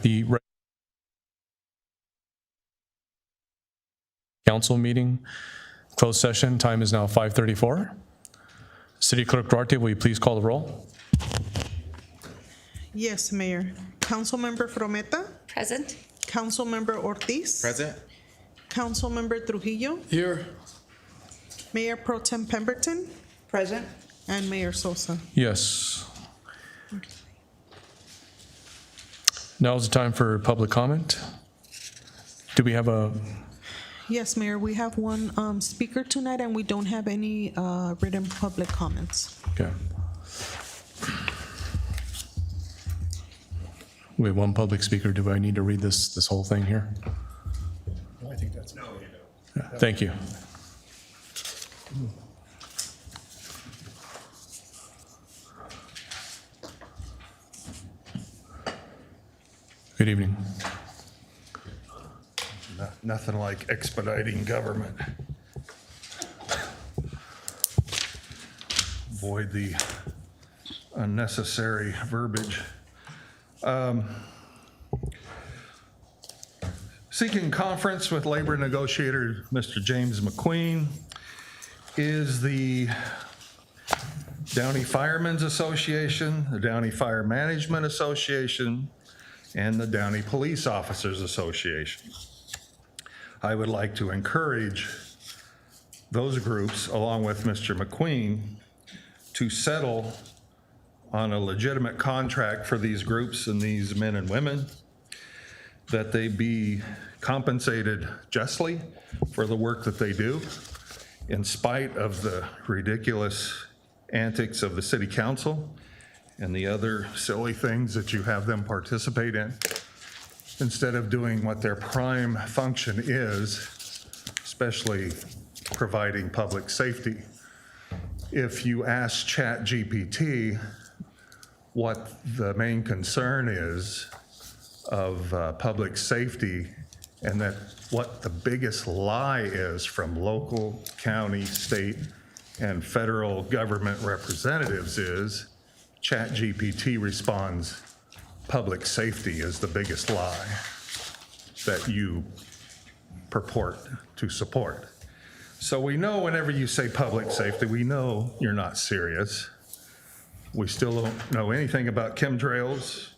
The council meeting, closed session, time is now 5:34. City Clerk Duarte, will you please call the roll? Yes, Mayor. Councilmember Frometa, Present. Councilmember Ortiz, Present. Councilmember Trujillo, Here. Mayor Pro Tem Pemberton, Present. and Mayor Sosa. Yes. Now is the time for public comment. Do we have a, Yes, Mayor, we have one speaker tonight, and we don't have any written public comments. okay. We have one public speaker. Do I need to read this whole thing here? I think that's. No, you don't. Yeah, thank you. Good evening. Nothing like expediting government. Avoid the unnecessary verbiage. Seeking conference with labor negotiator Mr. James McQueen is the Downey Firemen's Association, the Downey Fire Management Association, and the Downey Police Officers Association. I would like to encourage those groups, along with Mr. McQueen, to settle on a legitimate contract for these groups and these men and women, that they be compensated justly for the work that they do, in spite of the ridiculous antics of the city council and the other silly things that you have them participate in, instead of doing what their prime function is, especially providing public safety. If you ask ChatGPT what the main concern is of public safety, and that what the biggest lie is from local, county, state, and federal government representatives is, ChatGPT responds, public safety is the biggest lie that you purport to support. So we know whenever you say public safety, we know you're not serious. We still don't know anything about chemtrails.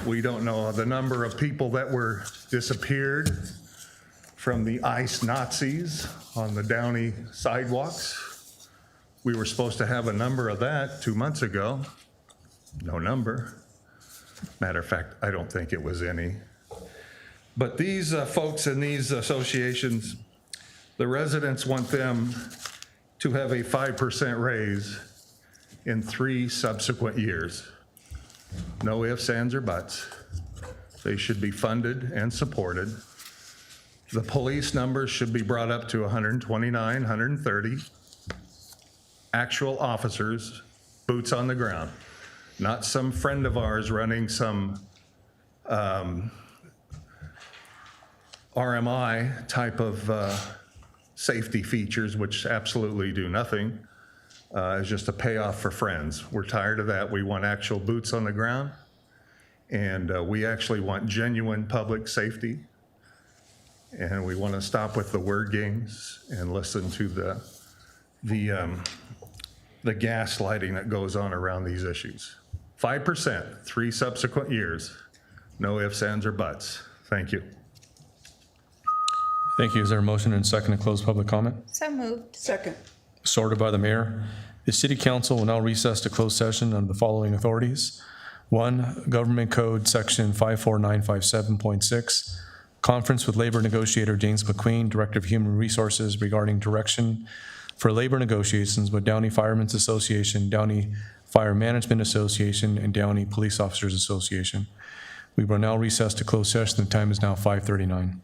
We don't know the number of people that were disappeared from the ICE Nazis on the Downey sidewalks. We were supposed to have a number of that 2 months ago. No number. Matter of fact, I don't think it was any. But these folks in these associations, the residents want them to have a 5% raise in 3 subsequent years. No ifs, ands, or buts. They should be funded and supported. The police numbers should be brought up to 129, 130. Actual officers, boots on the ground, not some friend of ours running some RMI type of safety features, which absolutely do nothing. It's just a payoff for friends. We're tired of that. We want actual boots on the ground, and we actually want genuine public safety. And we want to stop with the word games and listen to the gaslighting that goes on around these issues. 5%, 3 subsequent years. No ifs, ands, or buts. Thank you. Thank you. Is there a motion and second to close public comment? So moved. Second. Sorted by the mayor. The city council will now recess to closed session under the following authorities. 1, Government Code Section 54957.6, conference with labor negotiator James McQueen, Director of Human Resources, regarding direction for labor negotiations with Downey Firemen's Association, Downey Fire Management Association, and Downey Police Officers Association. We will now recess to closed session. The time is now 5:39.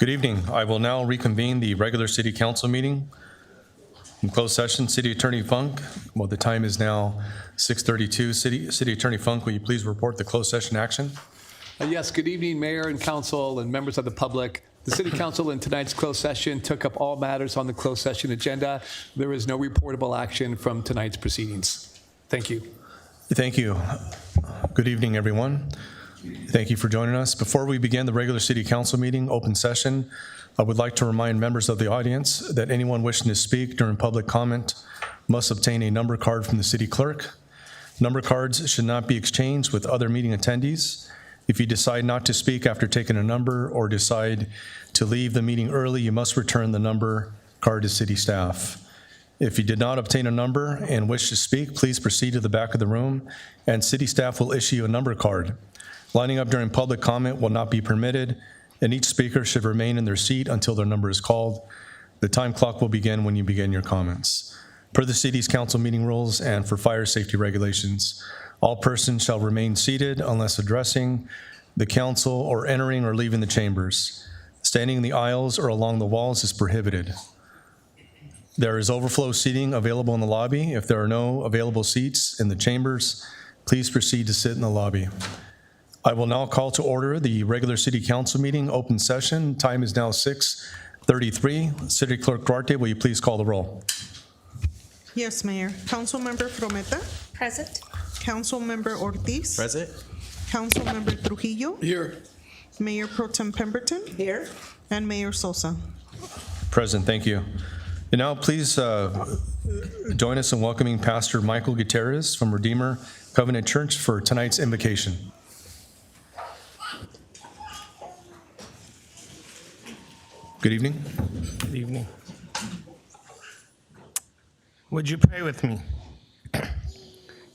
Good evening. I will now reconvene the regular city council meeting. In closed session, City Attorney Funk, well, the time is now 6:32. City Attorney Funk, will you please report the closed session action? Yes, good evening, Mayor and Council and members of the public. The City Council in tonight's closed session took up all matters on the closed session agenda. There is no reportable action from tonight's proceedings. Thank you. Thank you. Good evening, everyone. Thank you for joining us. Before we begin the regular city council meeting, open session, I would like to remind members of the audience that anyone wishing to speak during public comment must obtain a number card from the city clerk. Number cards should not be exchanged with other meeting attendees. If you decide not to speak after taking a number or decide to leave the meeting early, you must return the number card to city staff. If you did not obtain a number and wish to speak, please proceed to the back of the room, and city staff will issue you a number card. Lining up during public comment will not be permitted, and each speaker should remain in their seat until their number is called. The time clock will begin when you begin your comments. Per the city's council meeting rules and for fire safety regulations, all persons shall remain seated unless addressing the council or entering or leaving the chambers. Standing in the aisles or along the walls is prohibited. There is overflow seating available in the lobby. If there are no available seats in the chambers, please proceed to sit in the lobby. I will now call to order the regular city council meeting, open session. Time is now 6:33. City Clerk Duarte, will you please call the roll? Yes, Mayor. Councilmember Frometa, Present. Councilmember Ortiz, Present. Councilmember Trujillo, Here. Mayor Pro Tem Pemberton, Here. and Mayor Sosa. Present, thank you. And now please join us in welcoming Pastor Michael Gutierrez from Redeemer Covenant Church for tonight's invocation. Good evening. Good evening. Would you pray with me?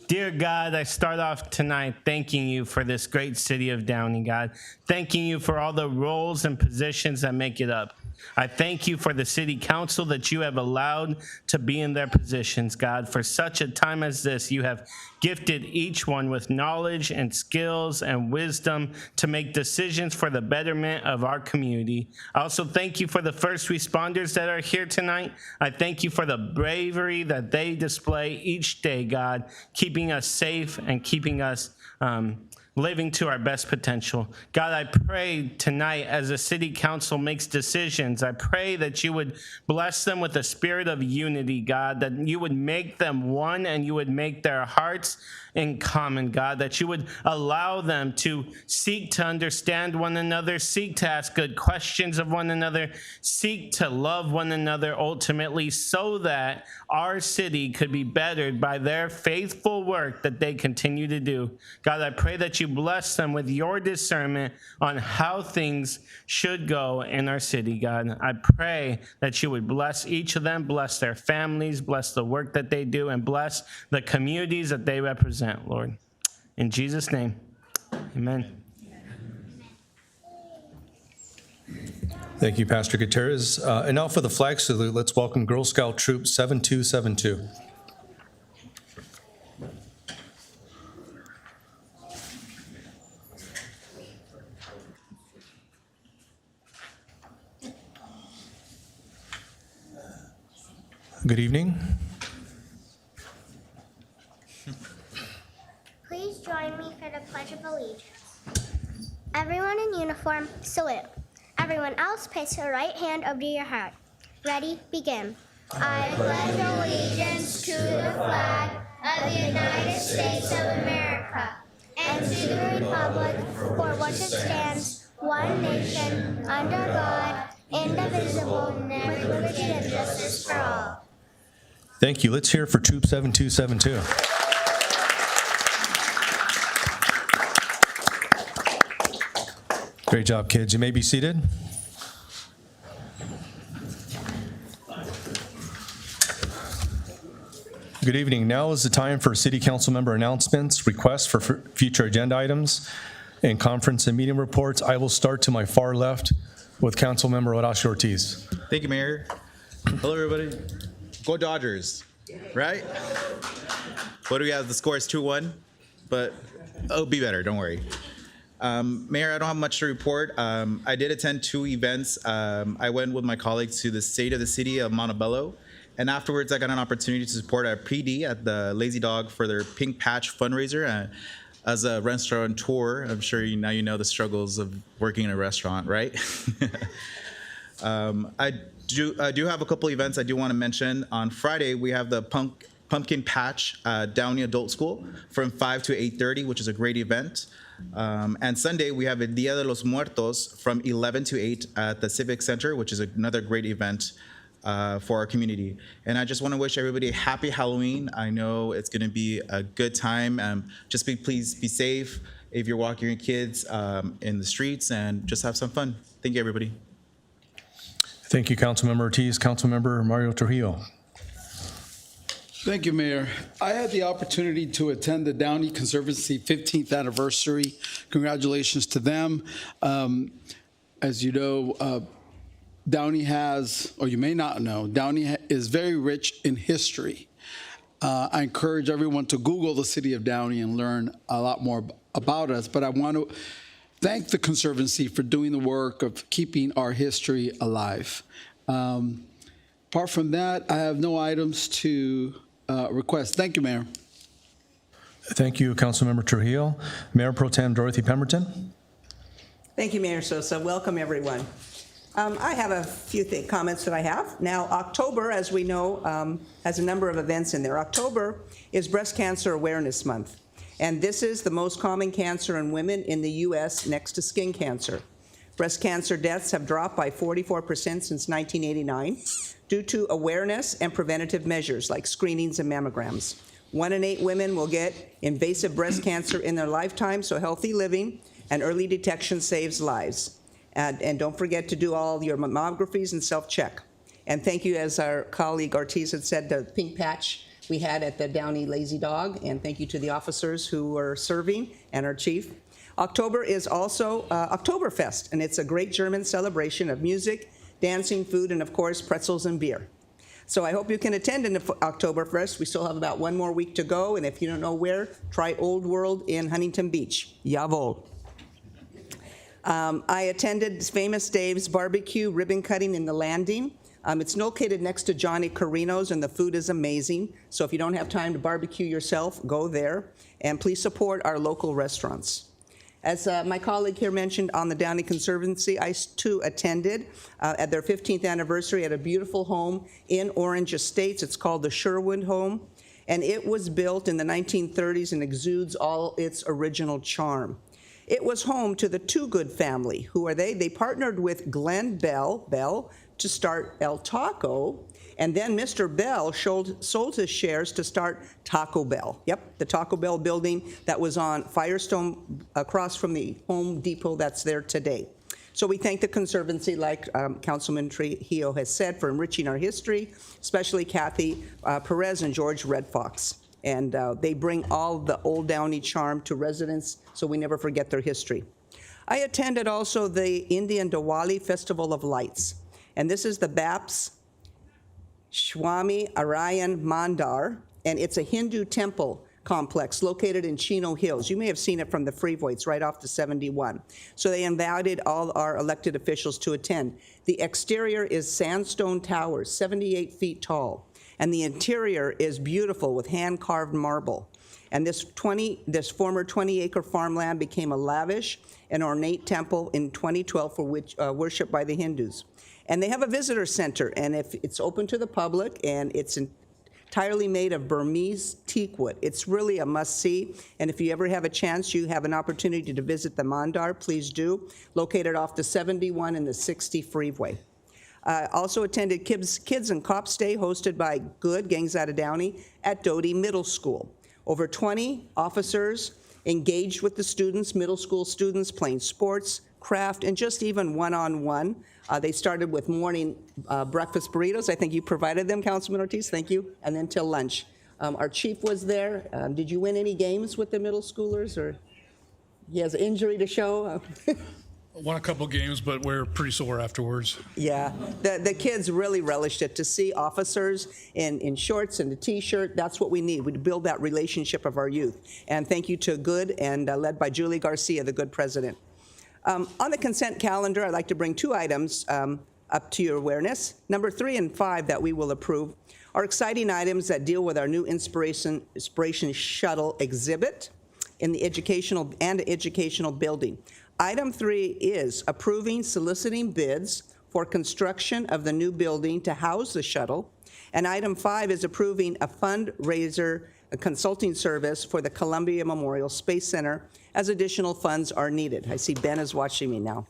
Dear God, I start off tonight thanking you for this great city of Downey, God. Thanking you for all the roles and positions that make it up. I thank you for the city council that you have allowed to be in their positions, God. For such a time as this, you have gifted each one with knowledge and skills and wisdom to make decisions for the betterment of our community. I also thank you for the first responders that are here tonight. I thank you for the bravery that they display each day, God, keeping us safe and keeping us living to our best potential. God, I pray tonight as the city council makes decisions, I pray that you would bless them with a spirit of unity, God, that you would make them one and you would make their hearts in common, God, that you would allow them to seek to understand one another, seek to ask good questions of one another, seek to love one another ultimately, so that our city could be bettered by their faithful work that they continue to do. God, I pray that you bless them with your discernment on how things should go in our city, God. I pray that you would bless each of them, bless their families, bless the work that they do, and bless the communities that they represent, Lord. In Jesus' name, amen. Thank you, Pastor Gutierrez. And now for the flag salute, let's welcome Girl Scout Troop 7272. Good evening. Please join me for the Pledge of Allegiance. Everyone in uniform, salute. Everyone else, place your right hand over your heart. Ready, begin. I pledge allegiance to the flag of the United States of America and to the republic for which it stands, one nation, under God, indivisible, with liberty and justice for all. Thank you. Let's hear for Troop 7272. Great job, kids. You may be seated. Good evening. Now is the time for city council member announcements, requests for future agenda items, and conference and meeting reports. I will start to my far left with council member Horacio Ortiz. Thank you, Mayor. Hello, everybody. Go Dodgers, right? What do we have? The score is 2-1, but it'll be better, don't worry. Mayor, I don't have much to report. I did attend 2 events. I went with my colleagues to the State of the City of Montebello, and afterwards I got an opportunity to support our PD at the Lazy Dog for their Pink Patch fundraiser. As a restaurateur, I'm sure now you know the struggles of working in a restaurant, right? I do have a couple events I do want to mention. On Friday, we have the Pumpkin Patch Downey Adult School from 5 to 8:30, which is a great event. And Sunday, we have a Dia de los Muertos from 11 to 8 at the Civic Center, which is another great event for our community. And I just want to wish everybody a happy Halloween. I know it's going to be a good time. Please be safe if you're walking your kids in the streets, and just have some fun. Thank you, everybody. Thank you, Councilmember Ortiz. Councilmember Mario Trujillo. Thank you, Mayor. I had the opportunity to attend the Downey Conservancy 15th anniversary. Congratulations to them. As you know, Downey has, or you may not know, Downey is very rich in history. I encourage everyone to Google the city of Downey and learn a lot more about us, but I want to thank the Conservancy for doing the work of keeping our history alive. Apart from that, I have no items to request. Thank you, Mayor. Thank you, Councilmember Trujillo. Mayor Pro Tem Dorothy Pemberton. Thank you, Mayor Sosa. Welcome, everyone. I have a few comments that I have. Now, October, as we know, has a number of events in there. October is Breast Cancer Awareness Month, and this is the most common cancer in women in the U.S. next to skin cancer. Breast cancer deaths have dropped by 44% since 1989 due to awareness and preventative measures like screenings and mammograms. 1 in 8 women will get invasive breast cancer in their lifetime, so healthy living and early detection saves lives. And don't forget to do all your mammographies and self-check. And thank you, as our colleague Ortiz had said, the pink patch we had at the Downey Lazy Dog, and thank you to the officers who were serving and our chief. October is also Oktoberfest, and it's a great German celebration of music, dancing, food, and of course, pretzels and beer. So I hope you can attend in the Oktoberfest. We still have about 1 more week to go, and if you don't know where, try Old World in Huntington Beach. Jawohl. I attended Famous Dave's barbecue ribbon cutting in the Landing. It's located next to Johnny Carino's, and the food is amazing. So if you don't have time to barbecue yourself, go there. And please support our local restaurants. As my colleague here mentioned on the Downey Conservancy, I too attended at their 15th anniversary at a beautiful home in Orange Estates. It's called the Sherwood Home, and it was built in the 1930s and exudes all its original charm. It was home to the Too Good family. Who are they? They partnered with Glenn Bell to start El Taco, and then Mr. Bell sold his shares to start Taco Bell. Yep, the Taco Bell building that was on Firestone across from the Home Depot that's there today. So we thank the Conservancy, like Councilman Trujillo has said, for enriching our history, especially Kathy Perez and George Red Fox. And they bring all the old Downey charm to residents, so we never forget their history. I attended also the Indian Diwali Festival of Lights, and this is the BAPS Swami Arayan Mandar, and it's a Hindu temple complex located in Chino Hills. You may have seen it from the freeway. It's right off the 71. So they invited all our elected officials to attend. The exterior is sandstone towers, 78 feet tall. And the interior is beautiful with hand-carved marble. And this former 20-acre farmland became a lavish and ornate temple in 2012 for which worship by the Hindus. And they have a visitor center, and if it's open to the public, and it's entirely made of Burmese teakwood. It's really a must-see, and if you ever have a chance, you have an opportunity to visit the Mandar, please do, located off the 71 and the 60 freeway. Also attended Kids and Cops Day, hosted by Good, Gangs Out of Downey, at Doty Middle School. Over 20 officers engaged with the students, middle school students, playing sports, craft, and just even one-on-one. They started with morning breakfast burritos. I think you provided them, Councilman Ortiz, thank you, and then till lunch. Our chief was there. Did you win any games with the middle schoolers, or he has an injury to show? Won a couple games, but we're pretty sore afterwards. Yeah, the kids really relished it. To see officers in shorts and a T-shirt, that's what we need. We build that relationship of our youth. And thank you to Good and led by Julie Garcia, the Good president. On the consent calendar, I'd like to bring 2 items up to your awareness. Number 3 and 5 that we will approve are exciting items that deal with our new Inspiration Shuttle exhibit in the educational building. Item 3 is approving soliciting bids for construction of the new building to house the shuttle. And item 5 is approving a fundraiser, a consulting service for the Columbia Memorial Space Center as additional funds are needed. I see Ben is watching me now.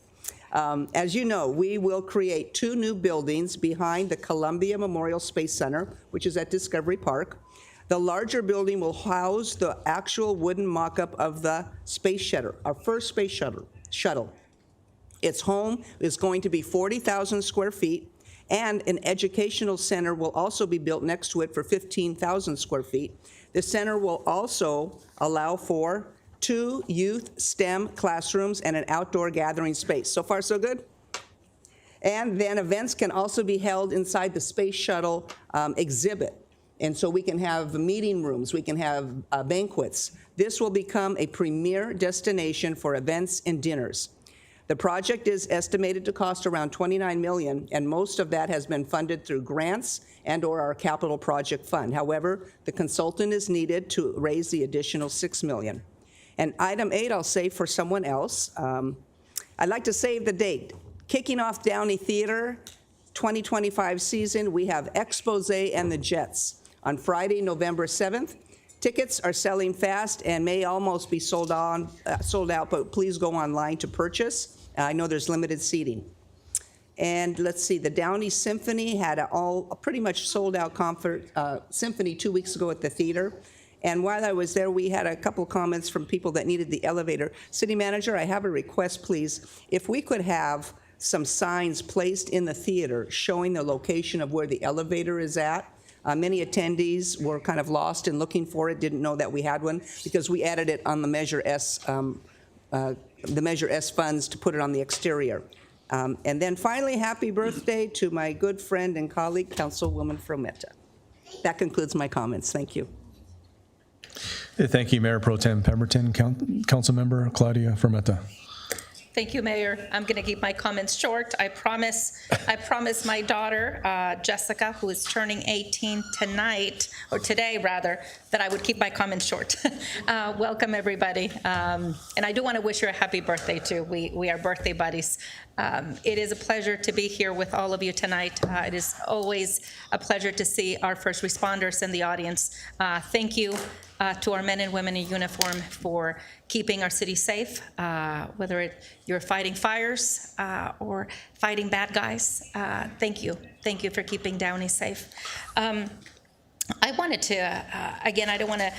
As you know, we will create 2 new buildings behind the Columbia Memorial Space Center, which is at Discovery Park. The larger building will house the actual wooden mock-up of the space shuttle, our first space shuttle. Its home is going to be 40,000 square feet, and an educational center will also be built next to it for 15,000 square feet. The center will also allow for 2 youth STEM classrooms and an outdoor gathering space. So far, so good? And then events can also be held inside the space shuttle exhibit. And so we can have meeting rooms, we can have banquets. This will become a premier destination for events and dinners. The project is estimated to cost around $29 million, and most of that has been funded through grants and/or our capital project fund. However, the consultant is needed to raise the additional $6 million. And item 8, I'll save for someone else. I'd like to save the date. Kicking off Downey Theater 2025 season, we have Expose and the Jets on Friday, November 7th. Tickets are selling fast and may almost be sold out, but please go online to purchase. I know there's limited seating. And let's see, the Downey Symphony had a pretty much sold out symphony 2 weeks ago at the theater. And while I was there, we had a couple comments from people that needed the elevator. City Manager, I have a request, please. If we could have some signs placed in the theater showing the location of where the elevator is at. Many attendees were kind of lost in looking for it, didn't know that we had one, because we added it on the Measure S funds to put it on the exterior. And then finally, happy birthday to my good friend and colleague, Councilwoman Frometa. That concludes my comments. Thank you. Thank you, Mayor Pro Tem Pemberton. Councilmember Claudia Frometa. Thank you, Mayor. I'm going to keep my comments short. I promise my daughter, Jessica, who is turning 18 tonight, or today rather, that I would keep my comments short. Welcome, everybody. And I do want to wish her a happy birthday, too. We are birthday buddies. It is a pleasure to be here with all of you tonight. It is always a pleasure to see our first responders in the audience. Thank you to our men and women in uniform for keeping our city safe, whether you're fighting fires or fighting bad guys. Thank you. Thank you for keeping Downey safe. I wanted to, again, I don't want to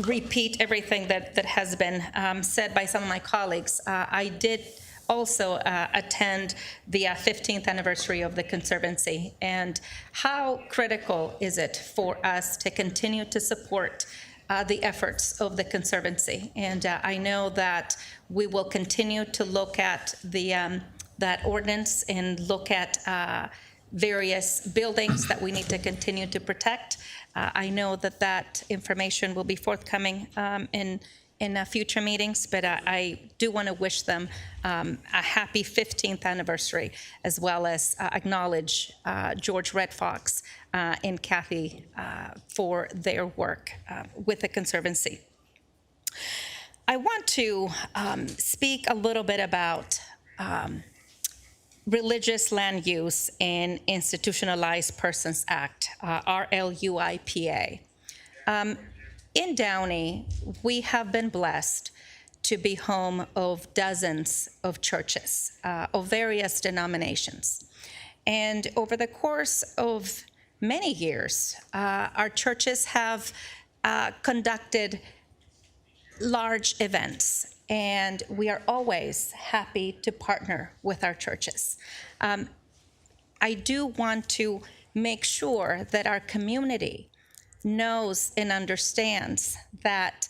repeat everything that has been said by some of my colleagues. I did also attend the 15th anniversary of the Conservancy, and how critical is it for us to continue to support the efforts of the Conservancy. And I know that we will continue to look at that ordinance and look at various buildings that we need to continue to protect. I know that information will be forthcoming in future meetings, but I do want to wish them a happy 15th anniversary, as well as acknowledge George Red Fox and Kathy for their work with the Conservancy. I want to speak a little bit about Religious Land Use and Institutionalized Persons Act, RLUIPA. In Downey, we have been blessed to be home of dozens of churches of various denominations. And over the course of many years, our churches have conducted large events, and we are always happy to partner with our churches. I do want to make sure that our community knows and understands that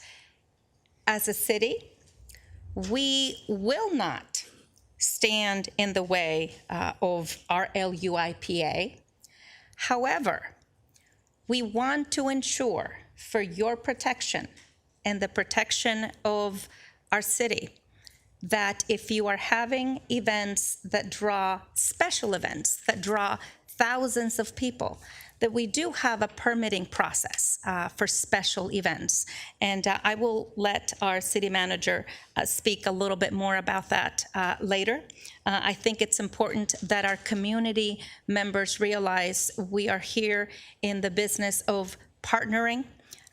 as a city, we will not stand in the way of our LUIPA. However, we want to ensure for your protection and the protection of our city that if you are having events that draw special events, that draw thousands of people, that we do have a permitting process for special events. And I will let our city manager speak a little bit more about that later. I think it's important that our community members realize we are here in the business of partnering,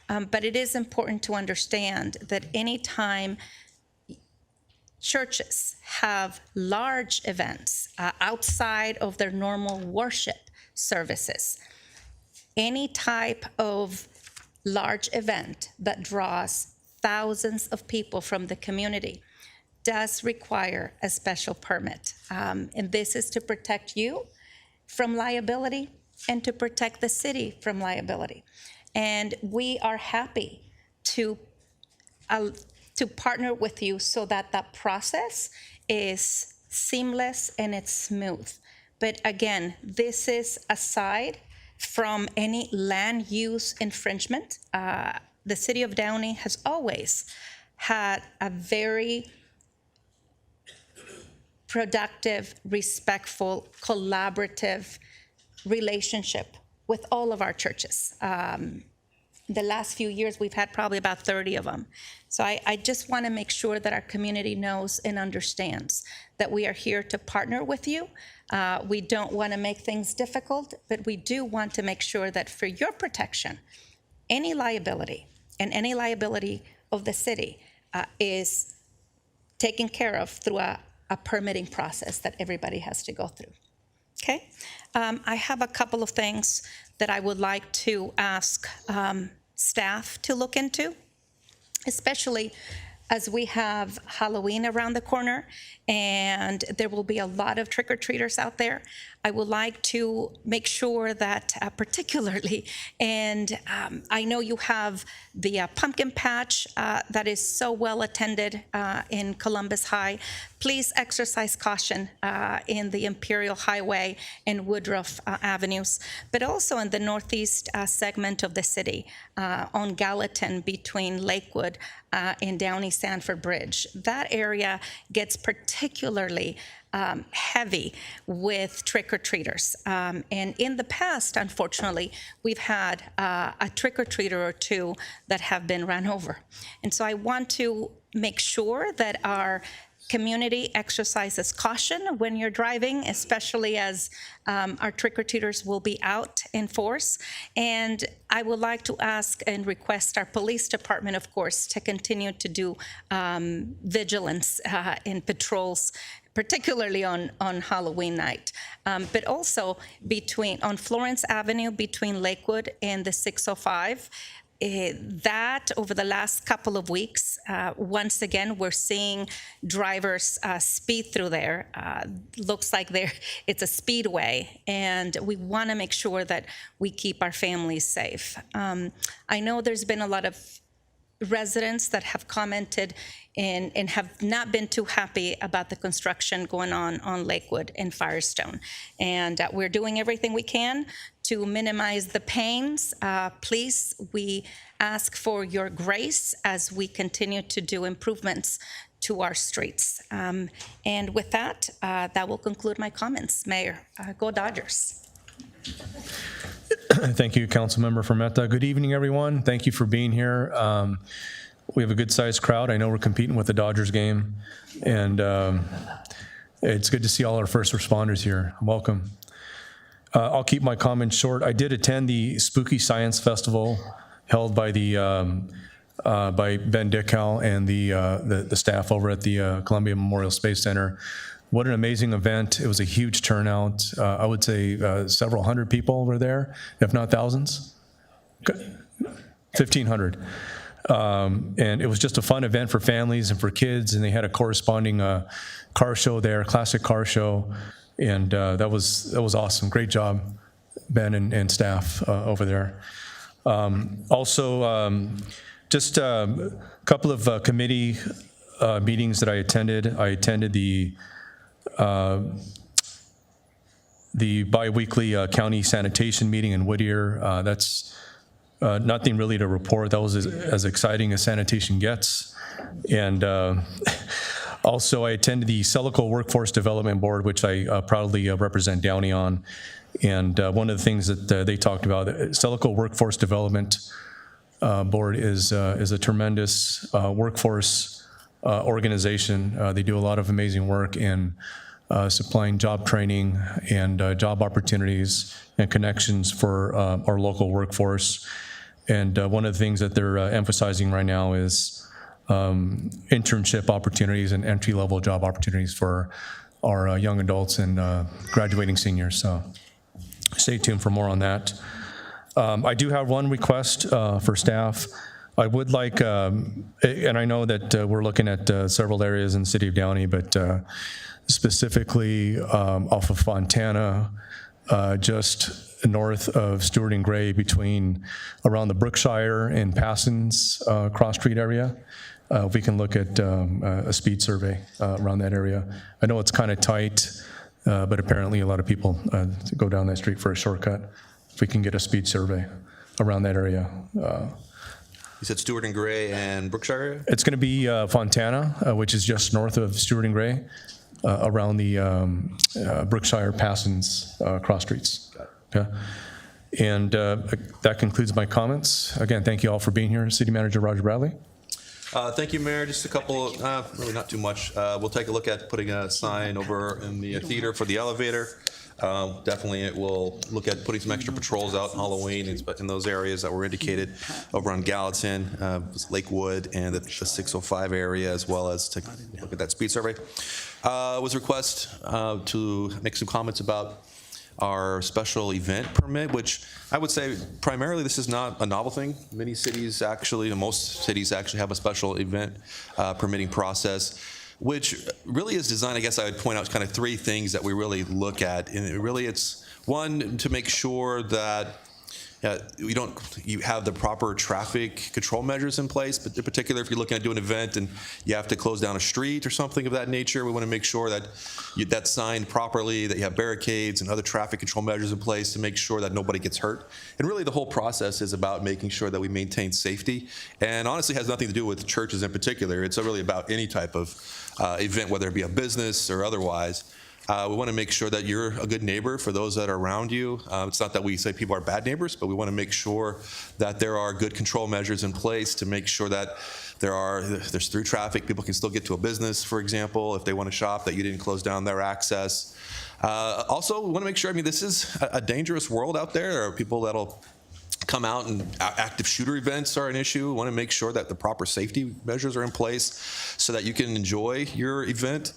but it is important to understand that anytime churches have large events outside of their normal worship services, any type of large event that draws thousands of people from the community does require a special permit. And this is to protect you from liability and to protect the city from liability. And we are happy to partner with you so that that process is seamless and it's smooth. But again, this is aside from any land use infringement. The city of Downey has always had a very productive, respectful, collaborative relationship with all of our churches. The last few years, we've had probably about 30 of them. So I just want to make sure that our community knows and understands that we are here to partner with you. We don't want to make things difficult, but we do want to make sure that for your protection, any liability and any liability of the city is taken care of through a permitting process that everybody has to go through. Okay? I have a couple of things that I would like to ask staff to look into, especially as we have Halloween around the corner and there will be a lot of trick-or-treaters out there. I would like to make sure that particularly, and I know you have the pumpkin patch that is so well attended in Columbus High. Please exercise caution in the Imperial Highway and Woodruff Avenues, but also in the northeast segment of the city on Gallatin between Lakewood and Downey Sanford Bridge. That area gets particularly heavy with trick-or-treaters. And in the past, unfortunately, we've had a trick-or-treater or two that have been run over. And so I want to make sure that our community exercises caution when you're driving, especially as our trick-or-treaters will be out in force. And I would like to ask and request our police department, of course, to continue to do vigilance in patrols, particularly on Halloween night, but also on Florence Avenue between Lakewood and the 605. That over the last couple of weeks, once again, we're seeing drivers speed through there. Looks like it's a speedway, and we want to make sure that we keep our families safe. I know there's been a lot of residents that have commented and have not been too happy about the construction going on Lakewood and Firestone. And we're doing everything we can to minimize the pains. Please, we ask for your grace as we continue to do improvements to our streets. And with that, that will conclude my comments. Mayor, go Dodgers. Thank you, Councilmember Fermetta. Good evening, everyone. Thank you for being here. We have a good-sized crowd. I know we're competing with the Dodgers game, and it's good to see all our first responders here. Welcome. I'll keep my comments short. I did attend the Spooky Science Festival held by by Ben Dickow and the staff over at the Columbia Memorial Space Center. What an amazing event. It was a huge turnout. I would say several hundred people were there, if not thousands. 1,500. And it was just a fun event for families and for kids, and they had a corresponding car show there, classic car show, and that was awesome. Great job, Ben and staff over there. Also, just a couple of committee meetings that I attended. I attended the the biweekly county sanitation meeting in Whittier. That's nothing really to report. That was as exciting as sanitation gets. And also, I attended the Celico Workforce Development Board, which I proudly represent Downey on. And one of the things that they talked about, Celico Workforce Development Board is a tremendous workforce organization. They do a lot of amazing work in supplying job training and job opportunities and connections for our local workforce. And one of the things that they're emphasizing right now is internship opportunities and entry-level job opportunities for our young adults and graduating seniors. So stay tuned for more on that. I do have one request for staff. I would like, and I know that we're looking at several areas in the city of Downey, but specifically off of Fontana, just north of Stewart and Gray, between around the Brookshire and Passons cross street area. If we can look at a speed survey around that area. I know it's kind of tight, but apparently a lot of people go down that street for a shortcut. If we can get a speed survey around that area. You said Stewart and Gray and Brookshire area? It's going to be Fontana, which is just north of Stewart and Gray, around the Brookshire Passons cross streets. Okay. And that concludes my comments. Again, thank you all for being here. City Manager Roger Bradley. Thank you, Mayor. Just a couple, really not too much. We'll take a look at putting a sign over in the theater for the elevator. Definitely, it will look at putting some extra patrols out on Halloween in those areas that were indicated over on Gallatin, Lakewood, and the 605 area, as well as to look at that speed survey. Was a request to make some comments about our special event permit, which I would say primarily this is not a novel thing. Many cities actually, most cities actually have a special event permitting process, which really is designed, I guess I would point out kind of three things that we really look at. And really it's one, to make sure that you have the proper traffic control measures in place, but in particular, if you're looking at doing an event and you have to close down a street or something of that nature, we want to make sure that that's signed properly, that you have barricades and other traffic control measures in place to make sure that nobody gets hurt. And really the whole process is about making sure that we maintain safety, and honestly has nothing to do with churches in particular. It's really about any type of event, whether it be a business or otherwise. We want to make sure that you're a good neighbor for those that are around you. It's not that we say people are bad neighbors, but we want to make sure that there are good control measures in place to make sure that there's through traffic. People can still get to a business, for example, if they want to shop, that you didn't close down their access. Also, we want to make sure, this is a dangerous world out there. There are people that'll come out, and active shooter events are an issue. We want to make sure that the proper safety measures are in place so that you can enjoy your event.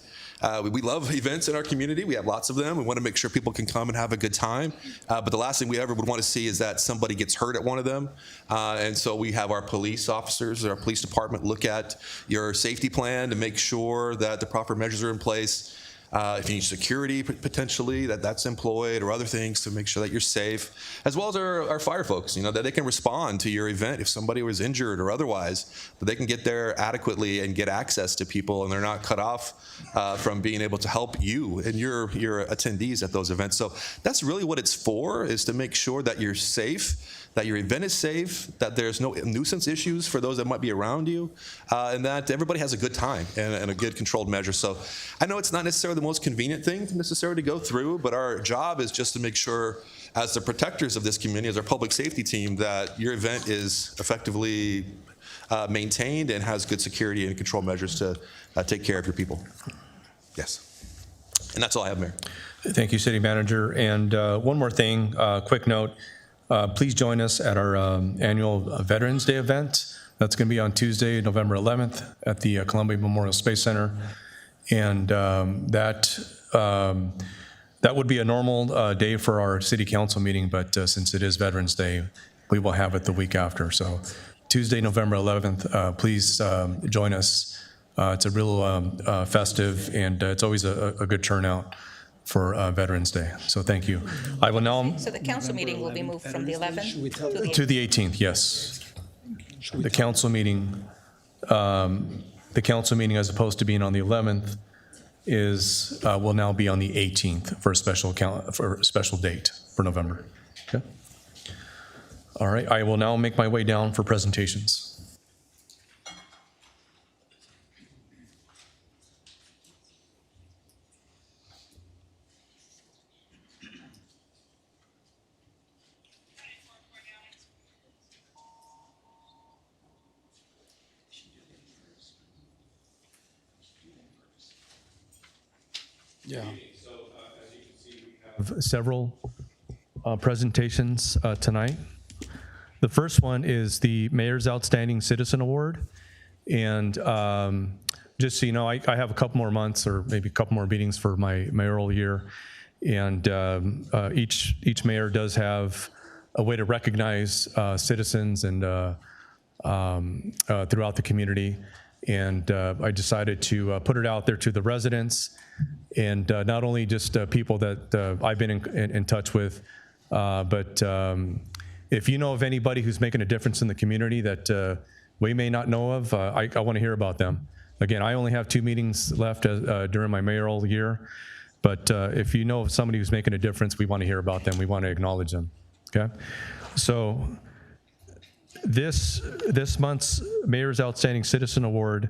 We love events in our community. We have lots of them. We want to make sure people can come and have a good time. But the last thing we ever would want to see is that somebody gets hurt at one of them. And so we have our police officers, our police department look at your safety plan to make sure that the proper measures are in place. If you need security, potentially, that's employed, or other things to make sure that you're safe, as well as our fire folks, that they can respond to your event if somebody was injured or otherwise, that they can get there adequately and get access to people, and they're not cut off from being able to help you and your attendees at those events. So that's really what it's for, is to make sure that you're safe, that your event is safe, that there's no nuisance issues for those that might be around you, and that everybody has a good time and a good controlled measure. So I know it's not necessarily the most convenient thing necessarily to go through, but our job is just to make sure, as the protectors of this community, as our public safety team, that your event is effectively maintained and has good security and control measures to take care of your people. Yes. And that's all I have, Mayor. Thank you, City Manager. And one more thing, quick note. Please join us at our annual Veterans Day event. That's going to be on Tuesday, November 11th at the Columbia Memorial Space Center. And that would be a normal day for our city council meeting, but since it is Veterans Day, we will have it the week after. So Tuesday, November 11th, please join us. It's a real festive, and it's always a good turnout for Veterans Day. So thank you. I will now. So the council meeting will be moved from the 11th to the 18th, yes. The council meeting as opposed to being on the 11th, will now be on the 18th for a special date for November. Okay. All right, I will now make my way down for presentations. Yeah. Several presentations tonight. The first one is the Mayor's Outstanding Citizen Award. And just so you know, I have a couple more months or maybe a couple more meetings for my mayoral year. And each mayor does have a way to recognize citizens and throughout the community. And I decided to put it out there to the residents and not only just people that I've been in touch with, but if you know of anybody who's making a difference in the community that we may not know of, I want to hear about them. Again, I only have 2 meetings left during my mayoral year, but if you know of somebody who's making a difference, we want to hear about them. We want to acknowledge them, okay? So this month's Mayor's Outstanding Citizen Award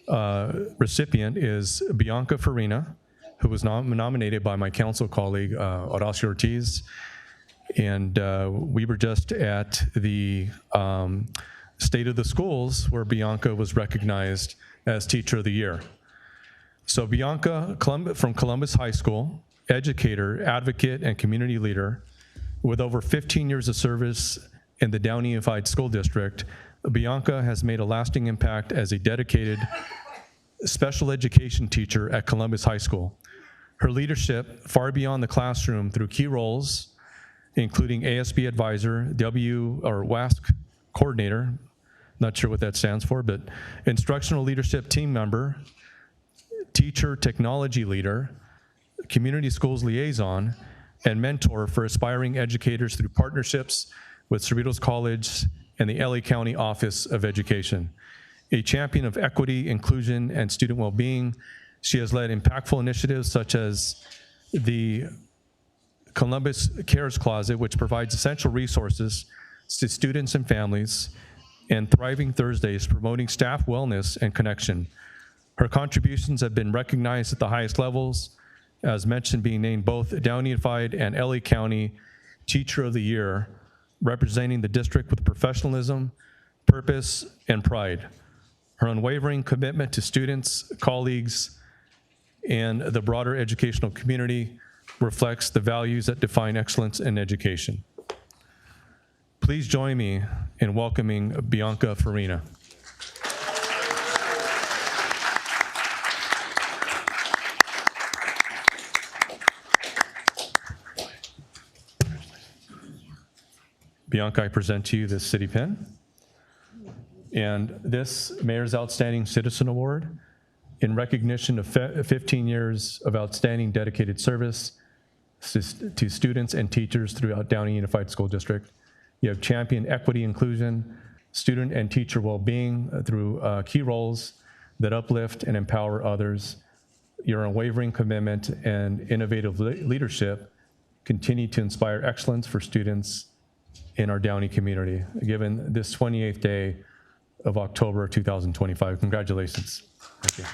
recipient is Bianca Farina, who was nominated by my council colleague, Horacio Ortiz. And we were just at the State of the Schools where Bianca was recognized as Teacher of the Year. So Bianca, from Columbus High School, educator, advocate, and community leader, with over 15 years of service in the Downey Unified School District, Bianca has made a lasting impact as a dedicated special education teacher at Columbus High School. Her leadership far beyond the classroom through key roles, including ASB advisor, WASC coordinator, not sure what that stands for, but instructional leadership team member, teacher technology leader, community schools liaison, and mentor for aspiring educators through partnerships with Cerritos College and the LA County Office of Education. A champion of equity, inclusion, and student well-being, she has led impactful initiatives such as the Columbus Cares Closet, which provides essential resources to students and families, and Thriving Thursdays, promoting staff wellness and connection. Her contributions have been recognized at the highest levels, as mentioned, being named both Downey Unified and LA County Teacher of the Year, representing the district with professionalism, purpose, and pride. Her unwavering commitment to students, colleagues, and the broader educational community reflects the values that define excellence in education. Please join me in welcoming Bianca Farina. Bianca, I present to you this city pin. And this Mayor's Outstanding Citizen Award in recognition of 15 years of outstanding dedicated service to students and teachers throughout Downey Unified School District. You have championed equity, inclusion, student and teacher well-being through key roles that uplift and empower others. Your unwavering commitment and innovative leadership continue to inspire excellence for students in our Downey community, given this 28th day of October 2025. Congratulations. Thank you.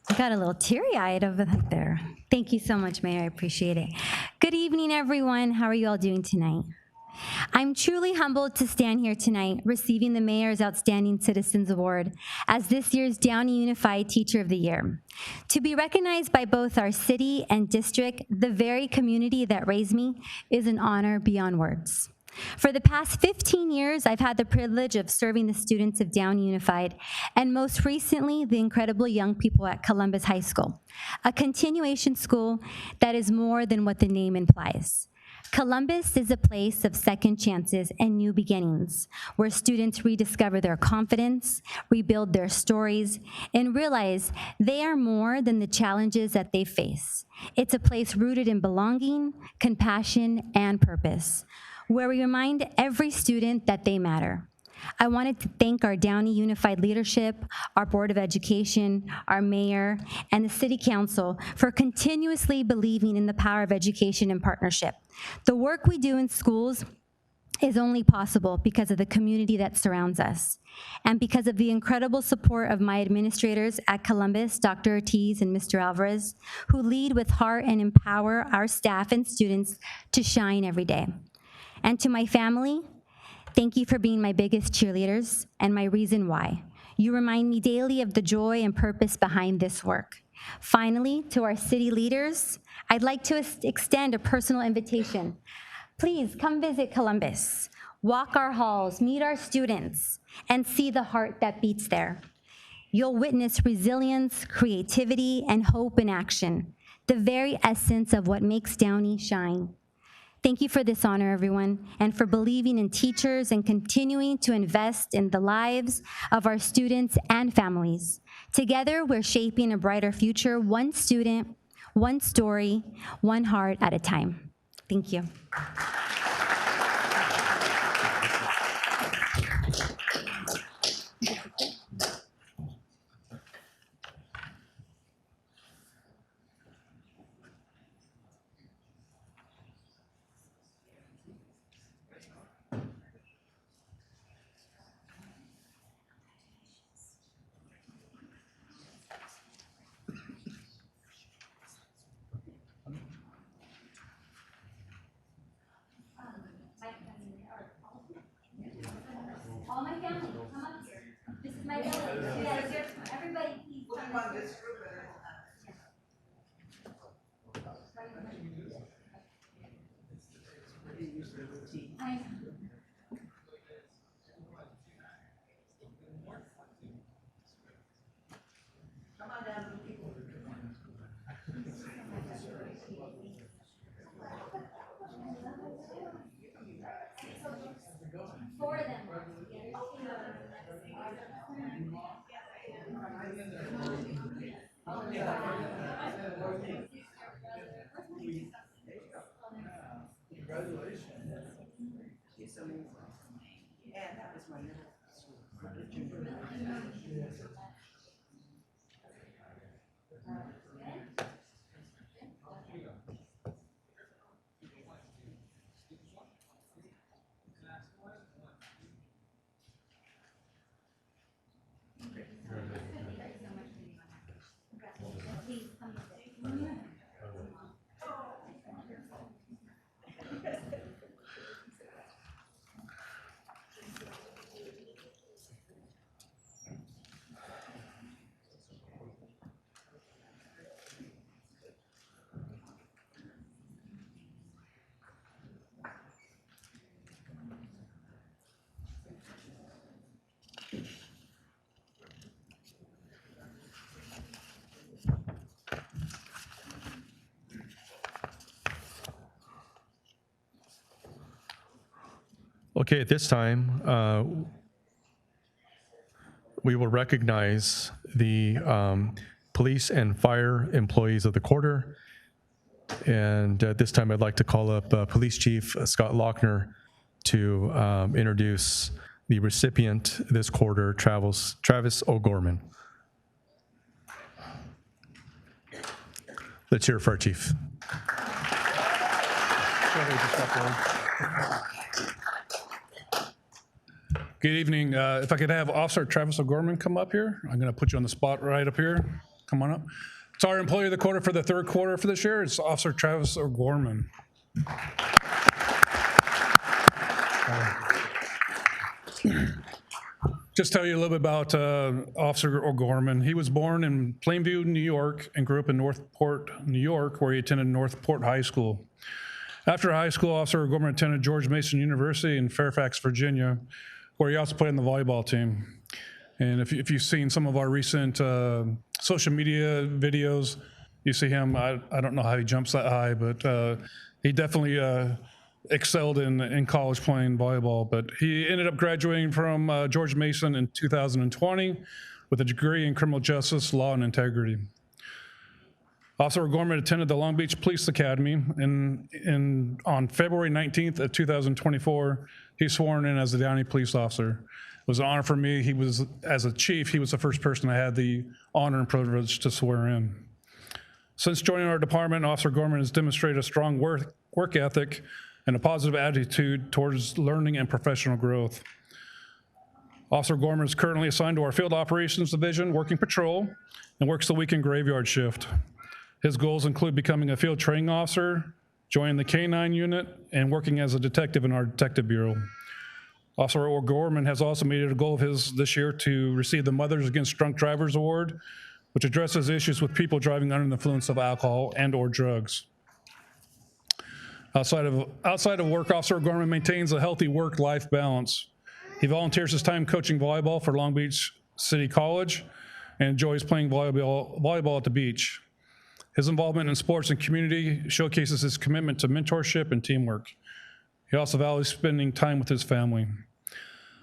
I got a little teary-eyed over there. Thank you so much, Mayor. I appreciate it. Good evening, everyone. How are you all doing tonight? I'm truly humbled to stand here tonight receiving the Mayor's Outstanding Citizens Award as this year's Downey Unified Teacher of the Year. To be recognized by both our city and district, the very community that raised me, is an honor beyond words. For the past 15 years, I've had the privilege of serving the students of Downey Unified, and most recently, the incredible young people at Columbus High School, a continuation school that is more than what the name implies. Columbus is a place of second chances and new beginnings, where students rediscover their confidence, rebuild their stories, and realize they are more than the challenges that they face. It's a place rooted in belonging, compassion, and purpose, where we remind every student that they matter. I wanted to thank our Downey Unified Leadership, our Board of Education, our mayor, and the City Council for continuously believing in the power of education and partnership. The work we do in schools is only possible because of the community that surrounds us and because of the incredible support of my administrators at Columbus, Dr. Ortiz and Mr. Alvarez, who lead with heart and empower our staff and students to shine every day. And to my family, thank you for being my biggest cheerleaders and my reason why. You remind me daily of the joy and purpose behind this work. Finally, to our city leaders, I'd like to extend a personal invitation. Please come visit Columbus, walk our halls, meet our students, and see the heart that beats there. You'll witness resilience, creativity, and hope in action, the very essence of what makes Downey shine. Thank you for this honor, everyone, and for believing in teachers and continuing to invest in the lives of our students and families. Together, we're shaping a brighter future, one student, one story, one heart at a time. Thank you. All my family, come up here. This is my village. Everybody, please come on this group. Come on down. Four of them. Congratulations. She's amazing. And that was my Okay, at this time, we will recognize the police and fire employees of the quarter. And at this time, I'd like to call up Police Chief Scott Lochner to introduce the recipient this quarter, Travis O'Gorman. Let's hear it for our chief. Good evening. If I could have Officer Travis O'Gorman come up here. I'm going to put you on the spot right up here. Come on up. It's our employee of the quarter for the third quarter for this year. It's Officer Travis O'Gorman. Just tell you a little bit about Officer O'Gorman. He was born in Plainview, New York, and grew up in Northport, New York, where he attended Northport High School. After high school, Officer O'Gorman attended George Mason University in Fairfax, Virginia, where he also played on the volleyball team. And if you've seen some of our recent social media videos, you see him, I don't know how he jumps that high, but he definitely excelled in college playing volleyball. But he ended up graduating from George Mason in 2020 with a degree in criminal justice, law, and integrity. Officer O'Gorman attended the Long Beach Police Academy, and on February 19th of 2024, he's sworn in as a Downey police officer. was an honor for me. He was, as a chief, he was the first person I had the honor and privilege to swear in. Since joining our department, Officer Gorman has demonstrated a strong work ethic and a positive attitude towards learning and professional growth. Officer Gorman is currently assigned to our Field Operations Division, working patrol, and works the weekend graveyard shift. His goals include becoming a field training officer, joining the K-9 unit, and working as a detective in our detective bureau. Officer O'Gorman has also made it a goal of his this year to receive the Mothers Against Drunk Drivers Award, which addresses issues with people driving under the influence of alcohol and/or drugs. Outside of work, Officer O'Gorman maintains a healthy work-life balance. He volunteers his time coaching volleyball for Long Beach City College and enjoys playing volleyball at the beach. His involvement in sports and community showcases his commitment to mentorship and teamwork. He also values spending time with his family.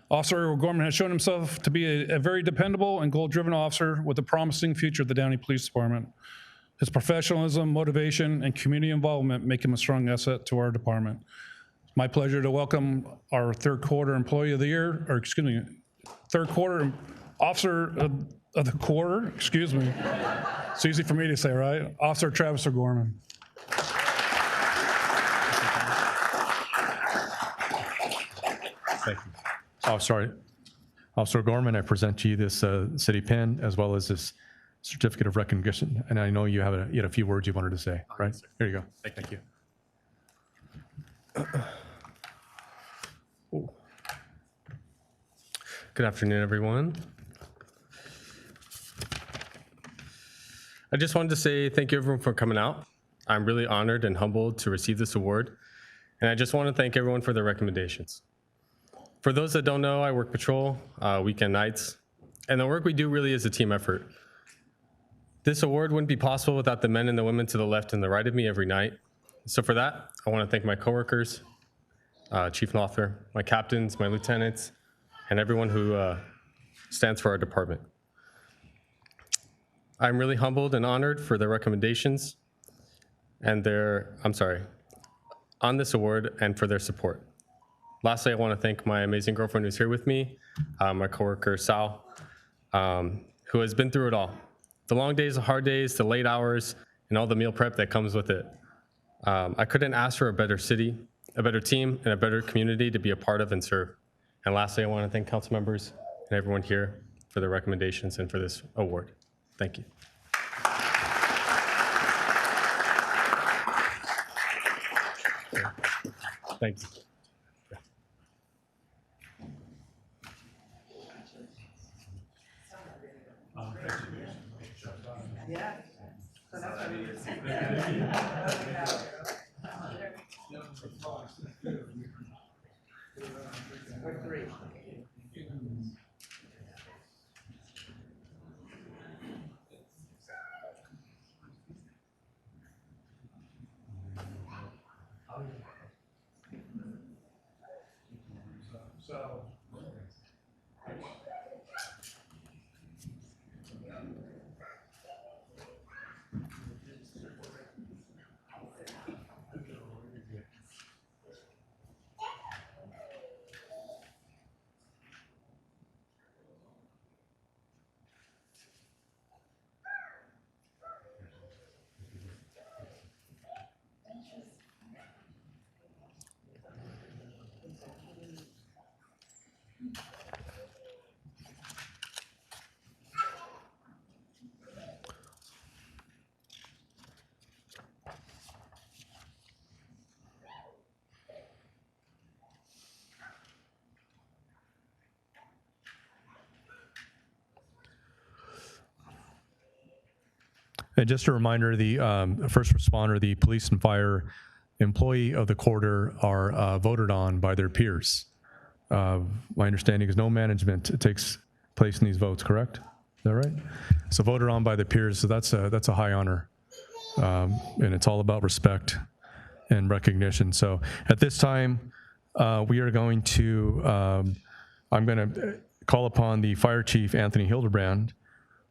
Officer O'Gorman has shown himself to be a very dependable and goal-driven officer with a promising future at the Downey Police Department. His professionalism, motivation, and community involvement make him a strong asset to our department. It's my pleasure to welcome our third quarter employee of the year, or excuse me, third quarter officer of the quarter, excuse me. It's easy for me to say, right? Officer Travis O'Gorman. Thank you. Officer O'Gorman, I present to you this city pin as well as this certificate of recognition. And I know you had a few words you wanted to say, right? Here you go. Thank you. Good afternoon, everyone. I just wanted to say thank you, everyone, for coming out. I'm really honored and humbled to receive this award. And I just want to thank everyone for their recommendations. For those that don't know, I work patrol, weekend nights, and the work we do really is a team effort. This award wouldn't be possible without the men and the women to the left and the right of me every night. So for that, I want to thank my coworkers, Chief Nother, my captains, my lieutenants, and everyone who stands for our department. I'm really humbled and honored for their recommendations and on this award and for their support. Lastly, I want to thank my amazing girlfriend who's here with me, my coworker, Sal, who has been through it all. The long days, the hard days, the late hours, and all the meal prep that comes with it. I couldn't ask for a better city, a better team, and a better community to be a part of and serve. And lastly, I want to thank council members and everyone here for their recommendations and for this award. Thank you. Thank you. And just a reminder, the first responder, the police and fire employee of the quarter are voted on by their peers. My understanding is no management takes place in these votes, correct? Is that right? So voted on by the peers, so that's a high honor. And it's all about respect and recognition. So at this time, we are going to, I'm going to call upon the Fire Chief, Anthony Hildebrand,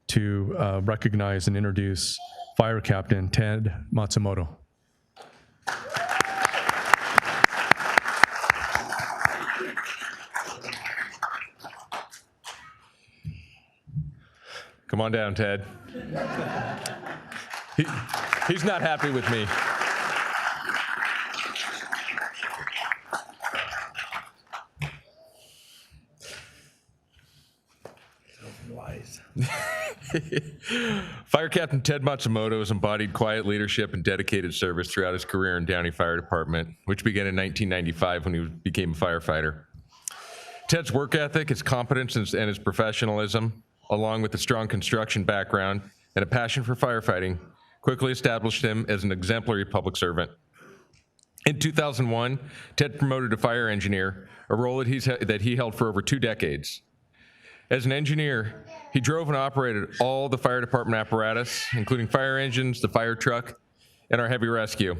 to recognize and introduce Fire Captain Ted Matsumoto. Come on down, Ted. He's not happy with me. Fire Captain Ted Matsumoto has embodied quiet leadership and dedicated service throughout his career in Downey Fire Department, which began in 1995 when he became a firefighter. Ted's work ethic, his competence, and his professionalism, along with a strong construction background and a passion for firefighting, quickly established him as an exemplary public servant. In 2001, Ted promoted to fire engineer, a role that he held for over 2 decades. As an engineer, he drove and operated all the fire department apparatus, including fire engines, the fire truck, and our heavy rescue.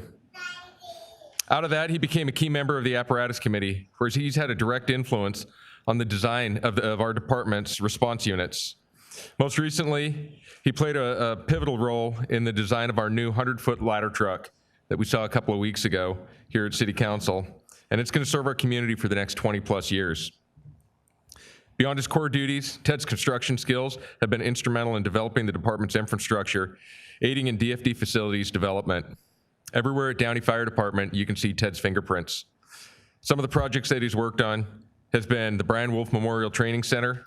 Out of that, he became a key member of the apparatus committee, where he's had a direct influence on the design of our department's response units. Most recently, he played a pivotal role in the design of our new 100-foot ladder truck that we saw a couple of weeks ago here at City Council, and it's going to serve our community for the next 20-plus years. Beyond his core duties, Ted's construction skills have been instrumental in developing the department's infrastructure, aiding in DFD facilities development. Everywhere at Downey Fire Department, you can see Ted's fingerprints. Some of the projects that he's worked on has been the Brian Wolf Memorial Training Center,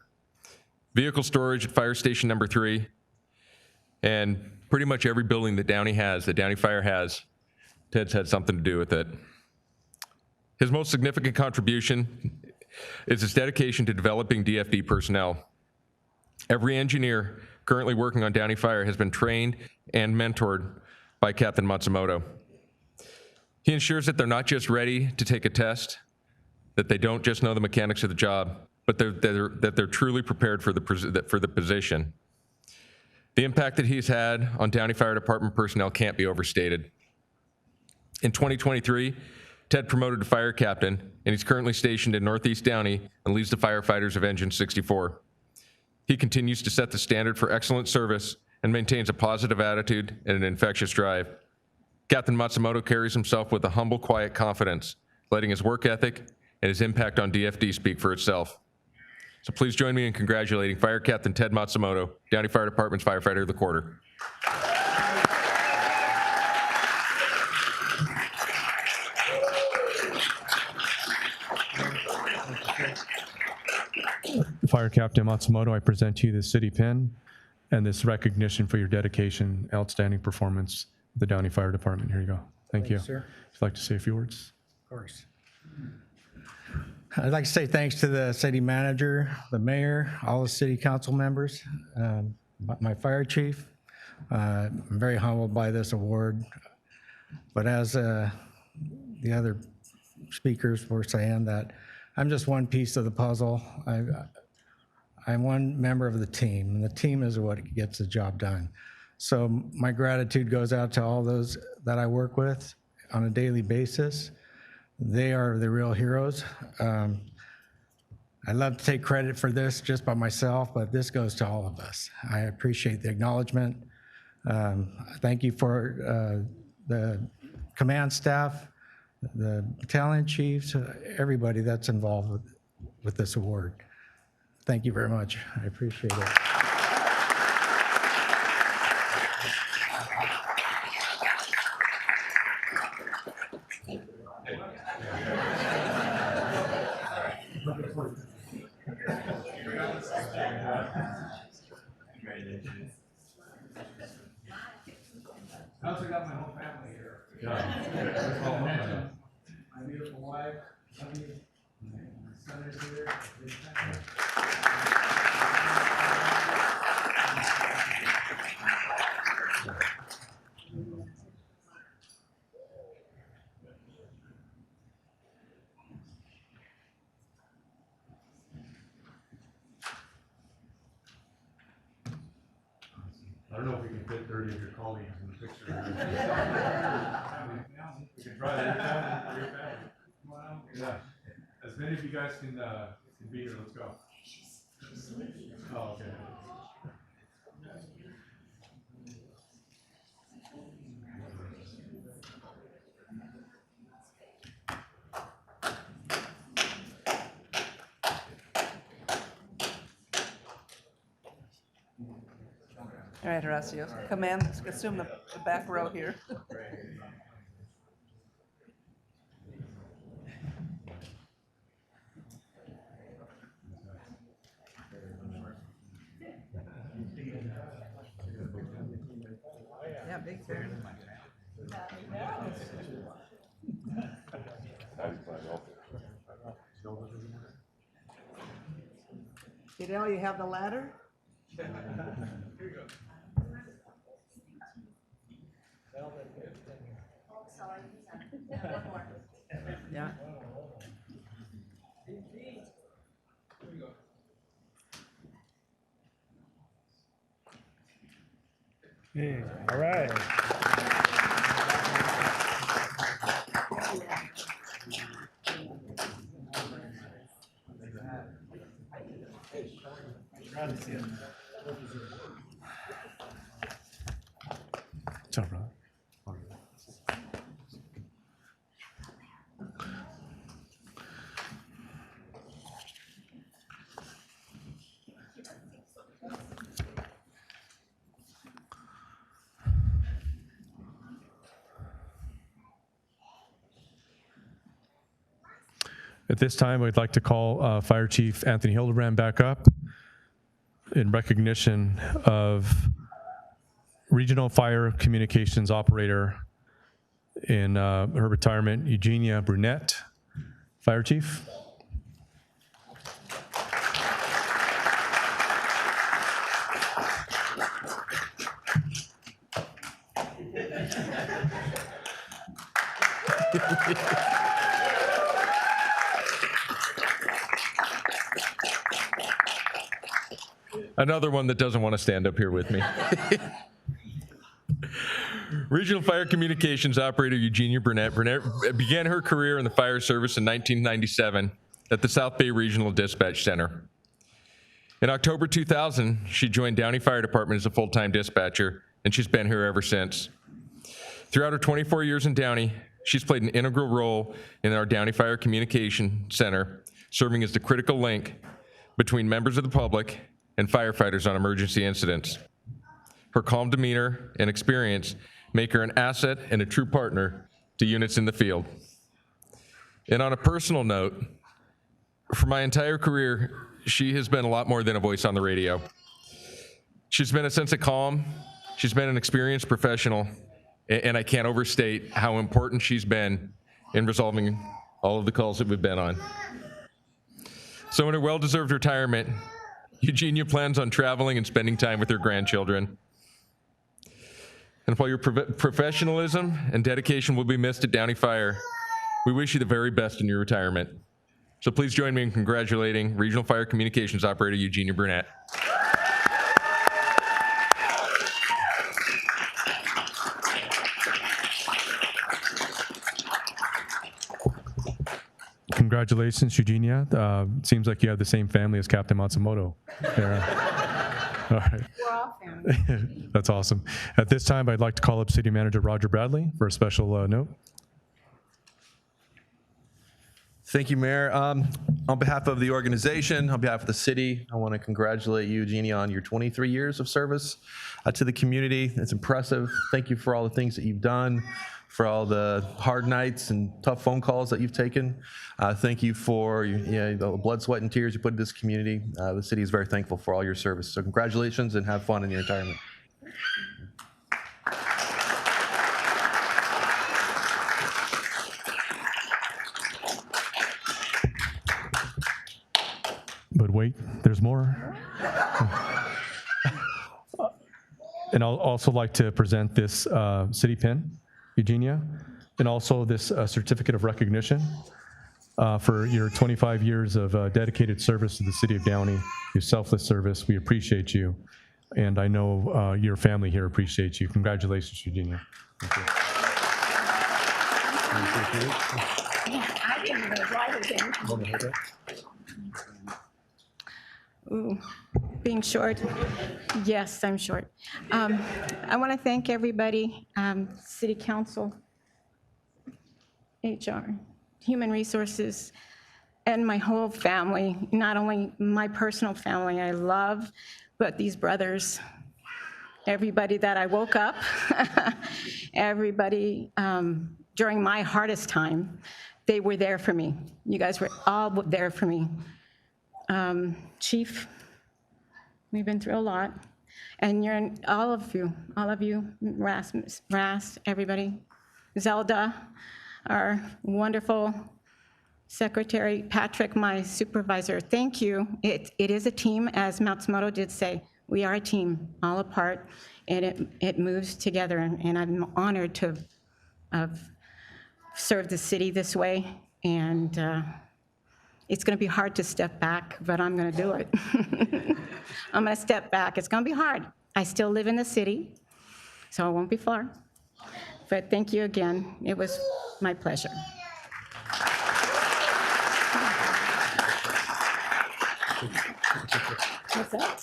vehicle storage at Fire Station number 3, and pretty much every building that Downey has, that Downey Fire has, Ted's had something to do with it. His most significant contribution is his dedication to developing DFD personnel. Every engineer currently working on Downey Fire has been trained and mentored by Captain Matsumoto. He ensures that they're not just ready to take a test, that they don't just know the mechanics of the job, but that they're truly prepared for the position. The impact that he's had on Downey Fire Department personnel can't be overstated. In 2023, Ted promoted to fire captain, and he's currently stationed in Northeast Downey and leads the firefighters of Engine 64. He continues to set the standard for excellent service and maintains a positive attitude and an infectious drive. Captain Matsumoto carries himself with a humble, quiet confidence, letting his work ethic and his impact on DFD speak for itself. So please join me in congratulating Fire Captain Ted Matsumoto, Downey Fire Department's Firefighter of the Quarter. Fire Captain Matsumoto, I present to you the city pin and this recognition for your dedication, outstanding performance of the Downey Fire Department. Here you go. Thank you. Sir. Would you like to say a few words? Of course. I'd like to say thanks to the city manager, the mayor, all the city council members, my fire chief. I'm very humbled by this award. But as the other speakers were saying, that I'm just one piece of the puzzle. I'm one member of the team, and the team is what gets the job done. So my gratitude goes out to all those that I work with on a daily basis. They are the real heroes. I love to take credit for this just by myself, but this goes to all of us. I appreciate the acknowledgement. Thank you for the command staff, the battalion chiefs, everybody that's involved with this award. Thank you very much. I appreciate it. I also got my whole family here. My beautiful wife, Downey, my son is here. I don't know if we can fit 30 of your colleagues in the picture. We can try that. Your family. Yeah. As many of you guys can be here, let's go. Oh, okay. All right, Horacio, come in, assume the back row here. Yeah, big turn. You know, you have the ladder? Yeah. Hey, all right. It's all right. At this time, I'd like to call Fire Chief Anthony Hildebrand back up in recognition of Regional Fire Communications Operator in her retirement, Eugenia Brunet. Fire Chief. Another one that doesn't want to stand up here with me. Regional Fire Communications Operator Eugenia Brunet. Brunet began her career in the fire service in 1997 at the South Bay Regional Dispatch Center. In October 2000, she joined Downey Fire Department as a full-time dispatcher, and she's been here ever since. Throughout her 24 years in Downey, she's played an integral role in our Downey Fire Communication Center, serving as the critical link between members of the public and firefighters on emergency incidents. Her calm demeanor and experience make her an asset and a true partner to units in the field. And on a personal note, for my entire career, she has been a lot more than a voice on the radio. She's been a sense of calm, she's been an experienced professional, and I can't overstate how important she's been in resolving all of the calls that we've been on. So in her well-deserved retirement, Eugenia plans on traveling and spending time with her grandchildren. And while your professionalism and dedication will be missed at Downey Fire, we wish you the very best in your retirement. So please join me in congratulating Regional Fire Communications Operator Eugenia Brunet. Congratulations, Eugenia. Seems like you have the same family as Captain Matsumoto. All right. We're all family. That's awesome. At this time, I'd like to call up City Manager Roger Bradley for a special note. Thank you, Mayor. On behalf of the organization, on behalf of the city, I want to congratulate you, Eugenia, on your 23 years of service to the community. It's impressive. Thank you for all the things that you've done, for all the hard nights and tough phone calls that you've taken. Thank you for the blood, sweat, and tears you put in this community. The city is very thankful for all your service. So congratulations and have fun in your retirement. But wait, there's more. And I'll also like to present this city pin, Eugenia, and also this certificate of recognition for your 25 years of dedicated service to the city of Downey, your selfless service. We appreciate you, and I know your family here appreciates you. Congratulations, Eugenia. Thank you. I didn't even write it in. Ooh, being short. Yes, I'm short. I want to thank everybody, City Council, HR, Human Resources, and my whole family, not only my personal family I love, but these brothers. everybody that I woke up, everybody during my hardest time, they were there for me. You guys were all there for me. Chief, we've been through a lot. And you're all of you, Ras, everybody, Zelda, our wonderful secretary, Patrick, my supervisor, thank you. It is a team, as Matsumoto did say. We are a team, all a part, and it moves together. And I'm honored to have served the city this way. And it's going to be hard to step back, but I'm going to do it. I'm going to step back. It's going to be hard. I still live in the city, so it won't be far. But thank you again. It was my pleasure. What's that?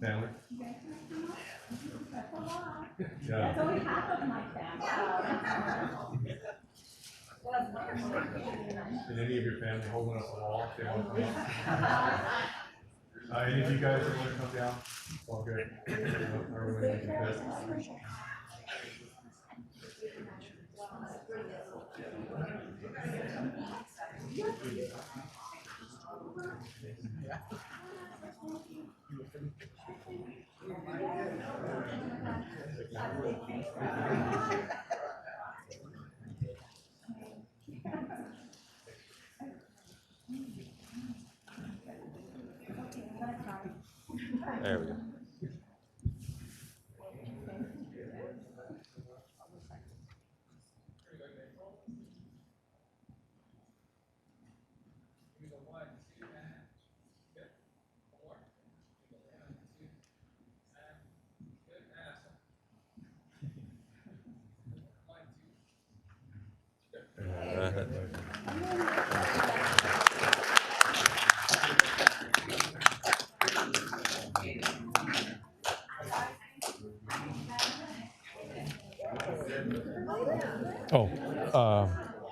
Family? That's only half of my family. Did any of your family holding up the wall? Any of you guys that want to come down? All good. Everybody make it fit. There we go.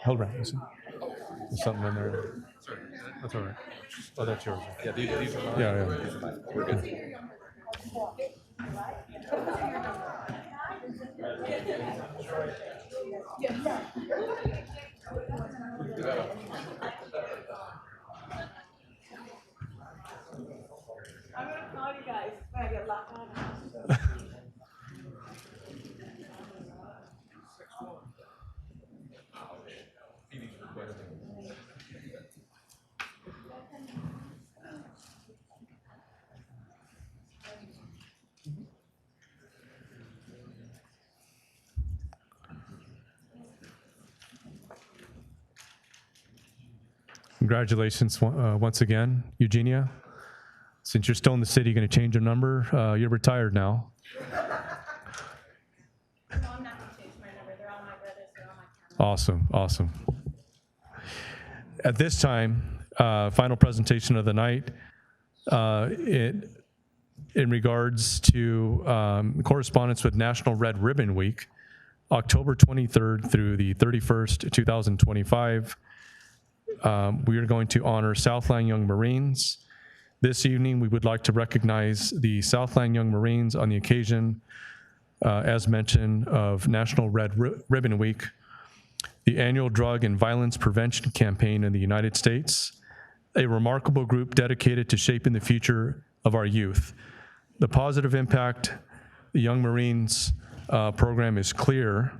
Held right. There's something in there. That's all right. Oh, that's yours. Yeah, these are Yeah. We're good. I'm going to call you guys when I get locked out of the house. Congratulations once again, Eugenia. Since you're still in the city, you're going to change your number. You're retired now. Awesome, awesome. At this time, final presentation of the night. In regards to correspondence with National Red Ribbon Week, October 23rd through the 31st, 2025. We are going to honor Southland Young Marines. This evening, we would like to recognize the Southland Young Marines on the occasion, as mentioned, of National Red Ribbon Week, the annual drug and violence prevention campaign in the United States, a remarkable group dedicated to shaping the future of our youth. The positive impact the Young Marines program is clear.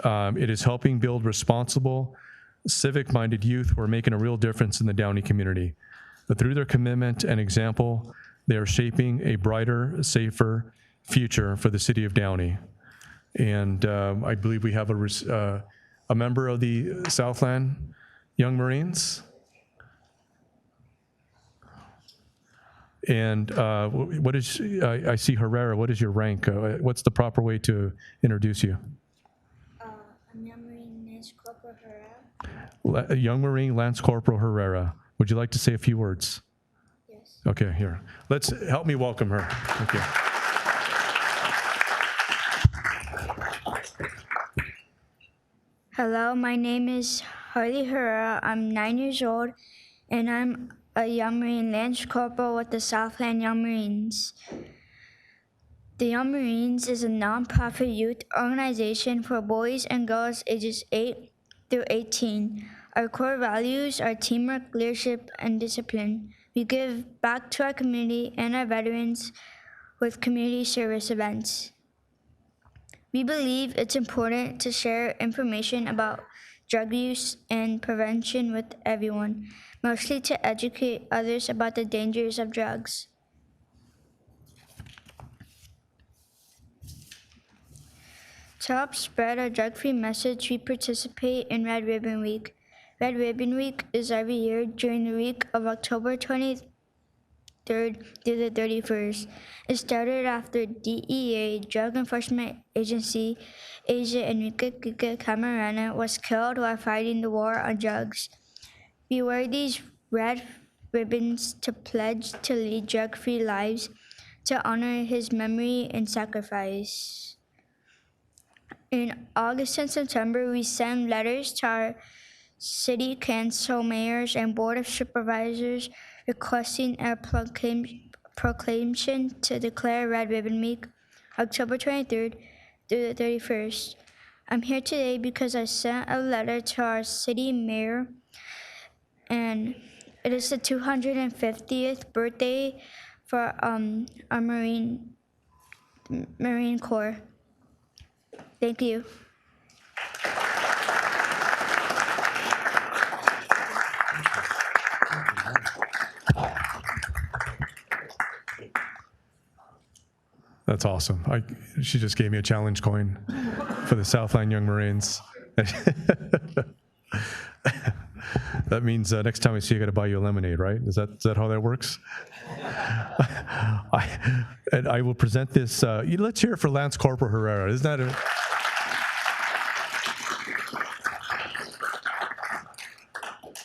It is helping build responsible, civic-minded youth who are making a real difference in the Downey community. But through their commitment and example, they are shaping a brighter, safer future for the city of Downey. And I believe we have a member of the Southland Young Marines. And what is, I see Herrera, what is your rank? What's the proper way to introduce you? I'm Young Marine Lance Corporal Herrera. Young Marine Lance Corporal Herrera. Would you like to say a few words? Yes. Okay, here. Let's help me welcome her. Thank you. Hello, my name is Harley Herrera. I'm 9 years old, and I'm a Young Marine Lance Corporal with the Southland Young Marines. The Young Marines is a non-profit youth organization for boys and girls ages 8 through 18. Our core values are teamwork, leadership, and discipline. We give back to our community and our veterans with community service events. We believe it's important to share information about drug use and prevention with everyone, mostly to educate others about the dangers of drugs. To help spread our drug-free message, we participate in Red Ribbon Week. Red Ribbon Week is every year during the week of October 23rd through the 31st. It started after DEA, Drug Enforcement Agency, agent Enrique Camarena was killed while fighting the war on drugs. We wear these red ribbons to pledge to lead drug-free lives, to honor his memory and sacrifice. In August and September, we send letters to our city council, mayors, and board of supervisors requesting a proclamation to declare Red Ribbon Week, October 23rd through the 31st. I'm here today because I sent a letter to our city mayor, and it is the 250th birthday for our Marine Corps. Thank you. That's awesome. She just gave me a challenge coin for the Southland Young Marines. That means next time I see you, I got to buy you a lemonade, right? Is that how that works? I will present this. Let's hear it for Lance Corporal Herrera. Isn't that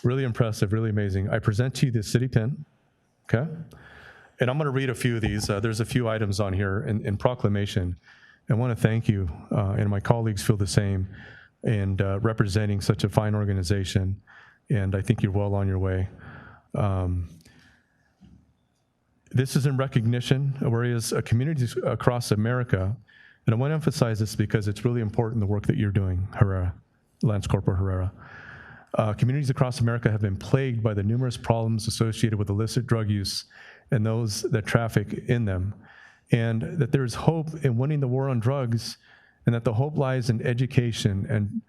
really impressive, really amazing? I present to you the city pin, okay? And I'm going to read a few of these. There's a few items on here in proclamation. I want to thank you, and my colleagues feel the same, and representing such a fine organization. And I think you're well on your way. This is in recognition of areas, communities across America. And I want to emphasize this because it's really important, the work that you're doing, Herrera, Lance Corporal Herrera. Communities across America have been plagued by the numerous problems associated with illicit drug use and those that traffic in them, and that there is hope in winning the war on drugs, and that the hope lies in education and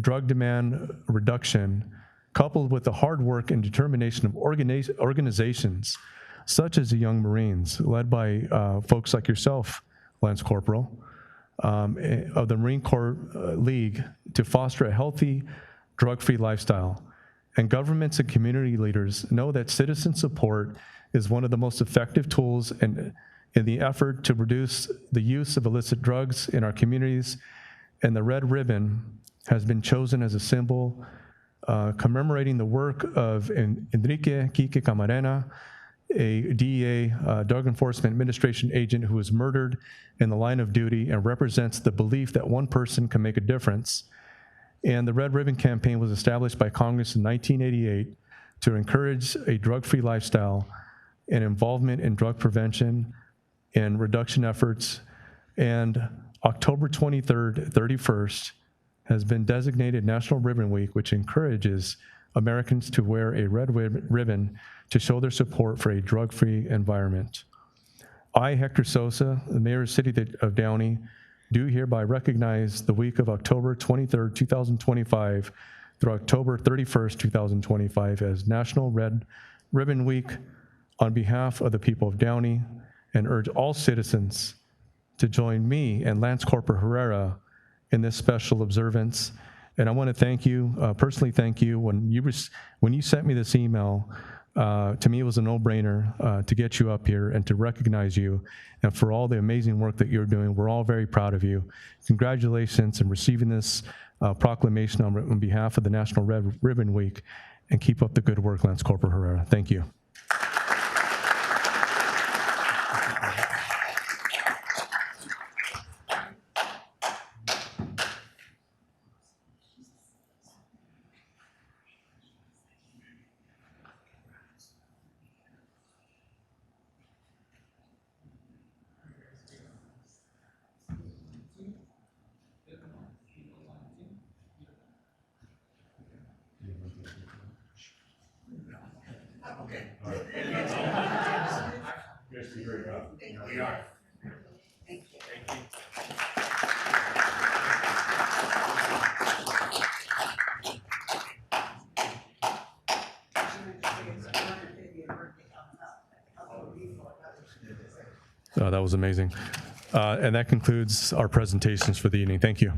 drug demand reduction, coupled with the hard work and determination of organizations such as the Young Marines, led by folks like yourself, Lance Corporal, of the Marine Corps League, to foster a healthy, drug-free lifestyle. And governments and community leaders know that citizen support is one of the most effective tools in the effort to reduce the use of illicit drugs in our communities. And the red ribbon has been chosen as a symbol commemorating the work of Enrique Quique Camarena, a DEA Drug Enforcement Administration agent who was murdered in the line of duty, and represents the belief that one person can make a difference. And the Red Ribbon Campaign was established by Congress in 1988 to encourage a drug-free lifestyle and involvement in drug prevention and reduction efforts. And October 23rd, 31st has been designated National Ribbon Week, which encourages Americans to wear a red ribbon to show their support for a drug-free environment. I, Hector Sosa, the Mayor of the City of Downey, do hereby recognize the week of October 23rd, 2025 through October 31st, 2025 as National Red Ribbon Week on behalf of the people of Downey, and urge all citizens to join me and Lance Corporal Herrera in this special observance. And I want to thank you, personally thank you, when you sent me this email, to me, it was a no-brainer to get you up here and to recognize you and for all the amazing work that you're doing. We're all very proud of you. Congratulations on receiving this proclamation on behalf of the National Red Ribbon Week, and keep up the good work, Lance Corporal Herrera. Thank you. That was amazing. And that concludes our presentations for the evening. Thank you.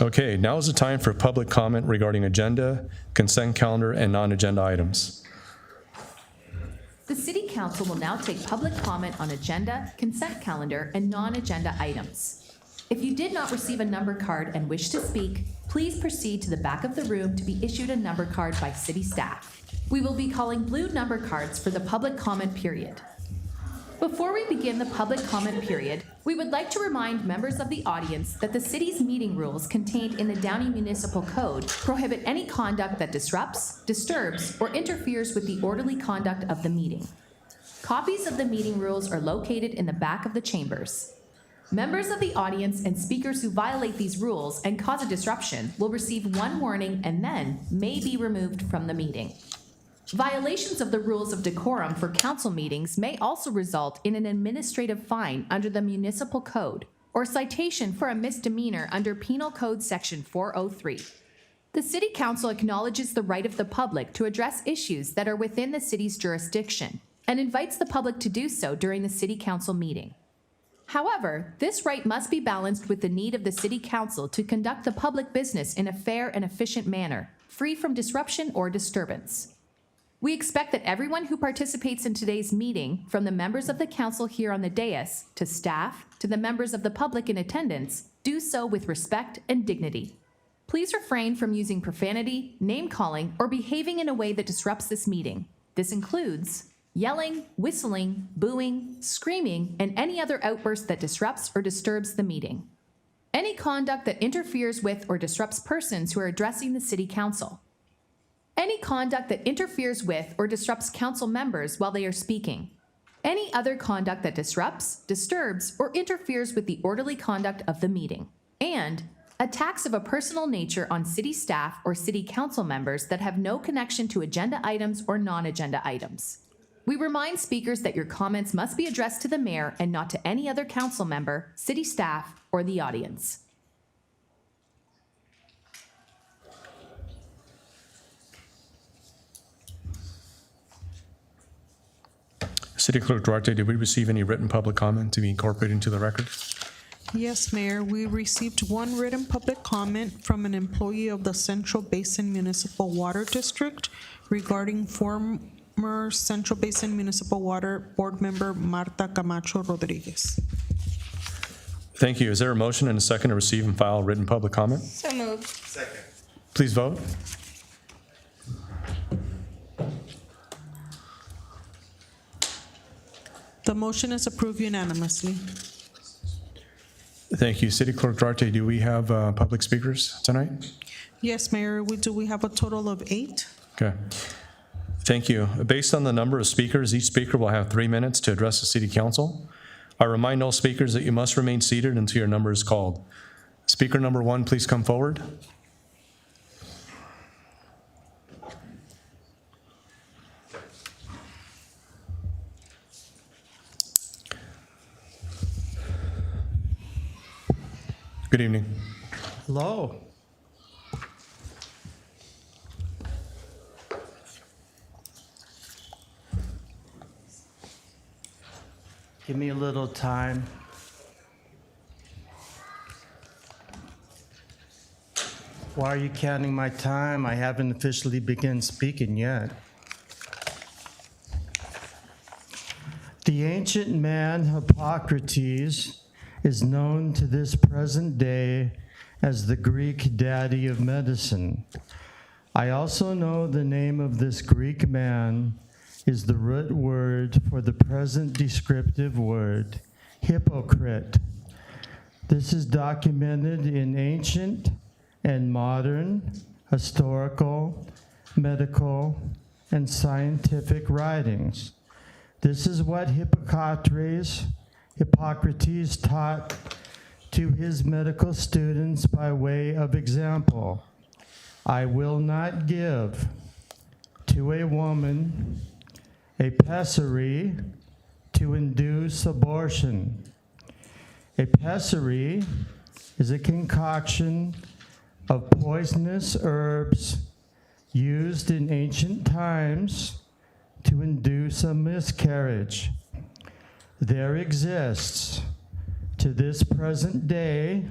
Okay, now is the time for public comment regarding agenda, consent calendar, and non-agenda items. The City Council will now take public comment on agenda, consent calendar, and non-agenda items. If you did not receive a number card and wish to speak, please proceed to the back of the room to be issued a number card by city staff. We will be calling blue number cards for the public comment period. Before we begin the public comment period, we would like to remind members of the audience that the city's meeting rules contained in the Downey Municipal Code prohibit any conduct that disrupts, disturbs, or interferes with the orderly conduct of the meeting. Copies of the meeting rules are located in the back of the chambers. Members of the audience and speakers who violate these rules and cause a disruption will receive one warning and then may be removed from the meeting. Violations of the rules of decorum for council meetings may also result in an administrative fine under the municipal code or citation for a misdemeanor under Penal Code Section 403. The City Council acknowledges the right of the public to address issues that are within the city's jurisdiction and invites the public to do so during the City Council meeting. However, this right must be balanced with the need of the City Council to conduct the public business in a fair and efficient manner, free from disruption or disturbance. We expect that everyone who participates in today's meeting, from the members of the council here on the dais, to staff, to the members of the public in attendance, do so with respect and dignity. Please refrain from using profanity, name-calling, or behaving in a way that disrupts this meeting. This includes yelling, whistling, booing, screaming, and any other outburst that disrupts or disturbs the meeting. Any conduct that interferes with or disrupts persons who are addressing the City Council. Any conduct that interferes with or disrupts council members while they are speaking. Any other conduct that disrupts, disturbs, or interferes with the orderly conduct of the meeting. And attacks of a personal nature on city staff or city council members that have no connection to agenda items or non-agenda items. We remind speakers that your comments must be addressed to the mayor and not to any other council member, city staff, or the audience. City Clerk Duarte, did we receive any written public comment to be incorporated into the record? Yes, Mayor, we received one written public comment from an employee of the Central Basin Municipal Water District regarding former Central Basin Municipal Water Board member Marta Camacho Rodriguez. Thank you. Is there a motion and a second to receive and file written public comment? So moved. Second. Please vote. The motion is approved unanimously. Thank you. City Clerk Duarte, do we have public speakers tonight? Yes, Mayor, we do. We have a total of 8. Okay. Thank you. Based on the number of speakers, each speaker will have 3 minutes to address the City Council. I remind all speakers that you must remain seated until your number is called. Speaker number 1, please come forward. Good evening. Hello. Give me a little time. Why are you counting my time? I haven't officially begun speaking yet. The ancient man Hippocrates is known to this present day as the Greek daddy of medicine. I also know the name of this Greek man is the root word for the present descriptive word, hypocrite. This is documented in ancient and modern historical, medical, and scientific writings. This is what Hippocrates taught to his medical students by way of example. I will not give to a woman a pessary to induce abortion. A pessary is a concoction of poisonous herbs used in ancient times to induce a miscarriage. There exists, to this present day,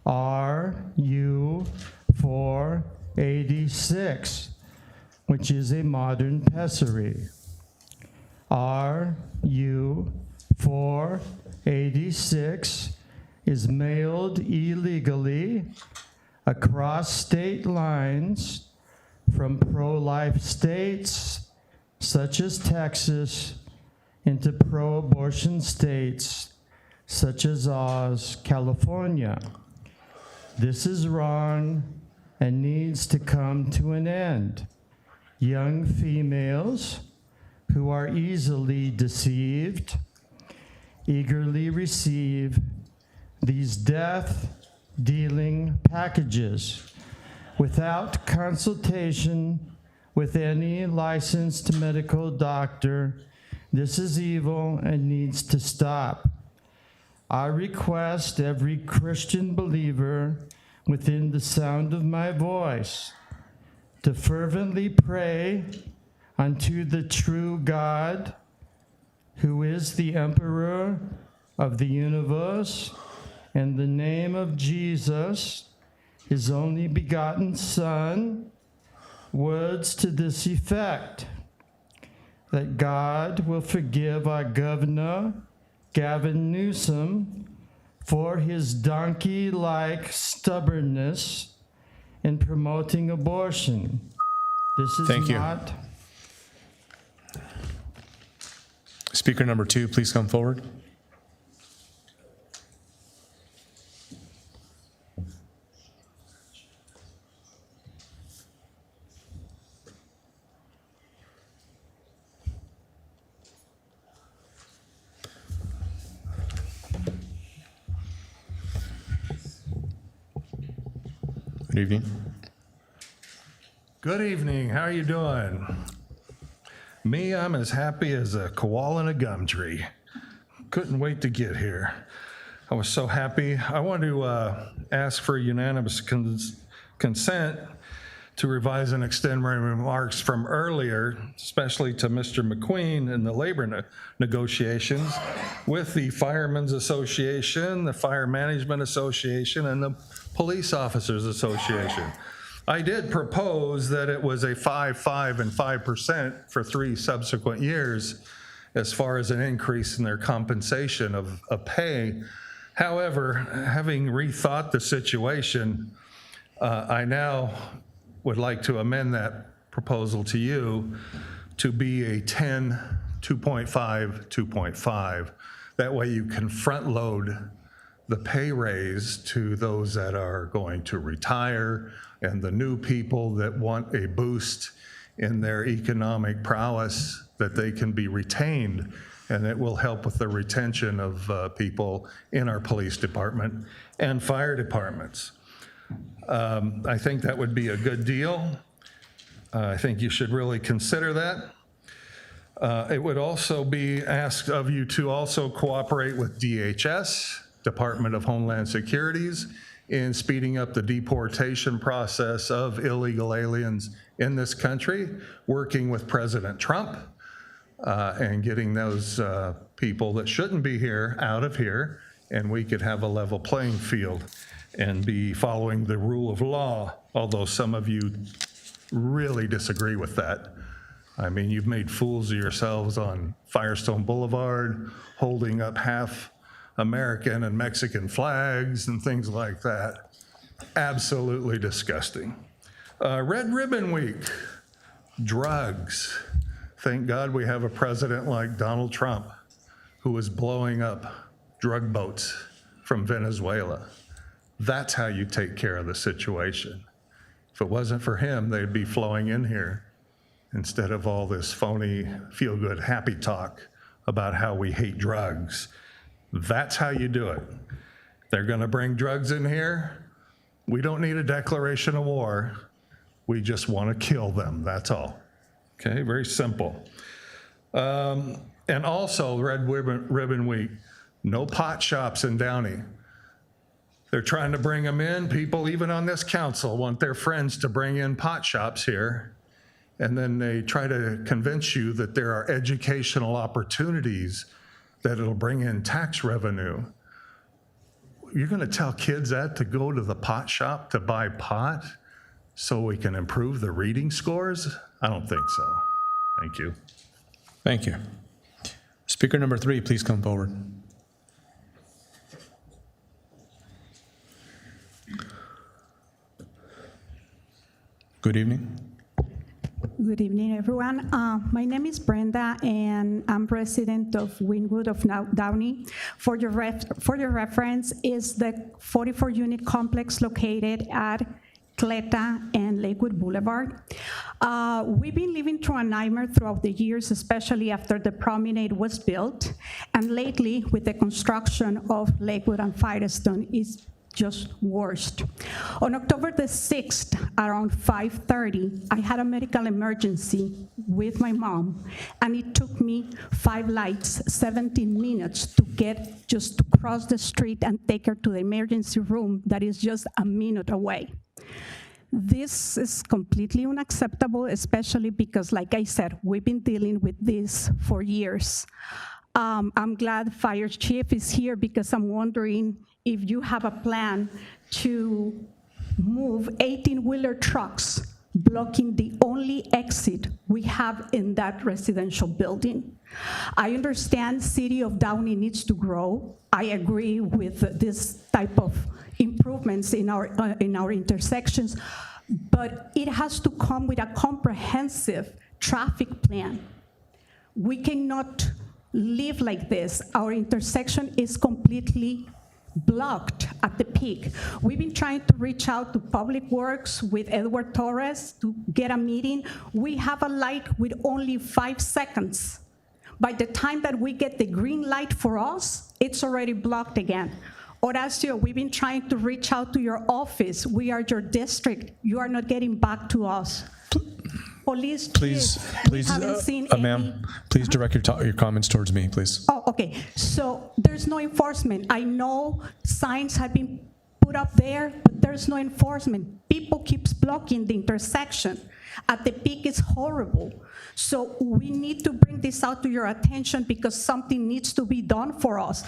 RU 486, which is a modern pessary. RU 486 is mailed illegally across state lines from pro-life states such as Texas into pro-abortion states such as Oz, California. This is wrong and needs to come to an end. Young females who are easily deceived eagerly receive these death-dealing packages without consultation with any licensed medical doctor. This is evil and needs to stop. I request every Christian believer within the sound of my voice to fervently pray unto the true God, who is the Emperor of the universe, in the name of Jesus, his only begotten Son, words to this effect: that God will forgive our governor, Gavin Newsom, for his donkey-like stubbornness in promoting abortion. This is Thank you. not... Speaker number 2, please come forward. Good evening. Good evening. How are you doing? Me, I'm as happy as a koala in a gum tree. Couldn't wait to get here. I was so happy. I want to ask for unanimous consent to revise and extend my remarks from earlier, especially to Mr. McQueen in the labor negotiations with the Firemen's Association, the Fire Management Association, and the Police Officers Association. I did propose that it was a 5, 5, and 5% for 3 subsequent years as far as an increase in their compensation of pay. However, having rethought the situation, I now would like to amend that proposal to you to be a 10, 2.5, 2.5. That way you can front load the pay raise to those that are going to retire and the new people that want a boost in their economic prowess, that they can be retained, and it will help with the retention of people in our police department and fire departments. I think that would be a good deal. I think you should really consider that. It would also be asked of you to also cooperate with DHS, Department of Homeland Security's in speeding up the deportation process of illegal aliens in this country, working with President Trump and getting those people that shouldn't be here out of here, and we could have a level playing field and be following the rule of law, although some of you really disagree with that. I mean, you've made fools of yourselves on Firestone Boulevard, holding up half American and Mexican flags and things like that. Absolutely disgusting. Red Ribbon Week, drugs. Thank God we have a president like Donald Trump who is blowing up drug boats from Venezuela. That's how you take care of the situation. If it wasn't for him, they'd be flowing in here instead of all this phony feel-good happy talk about how we hate drugs. That's how you do it. They're going to bring drugs in here. We don't need a declaration of war. We just want to kill them. That's all. Okay, very simple. And also, Red Ribbon Week, no pot shops in Downey. They're trying to bring them in. People, even on this council, want their friends to bring in pot shops here. And then they try to convince you that there are educational opportunities, that it'll bring in tax revenue. You're going to tell kids that to go to the pot shop to buy pot so we can improve the reading scores? I don't think so. Thank you. Thank you. Speaker number 3, please come forward. Good evening. Good evening, everyone. My name is Brenda, and I'm resident of Wynwood of Downey. For your reference, is the 44-unit complex located at Cleta and Lakewood Boulevard. We've been living through a nightmare throughout the years, especially after the promenade was built, and lately with the construction of Lakewood and Firestone is just worst. On October the 6th, around 5:30, I had a medical emergency with my mom, and it took me 5 lights, 17 minutes to get just to cross the street and take her to the emergency room that is just a minute away. This is completely unacceptable, especially because, like I said, we've been dealing with this for years. I'm glad Fire Chief is here because I'm wondering if you have a plan to move 18-wheeler trucks blocking the only exit we have in that residential building. I understand City of Downey needs to grow. I agree with this type of improvements in our intersections, but it has to come with a comprehensive traffic plan. We cannot live like this. Our intersection is completely blocked at the peak. We've been trying to reach out to Public Works with Edward Torres to get a meeting. We have a light with only 5 seconds. By the time that we get the green light for us, it's already blocked again. Horacio, we've been trying to reach out to your office. We are your district. You are not getting back to us. Police, Please, ma'am, please direct your comments towards me, please. Oh, okay. So there's no enforcement. I know signs have been put up there, but there's no enforcement. People keeps blocking the intersection. At the peak, it's horrible. So we need to bring this out to your attention because something needs to be done for us.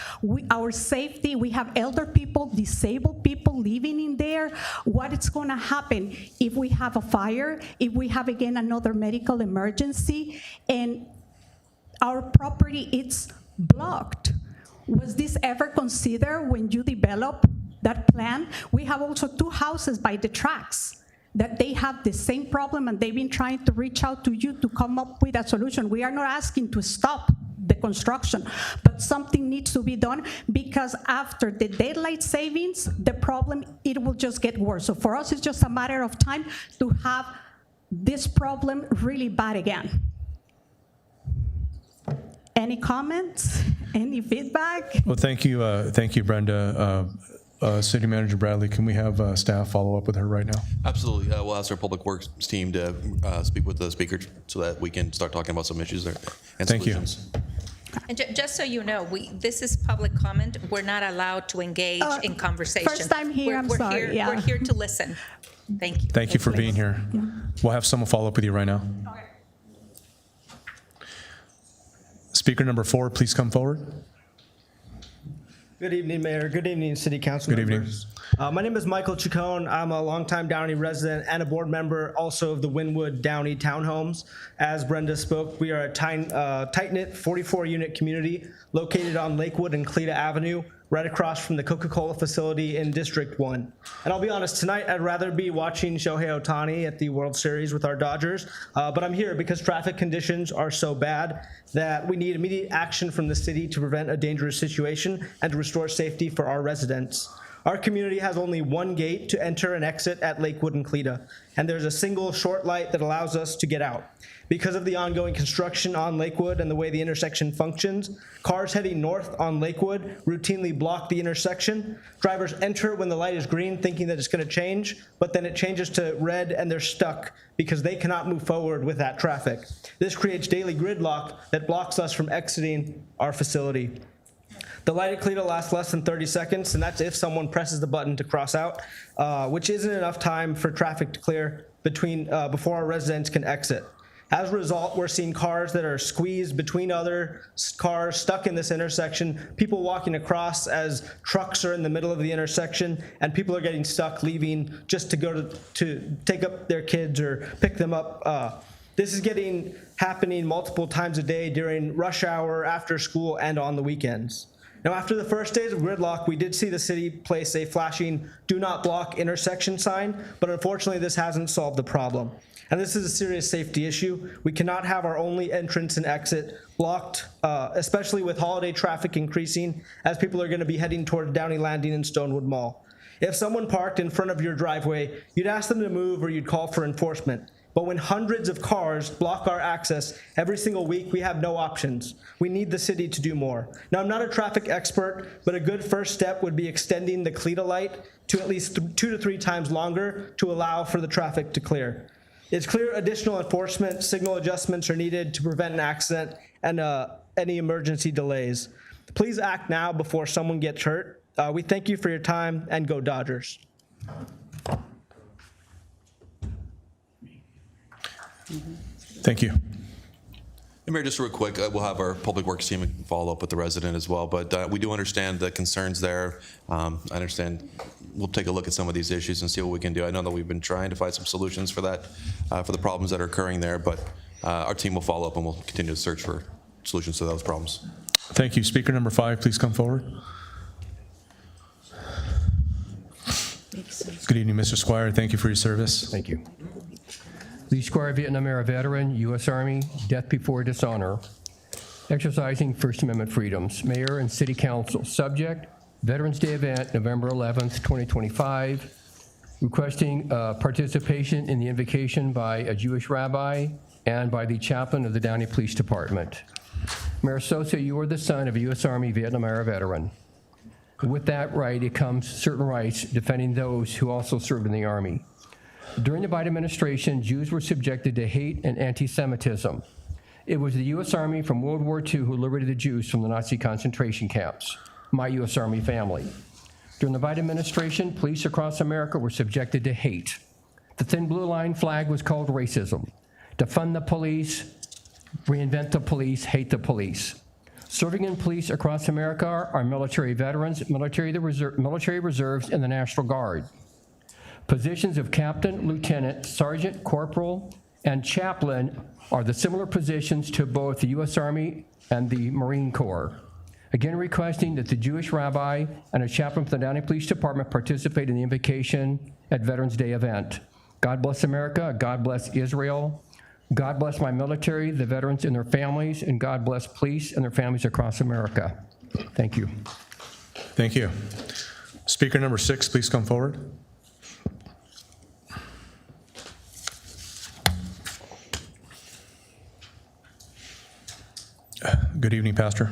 Our safety, we have elder people, disabled people living in there. What is going to happen if we have a fire, if we have, again, another medical emergency, and our property is blocked? Was this ever considered when you develop that plan? We have also 2 houses by the tracks that they have the same problem, and they've been trying to reach out to you to come up with a solution. We are not asking to stop the construction, but something needs to be done because after the daylight savings, the problem, it will just get worse. So for us, it's just a matter of time to have this problem really bad again. Any comments? Any feedback? Well, thank you, Brenda. City Manager Bradley, can we have staff follow up with her right now? Absolutely. We'll ask our Public Works team to speak with the speaker so that we can start talking about some issues there and Thank solutions. And just so you know, this is public comment. We're not allowed to engage in conversation. First time here, I'm sorry, Here, yeah. We're here to listen. Thank you. Thank you for being here. We'll have someone follow up with you right now. Speaker number 4, please come forward. Good evening, Mayor. Good evening, City Council Good evening. members. My name is Michael Chacon. I'm a longtime Downey resident and a board member also of the Wynwood Downey Townhomes. As Brenda spoke, we are a tight-knit 44-unit community located on Lakewood and Cleta Avenue, right across from the Coca-Cola facility in District 1. And I'll be honest, tonight I'd rather be watching Shohei Ohtani at the World Series with our Dodgers, but I'm here because traffic conditions are so bad that we need immediate action from the city to prevent a dangerous situation and to restore safety for our residents. Our community has only one gate to enter and exit at Lakewood and Cleta, and there's a single short light that allows us to get out. Because of the ongoing construction on Lakewood and the way the intersection functions, cars heading north on Lakewood routinely block the intersection. Drivers enter when the light is green thinking that it's going to change, but then it changes to red and they're stuck because they cannot move forward with that traffic. This creates daily gridlock that blocks us from exiting our facility. The light at Cleta lasts less than 30 seconds, and that's if someone presses the button to cross out, which isn't enough time for traffic to clear before our residents can exit. As a result, we're seeing cars that are squeezed between other cars stuck in this intersection, people walking across as trucks are in the middle of the intersection, and people are getting stuck leaving just to go to take up their kids or pick them up. This is happening multiple times a day during rush hour, after school, and on the weekends. Now, after the first days of gridlock, we did see the city place a flashing "Do Not Block" intersection sign, but unfortunately, this hasn't solved the problem. And this is a serious safety issue. We cannot have our only entrance and exit blocked, especially with holiday traffic increasing, as people are going to be heading toward Downey Landing and Stonewood Mall. If someone parked in front of your driveway, you'd ask them to move or you'd call for enforcement. But when hundreds of cars block our access every single week, we have no options. We need the city to do more. Now, I'm not a traffic expert, but a good first step would be extending the Cleta light to at least 2 to 3 times longer to allow for the traffic to clear. It's clear additional enforcement signal adjustments are needed to prevent an accident and any emergency delays. Please act now before someone gets hurt. We thank you for your time, and go Dodgers. Thank you. And Mayor, just real quick, we'll have our Public Works team follow up with the resident as well, but we do understand the concerns there. I understand we'll take a look at some of these issues and see what we can do. I know that we've been trying to find some solutions for that, for the problems that are occurring there, but our team will follow up and we'll continue to search for solutions to those problems. Thank you. Speaker number 5, please come forward. Good evening, Mr. Squire. Thank you for your service. Thank you. Lee Squire, Vietnam era veteran, U.S. Army, death before dishonor, exercising First Amendment freedoms. Mayor and City Council. Subject, Veterans Day event, November 11th, 2025. Requesting participation in the invocation by a Jewish rabbi and by the chaplain of the Downey Police Department. Mayor Sosa, you are the son of a U.S. Army Vietnam era veteran. With that right, it comes certain rights defending those who also served in the Army. During the Biden administration, Jews were subjected to hate and anti-Semitism. It was the U.S. Army from World War II who liberated the Jews from the Nazi concentration camps, my U.S. Army family. During the Biden administration, police across America were subjected to hate. The thin blue line flag was called racism. Defund the police, reinvent the police, hate the police. Serving in police across America are military veterans, military reserves, and the National Guard. Positions of captain, lieutenant, sergeant, corporal, and chaplain are the similar positions to both the U.S. Army and the Marine Corps. Again, requesting that the Jewish rabbi and a chaplain from the Downey Police Department participate in the invocation at Veterans Day event. God bless America, God bless Israel, God bless my military, the veterans and their families, and God bless police and their families across America. Thank you. Thank you. Speaker number 6, please come forward. Good evening, Pastor.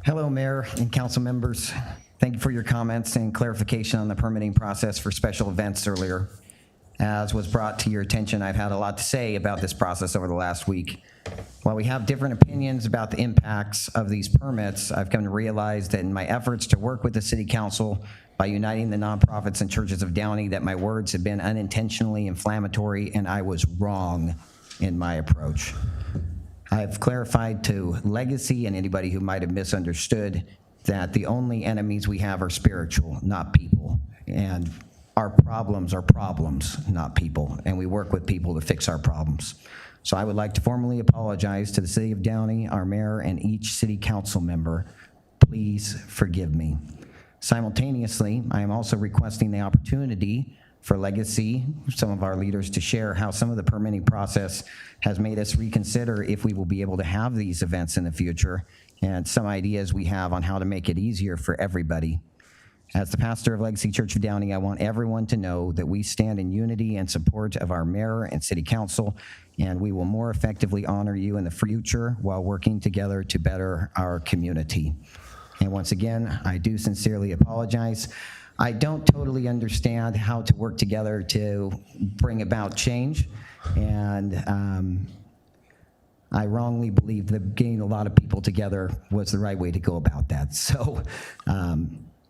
Hello, Mayor and council members. Thank you for your comments and clarification on the permitting process for special events earlier. As was brought to your attention, I've had a lot to say about this process over the last week. While we have different opinions about the impacts of these permits, I've come to realize that in my efforts to work with the City Council by uniting the nonprofits and churches of Downey, that my words have been unintentionally inflammatory, and I was wrong in my approach. I've clarified to Legacy and anybody who might have misunderstood that the only enemies we have are spiritual, not people. And our problems are problems, not people. And we work with people to fix our problems. So I would like to formally apologize to the City of Downey, our mayor, and each City Council member. Please forgive me. Simultaneously, I am also requesting the opportunity for Legacy, some of our leaders, to share how some of the permitting process has made us reconsider if we will be able to have these events in the future, and some ideas we have on how to make it easier for everybody. As the pastor of Legacy Church of Downey, I want everyone to know that we stand in unity and support of our mayor and city council, and we will more effectively honor you in the future while working together to better our community. And once again, I do sincerely apologize. I don't totally understand how to work together to bring about change, and I wrongly believe that getting a lot of people together was the right way to go about that. So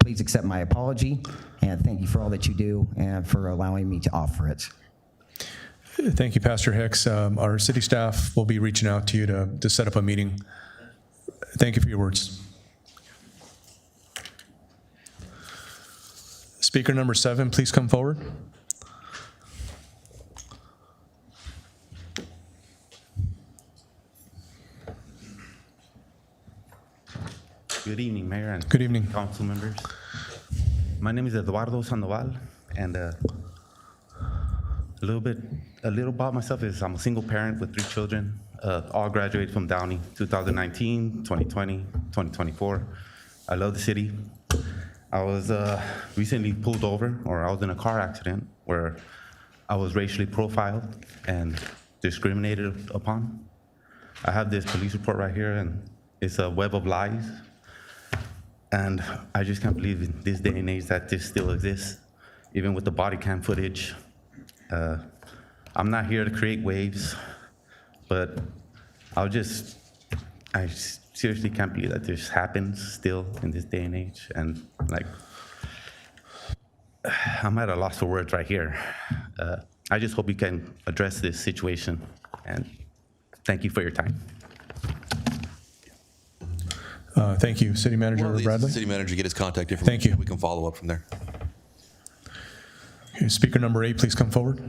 please accept my apology, and thank you for all that you do and for allowing me to offer it. Thank you, Pastor Hicks. Our city staff will be reaching out to you to set up a meeting. Thank you for your words. Speaker number 7, please come forward. Good evening, Mayor and Good evening. council members. My name is Eduardo Sandoval, and a little about myself is I'm a single parent with 3 children, all graduated from Downey, 2019, 2020, 2024. I love the city. I was recently pulled over, or I was in a car accident where I was racially profiled and discriminated upon. I have this police report right here, and it's a web of lies. And I just can't believe in this day and age that this still exists, even with the body cam footage. I'm not here to create waves, but I seriously can't believe that this happens still in this day and age. And like, I'm at a loss for words right here. I just hope you can address this situation, and thank you for your time. Thank you. City Manager Bradley. City Manager, get his contact information. Thank you. We can follow up from there. Okay, speaker number 8, please come forward.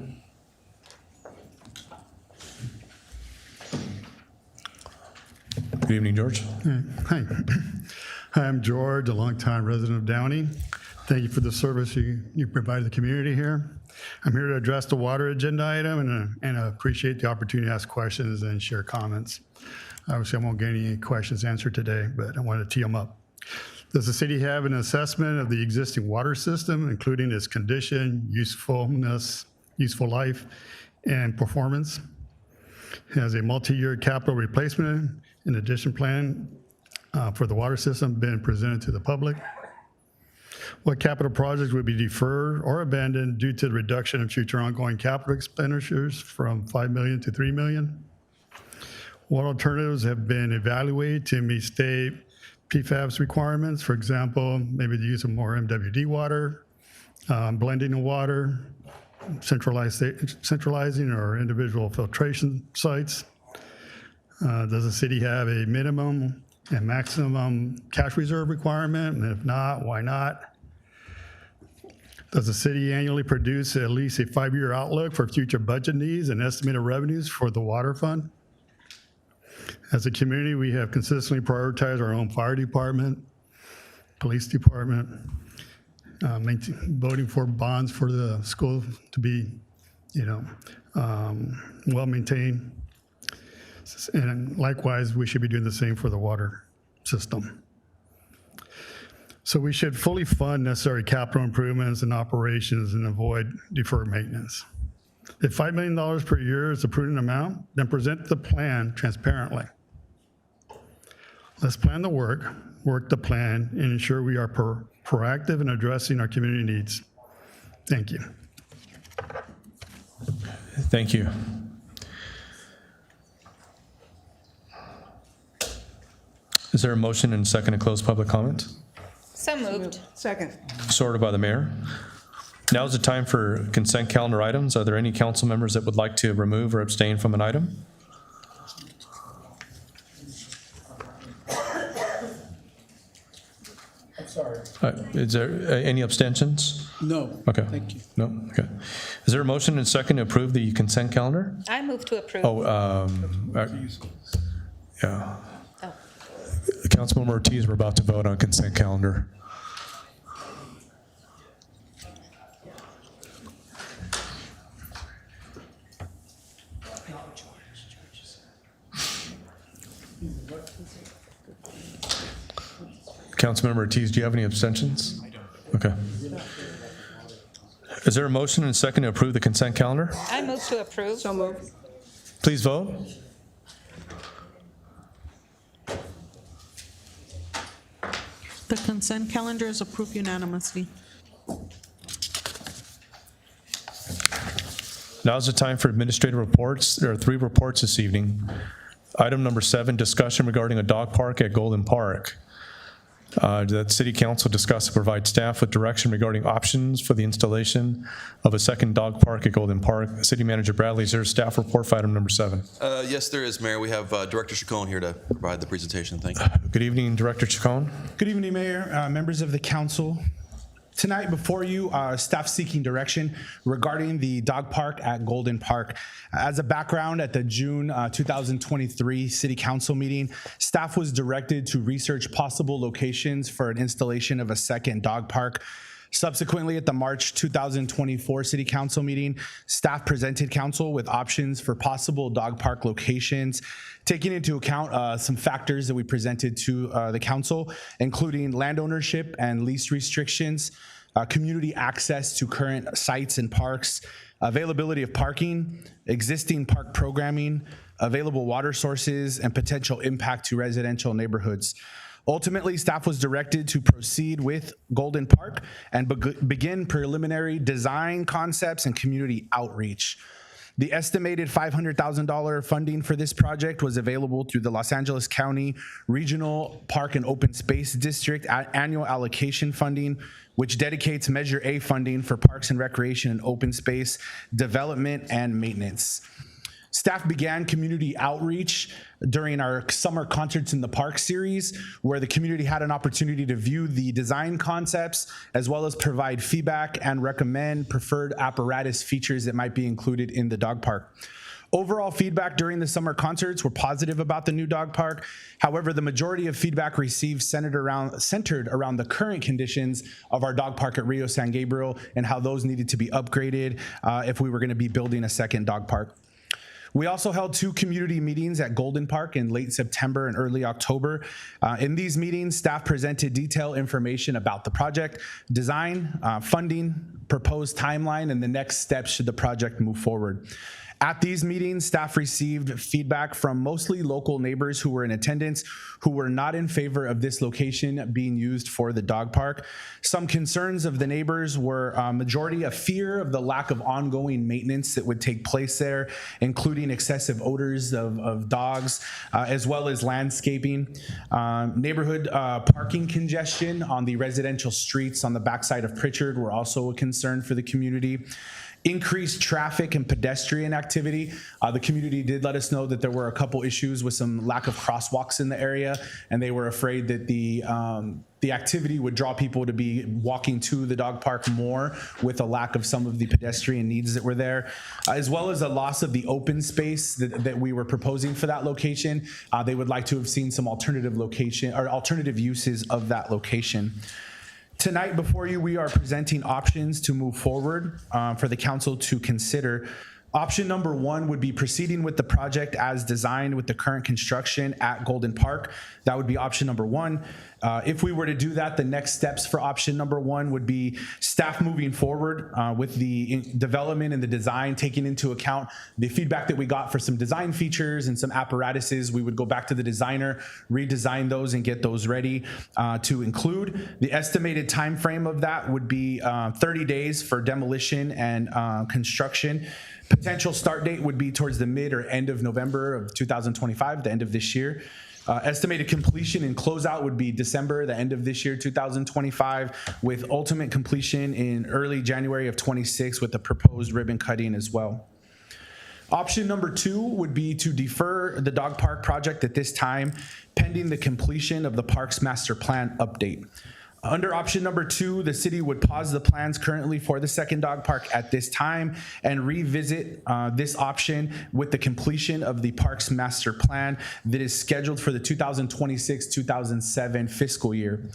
Good evening, George. Hi. Hi, I'm George, a longtime resident of Downey. Thank you for the service you provide the community here. I'm here to address the water agenda item, and I appreciate the opportunity to ask questions and share comments. Obviously, I won't get any questions answered today, but I wanted to tee them up. Does the city have an assessment of the existing water system, including its condition, usefulness, useful life, and performance? Has a multi-year capital replacement and addition plan for the water system been presented to the public? What capital projects would be deferred or abandoned due to the reduction of future ongoing capital expenditures from $5 million to $3 million? What alternatives have been evaluated to meet state PFAS requirements? For example, maybe the use of more MWD water, blending of water, centralizing or individual filtration sites. Does the city have a minimum and maximum cash reserve requirement? And if not, why not? Does the city annually produce at least a 5-year outlook for future budget needs and estimated revenues for the water fund? As a community, we have consistently prioritized our own fire department, police department, voting for bonds for the school to be, well maintained. And likewise, we should be doing the same for the water system. So we should fully fund necessary capital improvements and operations and avoid deferred maintenance. If $5 million per year is a prudent amount, then present the plan transparently. Let's plan the work the plan, and ensure we are proactive in addressing our community needs. Thank you. Thank you. Is there a motion and a second to close public comment? So moved. Second. Sorted by the mayor. Now is the time for consent calendar items. Are there any council members that would like to remove or abstain from an item? I'm sorry. Is there any abstentions? No. Okay. Thank you. No? Okay. Is there a motion and a second to approve the consent calendar? I move to approve. Yeah. Councilmember Ortiz, we're about to vote on consent calendar. Councilmember Ortiz, do you have any abstentions? I don't. Okay. Is there a motion and a second to approve the consent calendar? I move to approve. So moved. Please vote. The consent calendar is approved unanimously. Now is the time for administrative reports. There are 3 reports this evening. Item number 7, discussion regarding a dog park at Golden Park. That City Council discuss and provide staff with direction regarding options for the installation of a second dog park at Golden Park. City Manager Bradley, is there a staff report for item number 7? Yes, there is, Mayor. We have Director Chacon here to provide the presentation. Thank you. Good evening, Director Chacon. Good evening, Mayor, members of the council. Tonight before you, staff seeking direction regarding the dog park at Golden Park. As a background, at the June 2023 City Council meeting, staff was directed to research possible locations for an installation of a second dog park. Subsequently, at the March 2024 City Council meeting, staff presented council with options for possible dog park locations, taking into account some factors that we presented to the council, including land ownership and lease restrictions, community access to current sites and parks, availability of parking, existing park programming, available water sources, and potential impact to residential neighborhoods. Ultimately, staff was directed to proceed with Golden Park and begin preliminary design concepts and community outreach. The estimated $500,000 funding for this project was available through the Los Angeles County Regional Park and Open Space District annual allocation funding, which dedicates Measure A funding for parks and recreation and open space development and maintenance. Staff began community outreach during our summer concerts in the park series, where the community had an opportunity to view the design concepts, as well as provide feedback and recommend preferred apparatus features that might be included in the dog park. Overall feedback during the summer concerts were positive about the new dog park. However, the majority of feedback received centered around the current conditions of our dog park at Rio San Gabriel and how those needed to be upgraded if we were going to be building a second dog park. We also held 2 community meetings at Golden Park in late September and early October. In these meetings, staff presented detailed information about the project, design, funding, proposed timeline, and the next steps should the project move forward. At these meetings, staff received feedback from mostly local neighbors who were in attendance, who were not in favor of this location being used for the dog park. Some concerns of the neighbors were majority of fear of the lack of ongoing maintenance that would take place there, including excessive odors of dogs, as well as landscaping. Neighborhood parking congestion on the residential streets on the backside of Pritchard were also a concern for the community. Increased traffic and pedestrian activity. The community did let us know that there were a couple issues with some lack of crosswalks in the area, and they were afraid that the activity would draw people to be walking to the dog park more with a lack of some of the pedestrian needs that were there, as well as a loss of the open space that we were proposing for that location. They would like to have seen some alternative location or alternative uses of that location. Tonight before you, we are presenting options to move forward for the council to consider. Option number 1 would be proceeding with the project as designed with the current construction at Golden Park. That would be option number 1. If we were to do that, the next steps for option number 1 would be staff moving forward with the development and the design, taking into account the feedback that we got for some design features and some apparatuses. We would go back to the designer, redesign those and get those ready to include. The estimated time frame of that would be 30 days for demolition and construction. Potential start date would be towards the mid or end of November of 2025, the end of this year. Estimated completion and closeout would be December, the end of this year, 2025, with ultimate completion in early January of 26 with the proposed ribbon cutting as well. Option number 2 would be to defer the dog park project at this time, pending the completion of the park's master plan update. Under option number 2, the city would pause the plans currently for the second dog park at this time and revisit this option with the completion of the park's master plan that is scheduled for the 2026-2027 fiscal year.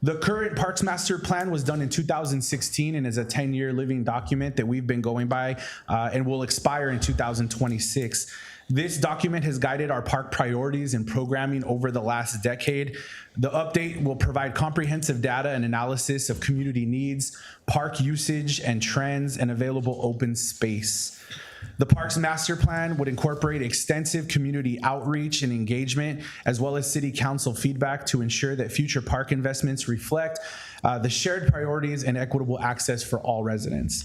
The current Parks Master Plan was done in 2016 and is a 10-year living document that we've been going by and will expire in 2026. This document has guided our park priorities and programming over the last decade. The update will provide comprehensive data and analysis of community needs, park usage and trends, and available open space. The Parks Master Plan would incorporate extensive community outreach and engagement, as well as city council feedback to ensure that future park investments reflect the shared priorities and equitable access for all residents.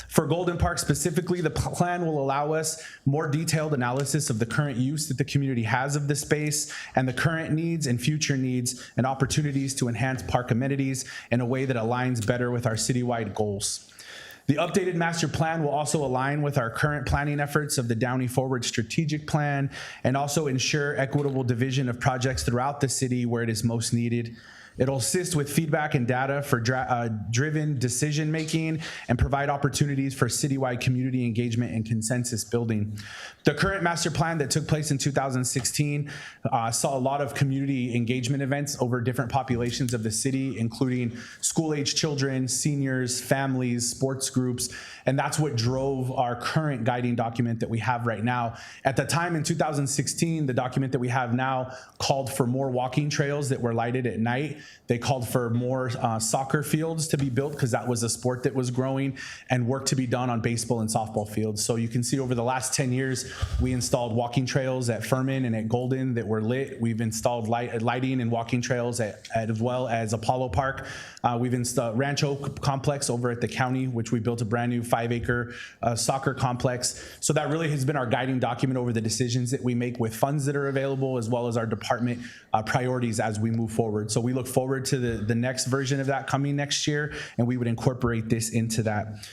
For Golden Park specifically, the plan will allow us more detailed analysis of the current use that the community has of the space and the current needs and future needs and opportunities to enhance park amenities in a way that aligns better with our citywide goals. The updated master plan will also align with our current planning efforts of the Downey Forward Strategic Plan and also ensure equitable division of projects throughout the city where it is most needed. It'll assist with feedback and data for driven decision-making and provide opportunities for citywide community engagement and consensus building. The current master plan that took place in 2016 saw a lot of community engagement events over different populations of the city, including school-age children, seniors, families, sports groups, and that's what drove our current guiding document that we have right now. At the time in 2016, the document that we have now called for more walking trails that were lighted at night. They called for more soccer fields to be built because that was a sport that was growing, and work to be done on baseball and softball fields. So you can see over the last 10 years, we installed walking trails at Furman and at Golden that were lit. We've installed lighting and walking trails at as well as Apollo Park. We've installed Rancho Complex over at the county, which we built a brand new 5-acre soccer complex. So that really has been our guiding document over the decisions that we make with funds that are available, as well as our department priorities as we move forward. So we look forward to the next version of that coming next year, and we would incorporate this into that.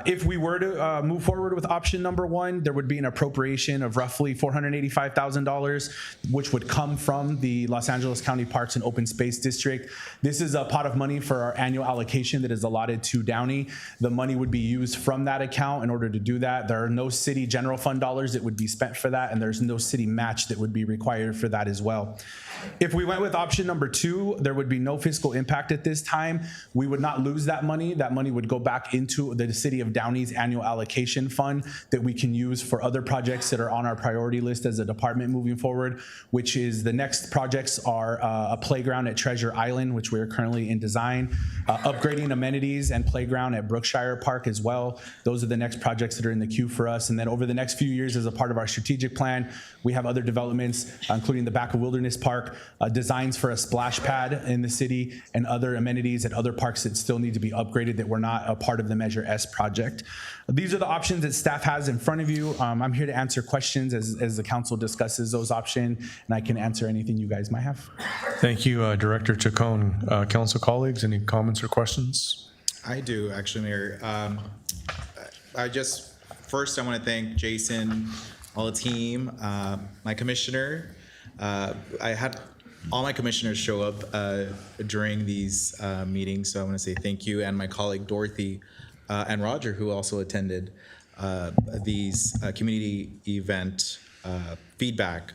If we were to move forward with option number 1, there would be an appropriation of roughly $485,000, which would come from the Los Angeles County Parks and Open Space District. This is a pot of money for our annual allocation that is allotted to Downey. The money would be used from that account in order to do that. There are no city general fund dollars that would be spent for that, and there's no city match that would be required for that as well. If we went with option number 2, there would be no fiscal impact at this time. We would not lose that money. That money would go back into the City of Downey's annual allocation fund that we can use for other projects that are on our priority list as a department moving forward, which is the next projects are a playground at Treasure Island, which we are currently in design, upgrading amenities and playground at Brookshire Park as well. Those are the next projects that are in the queue for us. And then over the next few years, as a part of our strategic plan, we have other developments, including the back of Wilderness Park, designs for a splash pad in the city, and other amenities at other parks that still need to be upgraded that were not a part of the Measure S project. These are the options that staff has in front of you. I'm here to answer questions as the council discusses those options, and I can answer anything you guys might have. Thank you, Director Chacon. Council colleagues, any comments or questions? I do, actually, Mayor. First, I want to thank Jason, all the team, my commissioner. I had all my commissioners show up during these meetings, so I want to say thank you, and my colleague Dorothy and Roger, who also attended these community event feedback.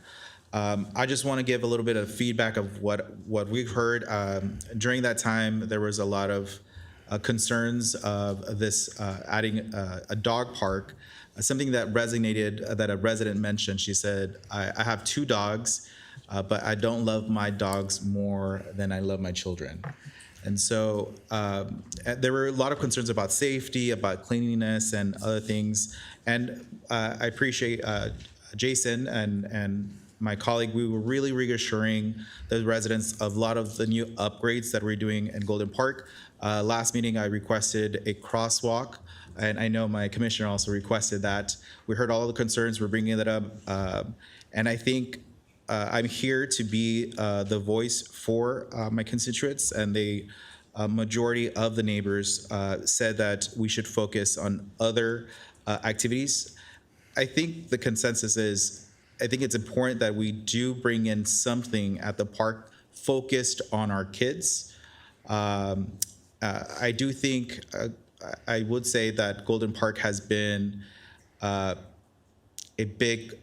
I just want to give a little bit of feedback of what we've heard. During that time, there was a lot of concerns of this adding a dog park. Something that resonated that a resident mentioned. She said, I have 2 dogs. but I don't love my dogs more than I love my children. And so there were a lot of concerns about safety, about cleanliness, and other things. And I appreciate Jason and my colleague. We were really reassuring the residents of a lot of the new upgrades that we're doing in Golden Park. Last meeting, I requested a crosswalk, and I know my commissioner also requested that. We heard all the concerns. We're bringing that up, and I think I'm here to be the voice for my constituents, and the majority of the neighbors said that we should focus on other activities. I think the consensus is, I think it's important that we do bring in something at the park focused on our kids. I do think, I would say that Golden Park has been a big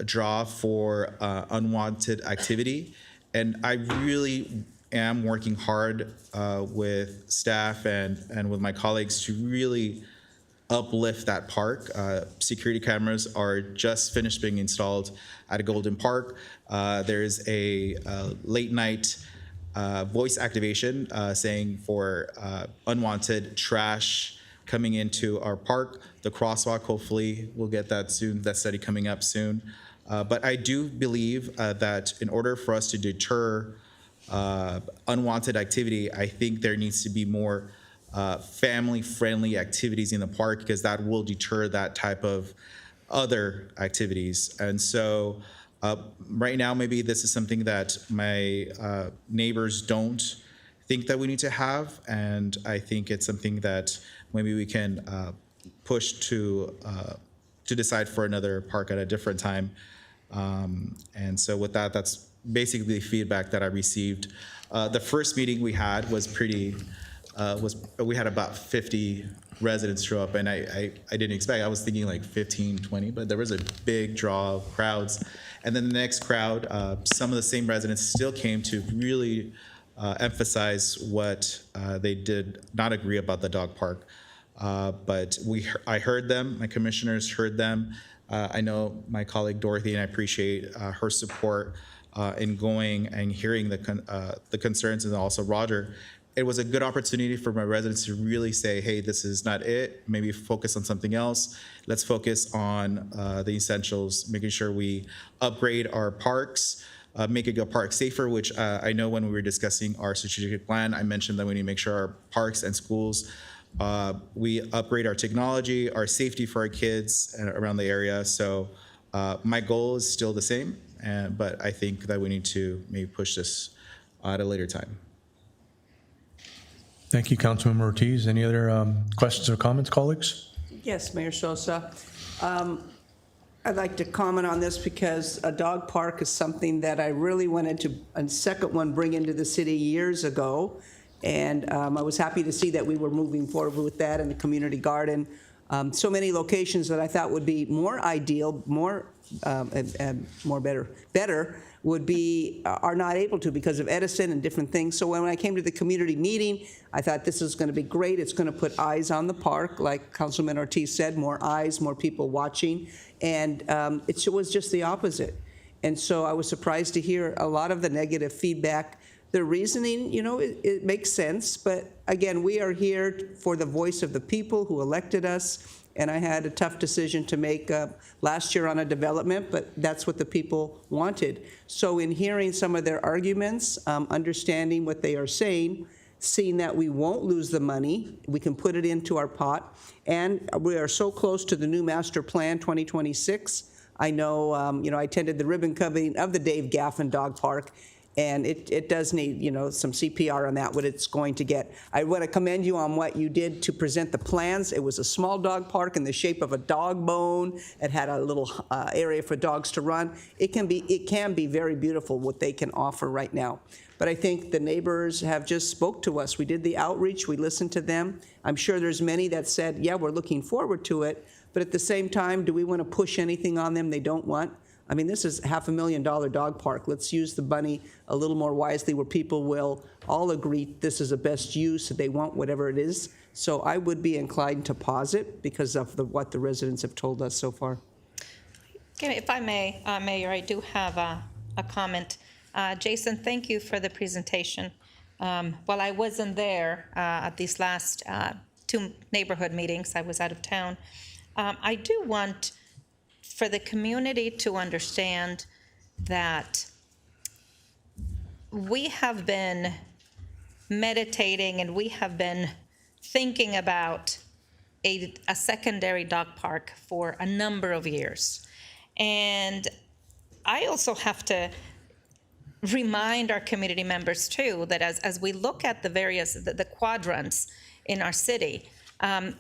draw for unwanted activity. And I really am working hard with staff and with my colleagues to really uplift that park. Security cameras are just finished being installed at Golden Park. There's a late night voice activation saying for unwanted trash coming into our park. The crosswalk, hopefully we'll get that soon, that study coming up soon. But I do believe that in order for us to deter unwanted activity, I think there needs to be more family-friendly activities in the park, because that will deter that type of other activities. And so right now, maybe this is something that my neighbors don't think that we need to have, and I think it's something that maybe we can push to decide for another park at a different time. And so with that, that's basically the feedback that I received. The first meeting we had was pretty, we had about 50 residents show up, and I didn't expect, I was thinking like 15, 20, but there was a big draw of crowds. And then the next crowd, some of the same residents still came to really emphasize what they did not agree about the dog park. But I heard them, my commissioners heard them. I know my colleague Dorothy, and I appreciate her support in going and hearing the concerns, and also Roger. It was a good opportunity for my residents to really say, hey, this is not it. Maybe focus on something else. Let's focus on the essentials, making sure we upgrade our parks, make a park safer, which I know when we were discussing our strategic plan, I mentioned that we need to make sure our parks and schools, we upgrade our technology, our safety for our kids around the area. So my goal is still the same, but I think that we need to maybe push this at a later time. Thank you, Councilmember Ortiz. Any other questions or comments, colleagues? Yes, Mayor Sosa. I'd like to comment on this because a dog park is something that I really wanted to, a second one, bring into the city years ago. And I was happy to see that we were moving forward with that in the community garden. So many locations that I thought would be more ideal, better would be, are not able to because of Edison and different things. So when I came to the community meeting, I thought this is going to be great. It's going to put eyes on the park, like Councilman Ortiz said, more eyes, more people watching. And it was just the opposite. And so I was surprised to hear a lot of the negative feedback. The reasoning, it makes sense. But again, we are here for the voice of the people who elected us. And I had a tough decision to make last year on a development, but that's what the people wanted. So in hearing some of their arguments, understanding what they are saying, seeing that we won't lose the money, we can put it into our pot, and we are so close to the new master plan 2026. I know, I attended the ribbon cutting of the Dave Gaffin Dog Park, and it does need, some CPR on that, what it's going to get. I want to commend you on what you did to present the plans. It was a small dog park in the shape of a dog bone. It had a little area for dogs to run. It can be very beautiful what they can offer right now. But I think the neighbors have just spoke to us. We did the outreach. We listened to them. I'm sure there's many that said, yeah, we're looking forward to it. But at the same time, do we want to push anything on them they don't want? I mean, this is $500,000 dog park. Let's use the money a little more wisely where people will all agree this is the best use, they want whatever it is. So I would be inclined to pause it because of what the residents have told us so far. Okay, if I may, Mayor, I do have a comment. Jason, thank you for the presentation. While I wasn't there at these last 2 neighborhood meetings, I was out of town. I do want for the community to understand that we have been meditating and we have been thinking about a secondary dog park for a number of years. And I also have to remind our community members too that as we look at the various the quadrants in our city,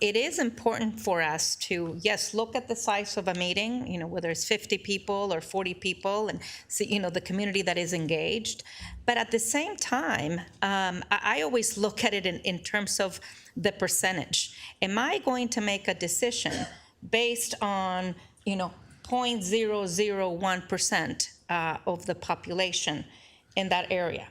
it is important for us to, yes, look at the size of a meeting, whether it's 50 people or 40 people, and see, the community that is engaged. But at the same time, I always look at it in terms of the percentage. Am I going to make a decision based on, 0.001% of the population in that area?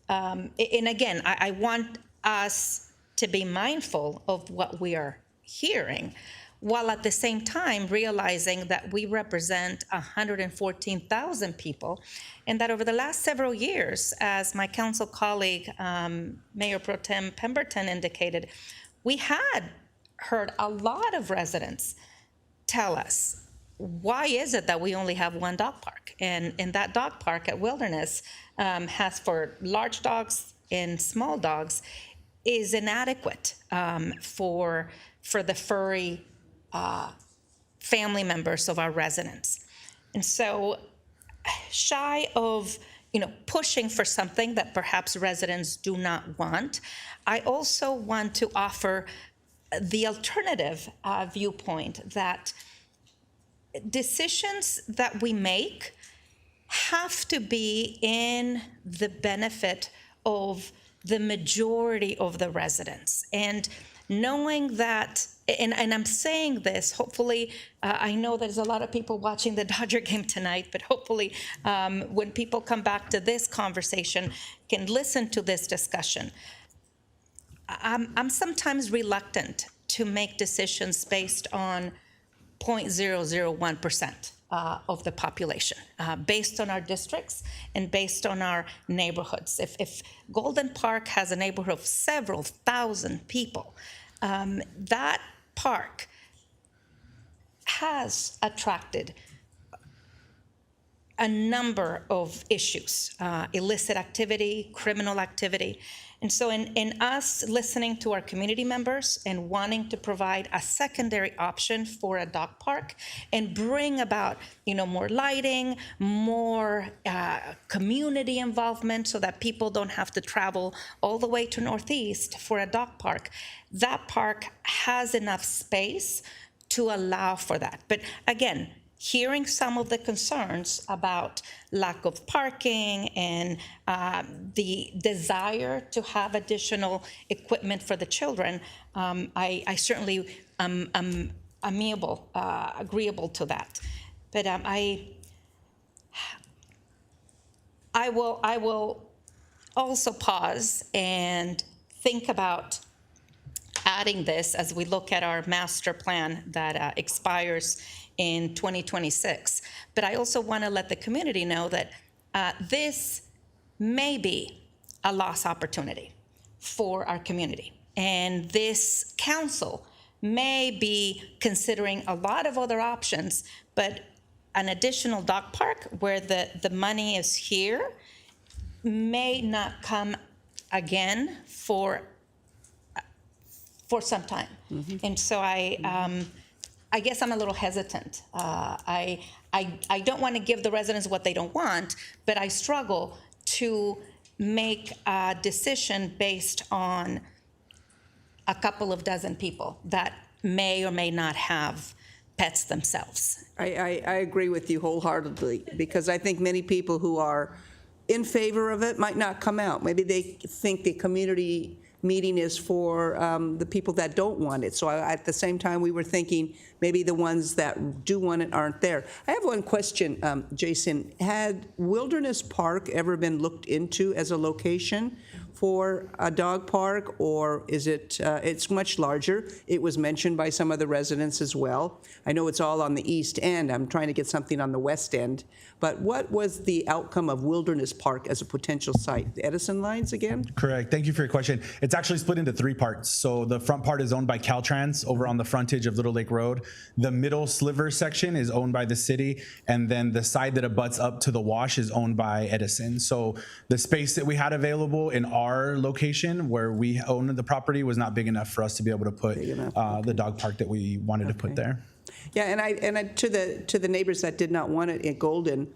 And again, I want us to be mindful of what we are hearing, while at the same time realizing that we represent 114,000 people, and that over the last several years, as my council colleague, Mayor Pro Tem Pemberton indicated, we had heard a lot of residents tell us, why is it that we only have one dog park? And that dog park at Wilderness has, for large dogs and small dogs, is inadequate for the furry family members of our residents. And so, shy of pushing for something that perhaps residents do not want, I also want to offer the alternative viewpoint that decisions that we make have to be in the benefit of the majority of the residents. And knowing that, and I'm saying this, hopefully, I know there's a lot of people watching the Dodger game tonight, but hopefully when people come back to this conversation, can listen to this discussion. I'm sometimes reluctant to make decisions based on 0.001% of the population, based on our districts and based on our neighborhoods. If Golden Park has a neighborhood of several thousand people, that park has attracted a number of issues, illicit activity, criminal activity. And so in us listening to our community members and wanting to provide a secondary option for a dog park and bring about, more lighting, more community involvement so that people don't have to travel all the way to Northeast for a dog park, that park has enough space to allow for that. But again, hearing some of the concerns about lack of parking and the desire to have additional equipment for the children, I certainly am agreeable to that. But I will also pause and think about adding this as we look at our master plan that expires in 2026. But I also want to let the community know that this may be a lost opportunity for our community. And this council may be considering a lot of other options, but an additional dog park where the money is here may not come again for some time. Mm-hmm. And so I guess I'm a little hesitant. I don't want to give the residents what they don't want, but I struggle to make a decision based on a couple of dozen people that may or may not have pets themselves. I agree with you wholeheartedly, because I think many people who are in favor of it might not come out. Maybe they think the community meeting is for the people that don't want it. So at the same time, we were thinking maybe the ones that do want it aren't there. I have one question, Jason. Had Wilderness Park ever been looked into as a location for a dog park, or is it, it's much larger? It was mentioned by some of the residents as well. I know it's all on the east end. I'm trying to get something on the west end. But what was the outcome of Wilderness Park as a potential site? The Edison lines again? Correct. Thank you for your question. It's actually split into 3 parts. So the front part is owned by Caltrans over on the frontage of Little Lake Road. The middle sliver section is owned by the city, and then the side that abuts up to the wash is owned by Edison. So the space that we had available in our location where we own the property was not big enough for us to be able to put the dog park that we wanted to put there. Yeah, and I to the neighbors that did not want it at Golden,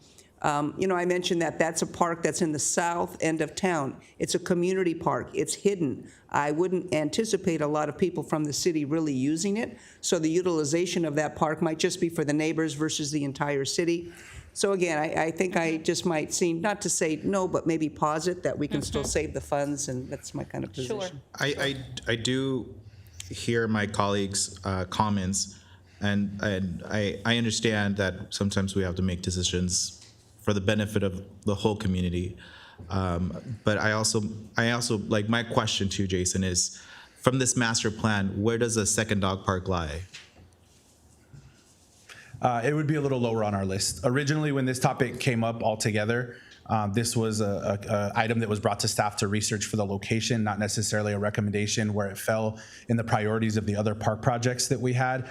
you know, I mentioned that that's a park that's in the south end of town. It's a community park. It's hidden. I wouldn't anticipate a lot of people from the city really using it. So the utilization of that park might just be for the neighbors versus the entire city. So again, I think I just might seem, not to say no, but maybe posit that we can still save the funds, and that's my kind of position. I do hear my colleagues' comments, and I understand that sometimes we have to make decisions for the benefit of the whole community. But I also like, my question to Jason is, from this master plan, where does a second dog park lie? It would be a little lower on our list. Originally, when this topic came up altogether, this was a item that was brought to staff to research for the location, not necessarily a recommendation where it fell in the priorities of the other park projects that we had.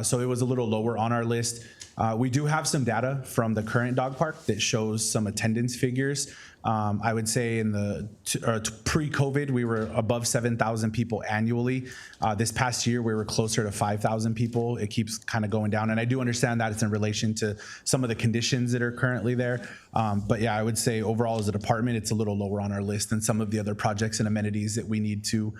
So it was a little lower on our list. We do have some data from the current dog park that shows some attendance figures. I would say in the pre-COVID, we were above 7,000 people annually. This past year, we were closer to 5,000 people. It keeps kind of going down. And I do understand that it's in relation to some of the conditions that are currently there. But yeah, I would say overall as a department, it's a little lower on our list than some of the other projects and amenities that we need to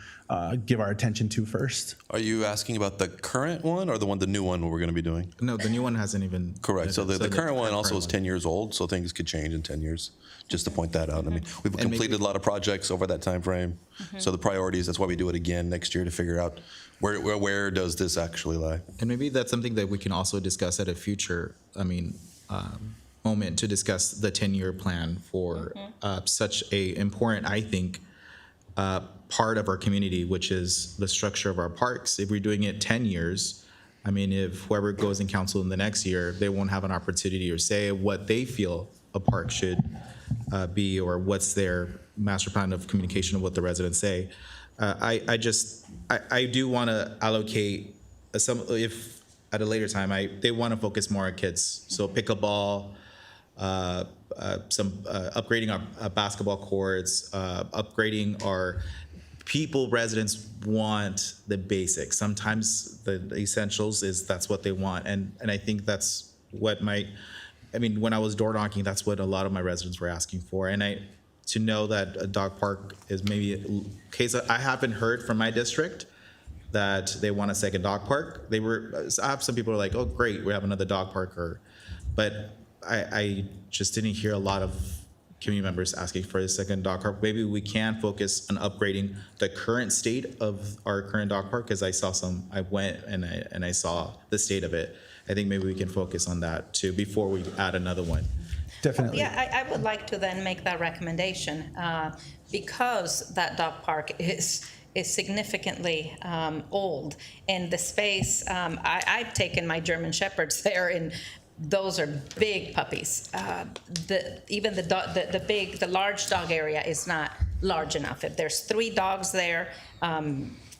give our attention to first. Are you asking about the current one or the new one we're going to be doing? No, the new one hasn't even. Correct. So the current one also is 10 years old, so things could change in 10 years. Just to point that out. I mean, we've completed a lot of projects over that time frame. So the priorities, that's why we do it again next year to figure out where does this actually lie. And maybe that's something that we can also discuss at a future, moment, to discuss the 10-year plan for such a important, I think, part of our community, which is the structure of our parks. If we're doing it 10 years, I mean, if whoever goes in council in the next year, they won't have an opportunity or say what they feel a park should be, or what's their master plan of communication of what the residents say. I do want to allocate some, if at a later time, they want to focus more on kids. So pickleball, some upgrading our basketball courts, upgrading our residents want the basics. Sometimes the essentials that's what they want. And I think that's what when I was door knocking, that's what a lot of my residents were asking for. And to know that a dog park is maybe a case, I haven't heard from my district that they want a second dog park. I have some people who are like, oh, great, we have another dog park. But I just didn't hear a lot of community members asking for a second dog park. Maybe we can focus on upgrading the current state of our current dog park, because I went and I saw the state of it. I think maybe we can focus on that too before we add another one. Definitely. Yeah, I would like to then make that recommendation because that dog park is significantly old, and the space, I've taken my German Shepherds there, and those are big puppies. Even the large dog area is not large enough. If there's 3 dogs there,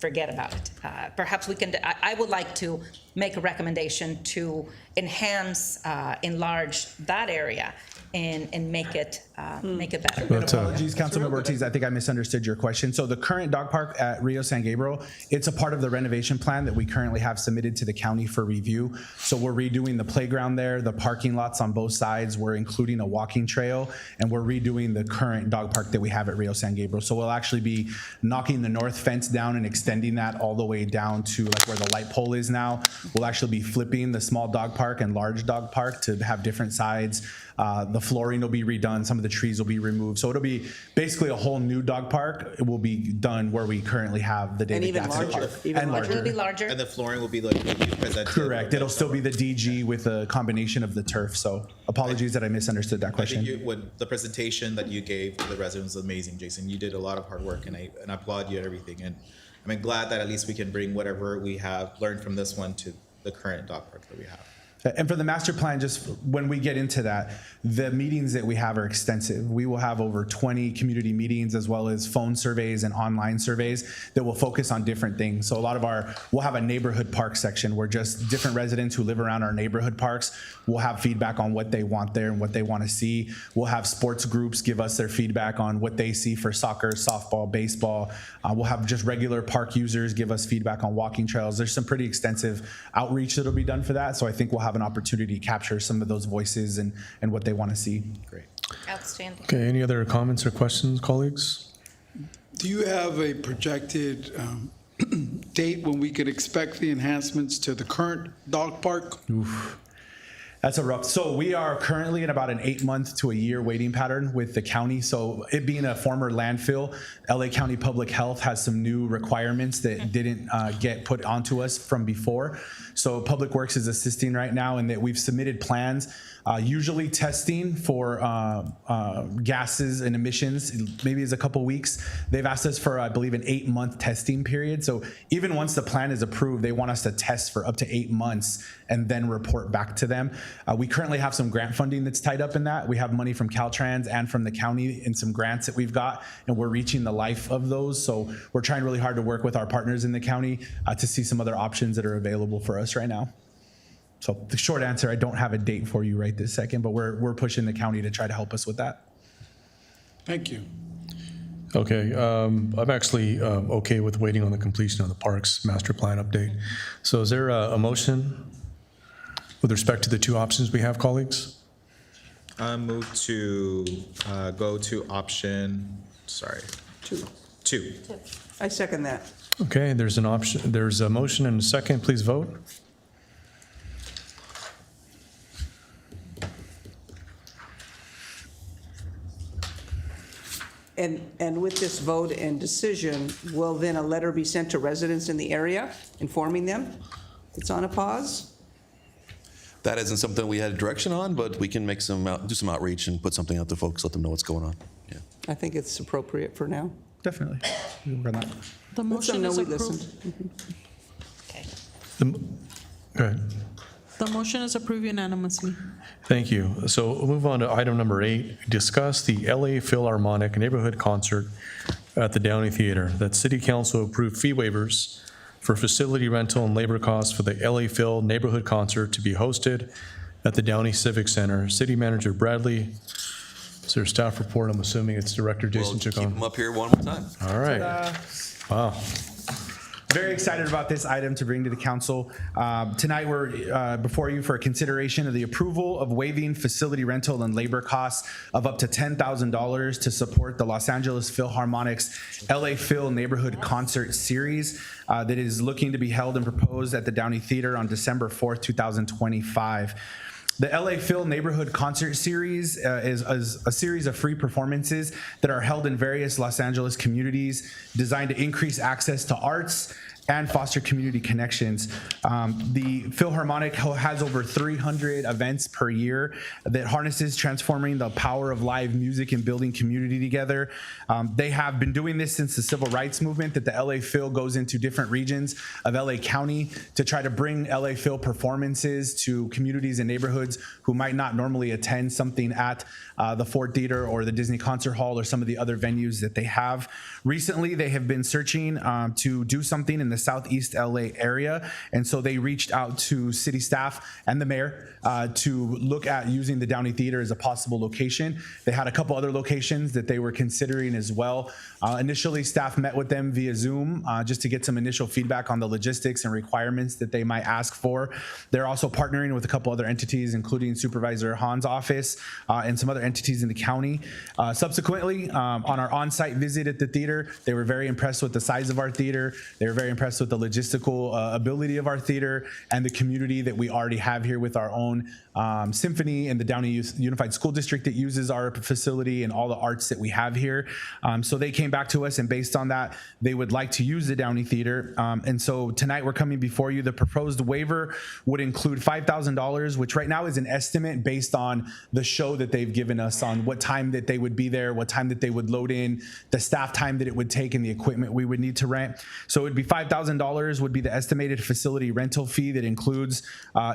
forget about it. Perhaps we can, I would like to make a recommendation to enhance, enlarge that area and make it better. And apologies, Councilmember Ortiz, I think I misunderstood your question. So the current dog park at Rio San Gabriel, it's a part of the renovation plan that we currently have submitted to the county for review. So we're redoing the playground there, the parking lots on both sides. We're including a walking trail, and we're redoing the current dog park that we have at Rio San Gabriel. So we'll actually be knocking the north fence down and extending that all the way down to like where the light pole is now. we'll actually be flipping the small dog park and large dog park to have different sides. The flooring will be redone. Some of the trees will be removed. So it'll be basically a whole new dog park. It will be done where we currently have the David even Jackson larger, Park. even And larger. It'll be larger. And the flooring will be like will be presented. Correct. It'll still be the DG with a combination of the turf. So apologies that I misunderstood that I question. think the presentation that you gave to the residents was amazing, Jason. You did a lot of hard work, and I applaud you and everything. And I'm glad that at least we can bring whatever we have learned from this one to the current dog park that we have. And for the master plan, just when we get into that, the meetings that we have are extensive. We will have over 20 community meetings as well as phone surveys and online surveys that will focus on different things. So a lot of we'll have a neighborhood park section where just different residents who live around our neighborhood parks will have feedback on what they want there and what they want to see. We'll have sports groups give us their feedback on what they see for soccer, softball, baseball. We'll have just regular park users give us feedback on walking trails. There's some pretty extensive outreach that'll be done for that. So I think we'll have an opportunity to capture some of those voices and what they want to see. Great. Outstanding. Okay, any other comments or questions, colleagues? Do you have a projected date when we could expect the enhancements to the current dog park? Oof. That's a rough. So we are currently in about an 8-month to a year waiting pattern with the county. So it being a former landfill, LA County Public Health has some new requirements that didn't get put onto us from before. So Public Works is assisting right now, and that we've submitted plans, usually testing for gases and emissions, maybe is a couple weeks. They've asked us for, I believe, an 8-month testing period. So even once the plan is approved, they want us to test for up to 8 months and then report back to them. We currently have some grant funding that's tied up in that. We have money from Caltrans and from the county in some grants that we've got, and we're reaching the life of those. So we're trying really hard to work with our partners in the county to see some other options that are available for us right now. So the short answer, I don't have a date for you right this second, but we're pushing the county to try to help us with that. Thank you. Okay, I'm actually okay with waiting on the completion of the parks master plan update. So is there a motion with respect to the two options we have, colleagues? I move to go to option, two. I second that. Okay, there's an option, there's a motion and a second. Please vote. And with this vote and decision, will then a letter be sent to residents in the area informing them it's on a pause? That isn't something we had direction on, but we can make do some outreach and put something out to folks, let them know what's going on. Yeah. I think it's appropriate for now. Definitely. The Let them motion know is we approved. listened. Go ahead. The motion is approved unanimously. Thank you. So we'll move on to item number 8, discuss the LA Philharmonic neighborhood concert at the Downey Theater. That City Council approved fee waivers for facility rental and labor costs for the LA Phil neighborhood concert to be hosted at the Downey Civic Center. City Manager Bradley, is there a staff report? I'm assuming it's Director Jason We'll keep Chacon. them up here one more time. All right. Ta-da. Wow. Very excited about this item to bring to the council. Tonight, we're before you for consideration of the approval of waiving facility rental and labor costs of up to $10,000 to support the Los Angeles Philharmonic's LA Phil Neighborhood Concert Series that is looking to be held and proposed at the Downey Theater on December 4th, 2025. The LA Phil Neighborhood Concert Series is a series of free performances that are held in various Los Angeles communities designed to increase access to arts and foster community connections. The Philharmonic has over 300 events per year that harnesses transforming the power of live music and building community together. They have been doing this since the civil rights movement, that the LA Phil goes into different regions of LA County to try to bring LA Phil performances to communities and neighborhoods who might not normally attend something at the Ford Theater or the Disney Concert Hall or some of the other venues that they have. Recently, they have been searching to do something in the Southeast LA area, and so they reached out to city staff and the mayor to look at using the Downey Theater as a possible location. They had a couple other locations that they were considering as well. Initially, staff met with them via Zoom just to get some initial feedback on the logistics and requirements that they might ask for. They're also partnering with a couple other entities, including Supervisor Han's office and some other entities in the county. Subsequently, on our on-site visit at the theater, they were very impressed with the size of our theater. They were very impressed impressed with the logistical ability of our theater and the community that we already have here with our own symphony and the Downey Unified School District that uses our facility and all the arts that we have here. So they came back to us, and based on that, they would like to use the Downey Theater. And so tonight we're coming before you. The proposed waiver would include $5,000, which right now is an estimate based on the show that they've given us on what time that they would be there, what time that they would load in, the staff time that it would take, and the equipment we would need to rent. So it would be $5,000 would be the estimated facility rental fee that includes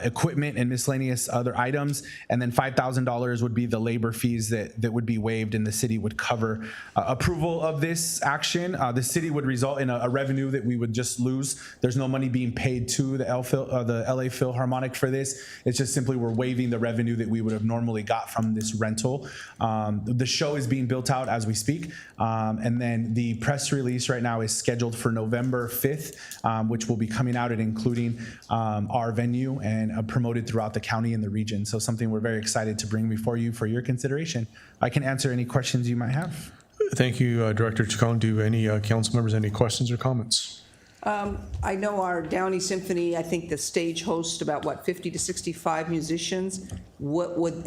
equipment and miscellaneous other items, and then $5,000 would be the labor fees that would be waived and the city would cover. Approval of this action, the city would result in a revenue that we would just lose. There's no money being paid to the LA Philharmonic for this. It's just simply we're waiving the revenue that we would have normally got from this rental. The show is being built out as we speak, and then the press release right now is scheduled for November 5th, which will be coming out and including our venue and promoted throughout the county and the region. So something we're very excited to bring before you for your consideration. I can answer any questions you might have. Thank you, Director Chacon. Do any council members have any questions or comments? I know our Downey Symphony, I think the stage hosts about, 50 to 65 musicians.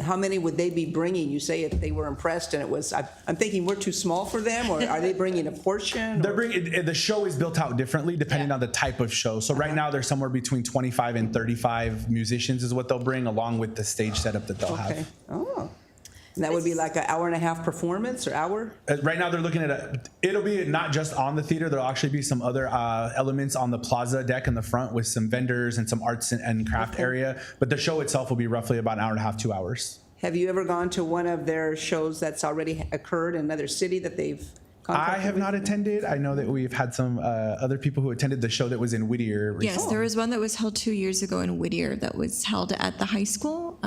How many would they be bringing? You say if they were impressed and it was, I'm thinking we're too small for them, or are they bringing a portion? They're bringing, the show is built out differently depending on the type of show. So right now they're somewhere between 25 and 35 musicians is what they'll bring, along with the stage setup that they'll have. Oh. And that would be like an hour and a half performance or hour? Right now they're looking at it'll be not just on the theater, there'll actually be some other elements on the plaza deck in the front with some vendors and some arts and craft area. But the show itself will be roughly about an hour and a half, 2 hours. Have you ever gone to one of their shows that's already occurred in another city that they've I have not attended. I know that we've had some other people who attended the show that was in Whittier. Yes, there was one that was held 2 years ago in Whittier that was held at the high school.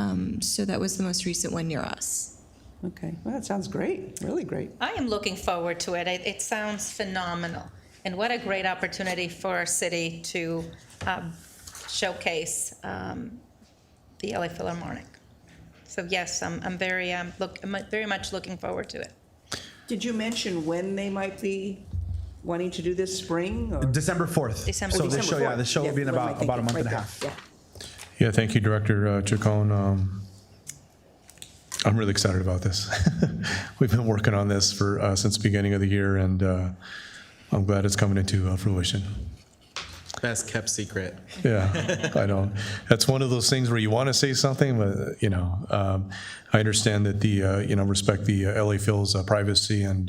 So that was the most recent one near us. Okay, well, that sounds great, really great. I am looking forward to it. It sounds phenomenal. And what a great opportunity for our city to showcase the LA Philharmonic. So yes, I'm very much looking forward to it. Did you mention when they might be wanting to do this spring? Or? December 4th. December. So December the show, 4th. the show will be in about a month and a half. Yeah, thank you, Director Chacon. I'm really excited about this. We've been working on this for since the beginning of the year, and I'm glad it's coming into fruition. Best kept secret. Yeah, I know. That's one of those things where you want to say something, but I understand that respect the LA Phil's privacy, and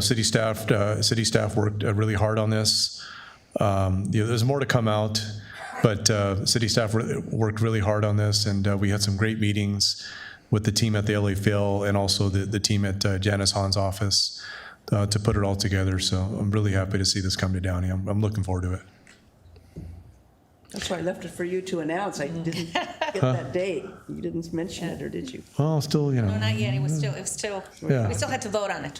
city staff worked really hard on this. There's more to come out, but city staff worked really hard on this, and we had some great meetings with the team at the LA Phil and also the team at Janice Hahn's office to put it all together. So I'm really happy to see this come to Downey. I'm looking forward to it. That's why I left it for you to announce. I didn't get that date. You didn't mention it, or did you? Well, still, No, not yet. It was still, Yeah. we still had to vote on it.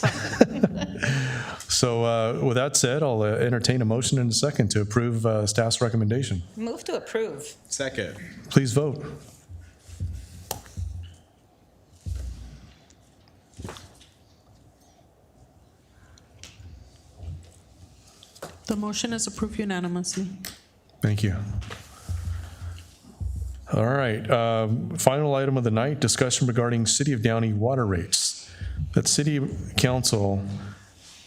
So with that said, I'll entertain a motion in a second to approve staff's recommendation. Move to approve. Second. Please vote. The motion is approved unanimously. Thank you. All right, final item of the night, discussion regarding City of Downey water rates. That City Council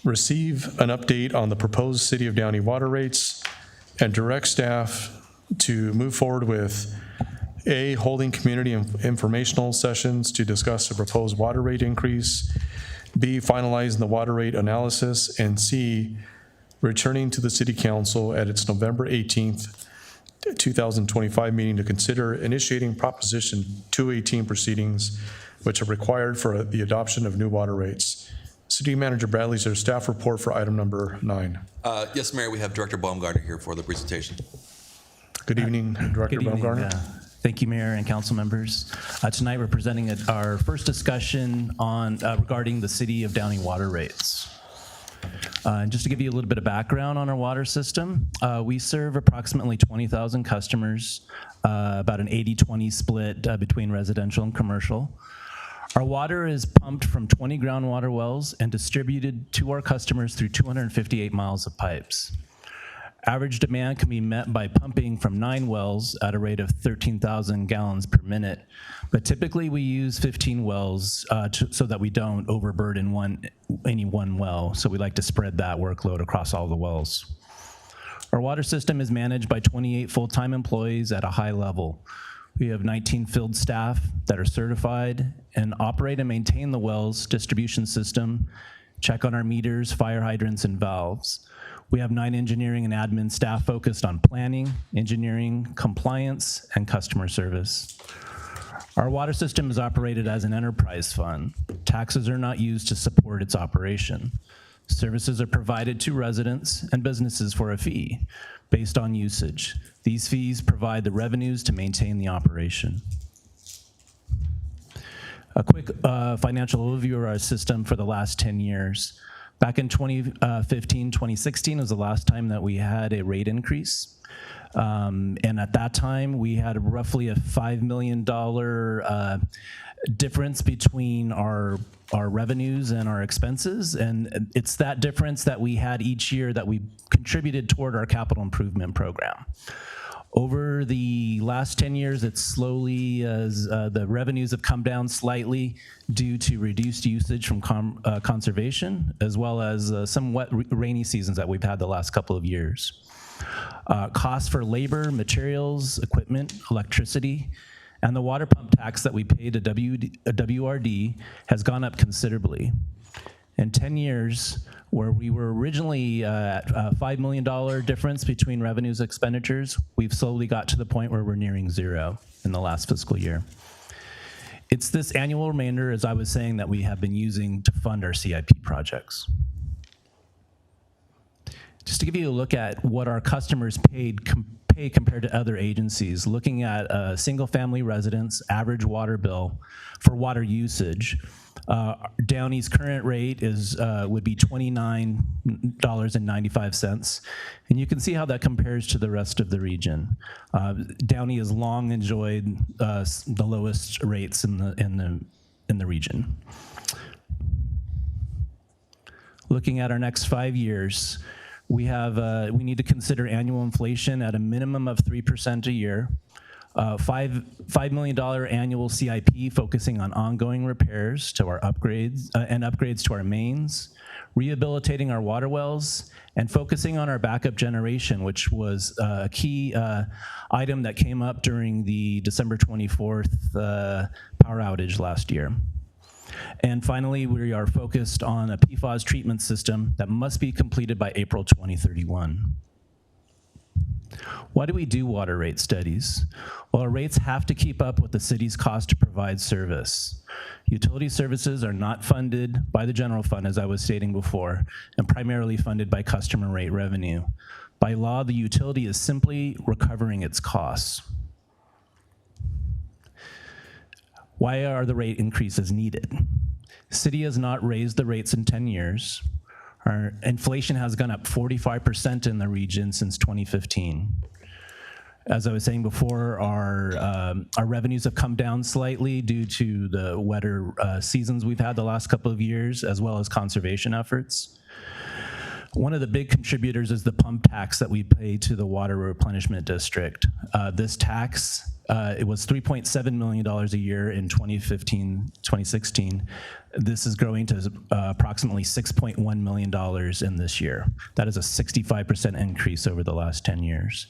receive an update on the proposed City of Downey water rates and direct staff to move forward with A, holding community informational sessions to discuss the proposed water rate increase, B, finalizing the water rate analysis, and C, returning to the City Council at its November 18th, 2025 meeting to consider initiating Proposition 218 proceedings, which are required for the adoption of new water rates. City Manager Bradley, is there a staff report for item number 9? Yes, Mayor, we have Director Baumgartner here for the presentation. Good evening, Director Baumgartner. Thank you, Mayor and council members. Tonight we're presenting our first discussion on regarding the City of Downey water rates. And just to give you a little bit of background on our water system, we serve approximately 20,000 customers, about an 80-20 split between residential and commercial. Our water is pumped from 20 groundwater wells and distributed to our customers through 258 miles of pipes. Average demand can be met by pumping from 9 wells at a rate of 13,000 gallons per minute, but typically we use 15 wells so that we don't overburden any one well, so we like to spread that workload across all the wells. Our water system is managed by 28 full-time employees at a high level. We have 19 field staff that are certified and operate and maintain the well's distribution system, check on our meters, fire hydrants, and valves. We have 9 engineering and admin staff focused on planning, engineering, compliance, and customer service. Our water system is operated as an enterprise fund. Taxes are not used to support its operation. Services are provided to residents and businesses for a fee based on usage. These fees provide the revenues to maintain the operation. A quick financial overview of our system for the last 10 years. Back in 2015, 2016 was the last time that we had a rate increase. And at that time, we had roughly a $5 million difference between our revenues and our expenses. And it's that difference that we had each year that we contributed toward our capital improvement program. Over the last 10 years, it's slowly, as the revenues have come down slightly due to reduced usage from conservation, as well as some wet rainy seasons that we've had the last couple of years. Costs for labor, materials, equipment, electricity, and the water pump tax that we pay to WRD has gone up considerably. In 10 years, where we were originally at a $5 million difference between revenues and expenditures, we've slowly got to the point where we're nearing zero in the last fiscal year. It's this annual remainder, as I was saying, that we have been using to fund our CIP projects. Just to give you a look at what our customers pay compared to other agencies, looking at single-family residents' average water bill for water usage, Downey's current rate would be $29.95, and you can see how that compares to the rest of the region. Downey has long enjoyed the lowest rates in the region. Looking at our next 5 years, we need to consider annual inflation at a minimum of 3% a year. $5 million annual CIP focusing on ongoing repairs to our upgrades and upgrades to our mains, rehabilitating our water wells, and focusing on our backup generation, which was a key item that came up during the December 24th power outage last year. And finally, we are focused on a PFAS treatment system that must be completed by April 2031. Why do we do water rate studies? Well, our rates have to keep up with the city's cost to provide service. Utility services are not funded by the general fund, as I was stating before, and primarily funded by customer rate revenue. By law, the utility is simply recovering its costs. Why are the rate increases needed? City has not raised the rates in 10 years. Our inflation has gone up 45% in the region since 2015. As I was saying before, our revenues have come down slightly due to the wetter seasons we've had the last couple of years, as well as conservation efforts. One of the big contributors is the pump tax that we pay to the Water Replenishment District. This tax, it was $3.7 million a year in 2015-2016. This is growing to approximately $6.1 million in this year. That is a 65% increase over the last 10 years.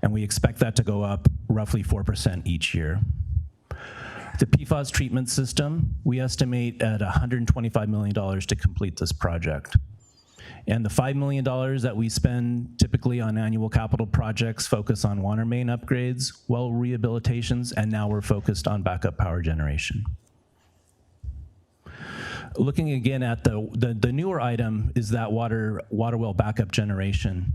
And we expect that to go up roughly 4% each year. The PFAS treatment system, we estimate at $125 million to complete this project. And the $5 million that we spend typically on annual capital projects focus on water main upgrades, well rehabilitations, and now we're focused on backup power generation. Looking again at the newer item is that water well backup generation.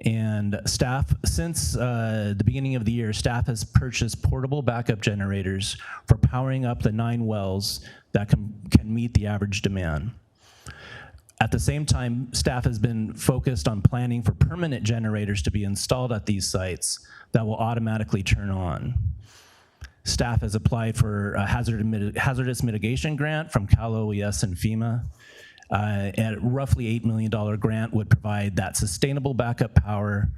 And staff, since the beginning of the year, staff has purchased portable backup generators for powering up the 9 wells that can meet the average demand. At the same time, staff has been focused on planning for permanent generators to be installed at these sites that will automatically turn on. Staff has applied for a hazardous mitigation grant from Cal OES and FEMA. at roughly $8 million grant would provide that sustainable backup power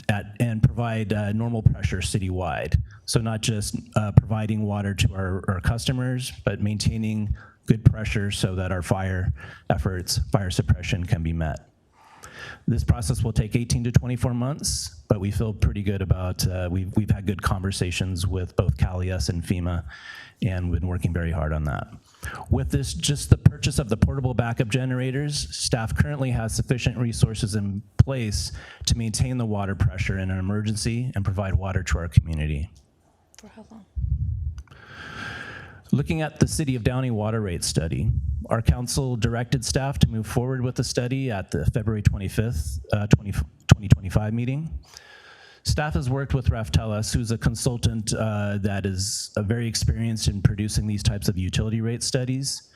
and provide normal pressure citywide. So not just providing water to our customers, but maintaining good pressure so that our fire efforts, fire suppression can be met. This process will take 18 to 24 months, but we feel pretty good about, we've had good conversations with both CalES and FEMA, and we've been working very hard on that. With this, just the purchase of the portable backup generators, staff currently has sufficient resources in place to maintain the water pressure in an emergency and provide water to our community. For how long? Looking at the City of Downey water rate study, our council directed staff to move forward with the study at the February 25th, 2025 meeting. Staff has worked with Raftellus, who's a consultant that is very experienced in producing these types of utility rate studies,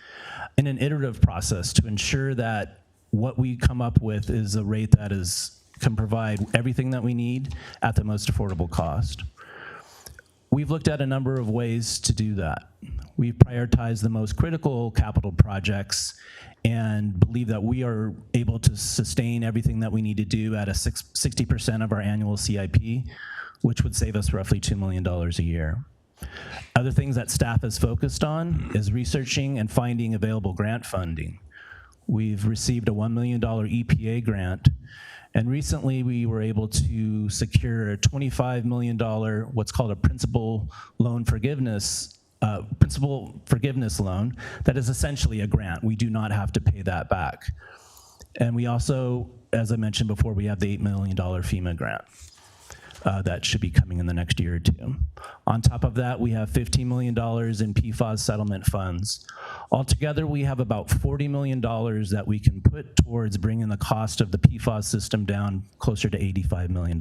in an iterative process to ensure that what we come up with is a rate that can provide everything that we need at the most affordable cost. We've looked at a number of ways to do that. We've prioritized the most critical capital projects and believe that we are able to sustain everything that we need to do at a 60% of our annual CIP, which would save us roughly $2 million a year. Other things that staff has focused on is researching and finding available grant funding. We've received a $1 million EPA grant, and recently we were able to secure a $25 million, what's called a principal forgiveness loan that is essentially a grant. We do not have to pay that back. And we also, as I mentioned before, we have the $8 million FEMA grant that should be coming in the next year or two. On top of that, we have $15 million in PFAS settlement funds. Altogether, we have about $40 million that we can put towards bringing the cost of the PFAS system down closer to $85 million.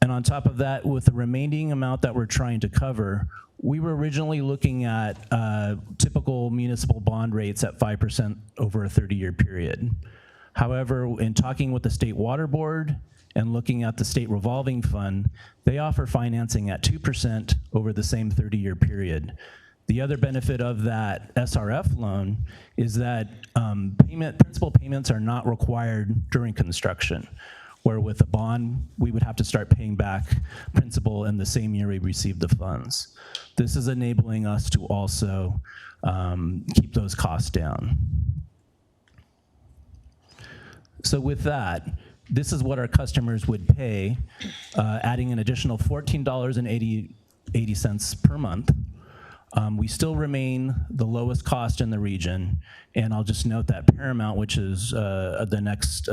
And on top of that, with the remaining amount that we're trying to cover, we were originally looking at typical municipal bond rates at 5% over a 30-year period. However, in talking with the State Water Board and looking at the State Revolving Fund, they offer financing at 2% over the same 30-year period. The other benefit of that SRF loan is that principal payments are not required during construction, where with a bond, we would have to start paying back principal in the same year we received the funds. This is enabling us to also keep those costs down. So with that, this is what our customers would pay, adding an additional $14.80 per month. We still remain the lowest cost in the region, and I'll just note that Paramount, which is the next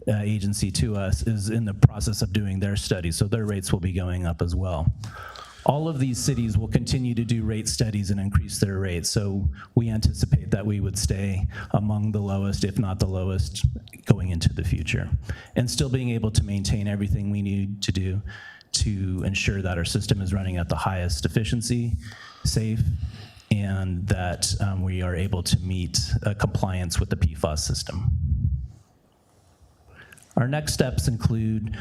agency to us, is in the process of doing their study, so their rates will be going up as well. All of these cities will continue to do rate studies and increase their rates, so we anticipate that we would stay among the lowest, if not the lowest, going into the future, and still being able to maintain everything we need to do to ensure that our system is running at the highest efficiency, safe, and that we are able to meet compliance with the PFAS system. Our next steps include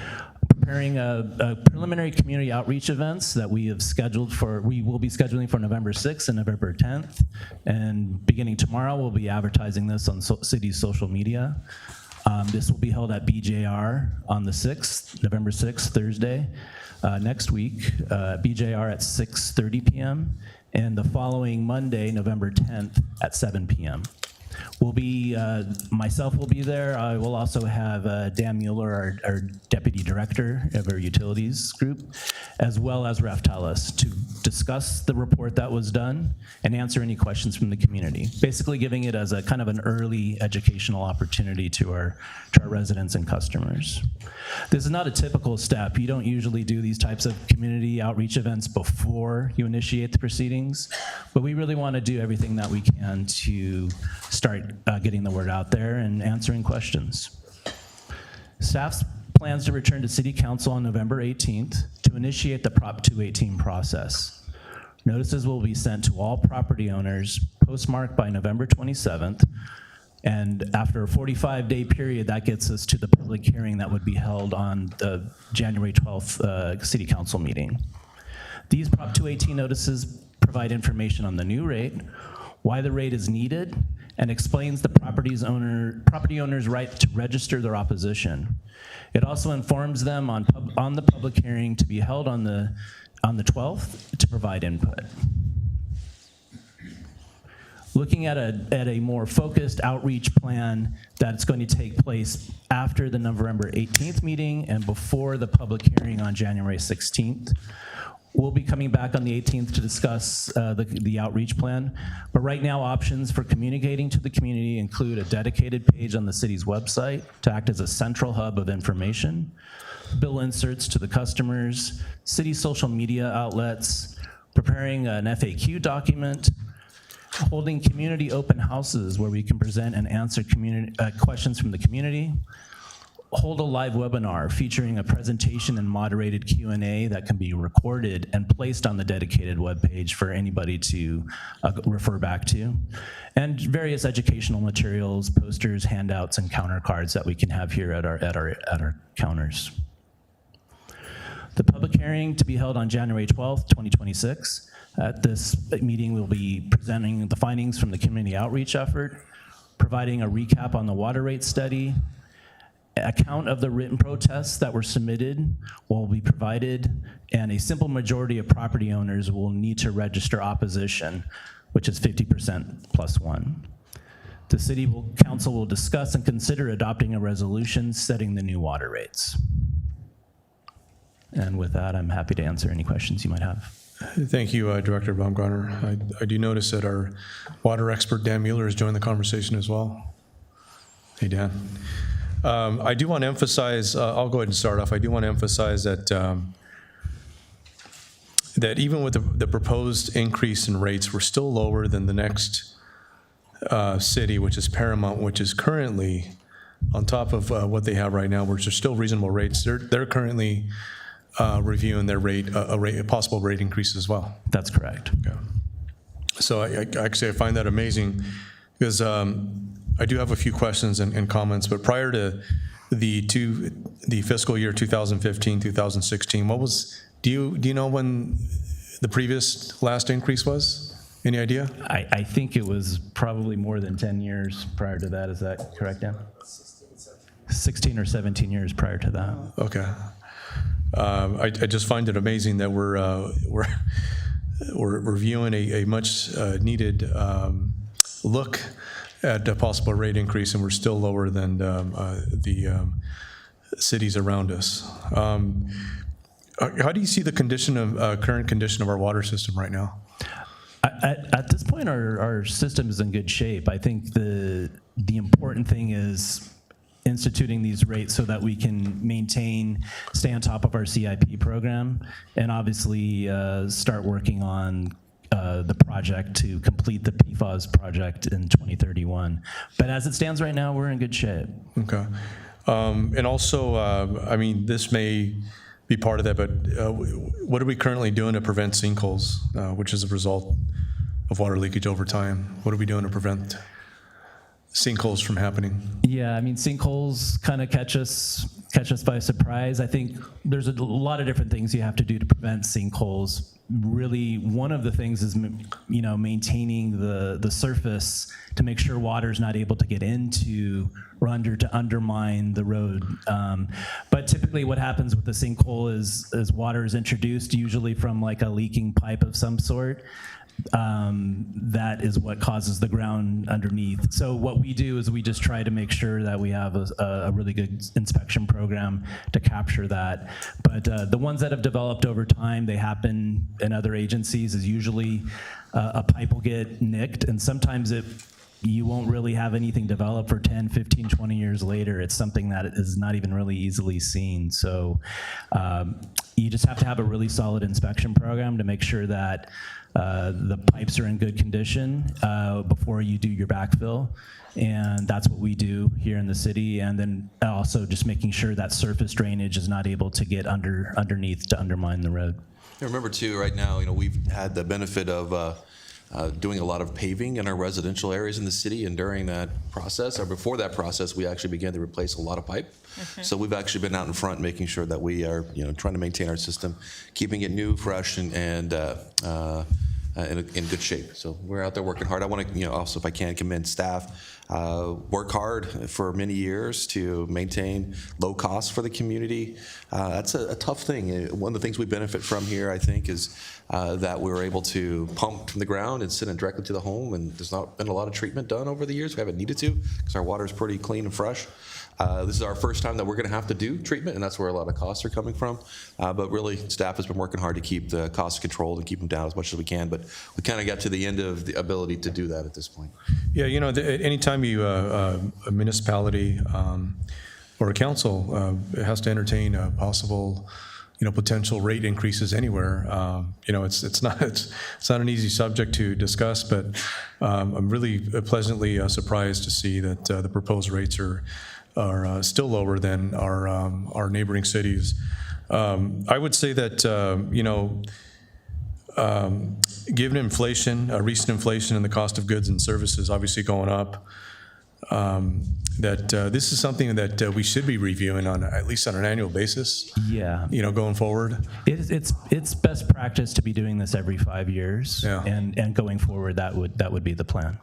preparing a preliminary community outreach events that we will be scheduling for November 6th and November 10th. And beginning tomorrow, we'll be advertising this on city's social media. This will be held at BJR on the 6th, November 6th, Thursday, next week, BJR at 6:30 p.m. and the following Monday, November 10th at 7 p.m. Myself will be there. I will also have Dan Mueller, our Deputy Director of our Utilities Group, as well as Raftellus, to discuss the report that was done and answer any questions from the community, basically giving it as a kind of an early educational opportunity to our residents and customers. This is not a typical step. You don't usually do these types of community outreach events before you initiate the proceedings, but we really want to do everything that we can to start getting the word out there and answering questions. Staff plans to return to City Council on November 18th to initiate the Prop 218 process. Notices will be sent to all property owners postmarked by November 27th, and after a 45-day period, that gets us to the public hearing that would be held on the January 12th City Council meeting. These Prop 218 notices provide information on the new rate, why the rate is needed, and explains the property owner's right to register their opposition. It also informs them on the public hearing to be held on the 12th to provide input. Looking at a more focused outreach plan that's going to take place after the November 18th meeting and before the public hearing on January 16th. We'll be coming back on the 18th to discuss the outreach plan. But right now, options for communicating to the community include a dedicated page on the city's website to act as a central hub of information, bill inserts to the customers, city social media outlets, preparing an FAQ document, holding community open houses where we can present and answer questions from the community, hold a live webinar featuring a presentation and moderated Q&A that can be recorded and placed on the dedicated webpage for anybody to refer back to, and various educational materials, posters, handouts, and counter cards that we can have here at our counters. The public hearing to be held on January 12th, 2026. At this meeting, we'll be presenting the findings from the community outreach effort, providing a recap on the water rate study. A count of the written protests that were submitted will be provided, and a simple majority of property owners will need to register opposition, which is 50% plus one. The City Council will discuss and consider adopting a resolution setting the new water rates. And with that, I'm happy to answer any questions you might have. Thank you, Director Baumgartner. I do notice that our water expert, Dan Mueller, has joined the conversation as well. Hey, Dan. I do want to emphasize, I'll go ahead and start off. I do want to emphasize that that even with the proposed increase in rates, we're still lower than the next city, which is Paramount, which is currently on top of what they have right now, which are still reasonable rates. They're currently reviewing their a possible rate increase as well. That's correct. Okay. So I find that amazing because I do have a few questions and comments, but prior to the fiscal year 2015, 2016, what was, do you know when the previous last increase was? Any idea? I think it was probably more than 10 years prior to that. Is that correct, Dan? 16 or 17 years prior to that. Okay. I just find it amazing that we're reviewing a much needed look at a possible rate increase, and we're still lower than the cities around us. How do you see the condition of current condition of our water system right now? At this point, our system is in good shape. I think the important thing is instituting these rates so that we can stay on top of our CIP program, and obviously start working on the project to complete the PFAS project in 2031. But as it stands right now, we're in good shape. Okay. And also, I mean, this may be part of that, but what are we currently doing to prevent sinkholes, which is a result of water leakage over time? What are we doing to prevent sinkholes from happening? Yeah, I mean, sinkholes kind of catch us by surprise. I think there's a lot of different things you have to do to prevent sinkholes. Really, one of the things is, maintaining the surface to make sure water's not able to get into or to undermine the road. But typically what happens with the sinkhole is water is introduced, usually from like a leaking pipe of some sort. That is what causes the ground underneath. So what we do is we just try to make sure that we have a really good inspection program to capture that. But the ones that have developed over time, they happen in other agencies, is usually a pipe will get nicked, and sometimes you won't really have anything develop for 10, 15, 20 years later. It's something that is not even really easily seen. So you just have to have a really solid inspection program to make sure that the pipes are in good condition before you do your backfill. And that's what we do here in the city. And then also just making sure that surface drainage is not able to get underneath to undermine the road. Remember too, right now, we've had the benefit of doing a lot of paving in our residential areas in the city, and during that process, or before that process, we actually began to replace a lot of pipe. So we've actually been out in front making sure that we are, trying to maintain our system, keeping it new, fresh, and in good shape. So we're out there working hard. I want to, also, if I can, commend staff. Work hard for many years to maintain low costs for the community. That's a tough thing. One of the things we benefit from here, I think, is that we were able to pump from the ground and send it directly to the home, and there's not been a lot of treatment done over the years. We haven't needed to because our water is pretty clean and fresh. This is our first time that we're going to have to do treatment, and that's where a lot of costs are coming from. But really, staff has been working hard to keep the costs controlled and keep them down as much as we can. But we kind of got to the end of the ability to do that at this point. Yeah, anytime you, a municipality or a council has to entertain a possible, potential rate increases anywhere, it's not an easy subject to discuss, but I'm really pleasantly surprised to see that the proposed rates are still lower than our neighboring cities. I would say that, given inflation, recent inflation and the cost of goods and services obviously going up, that this is something that we should be reviewing on at least on an annual basis. Yeah. Going forward. It's best practice to be doing this every 5 years. Yeah. And going forward, that would be the plan.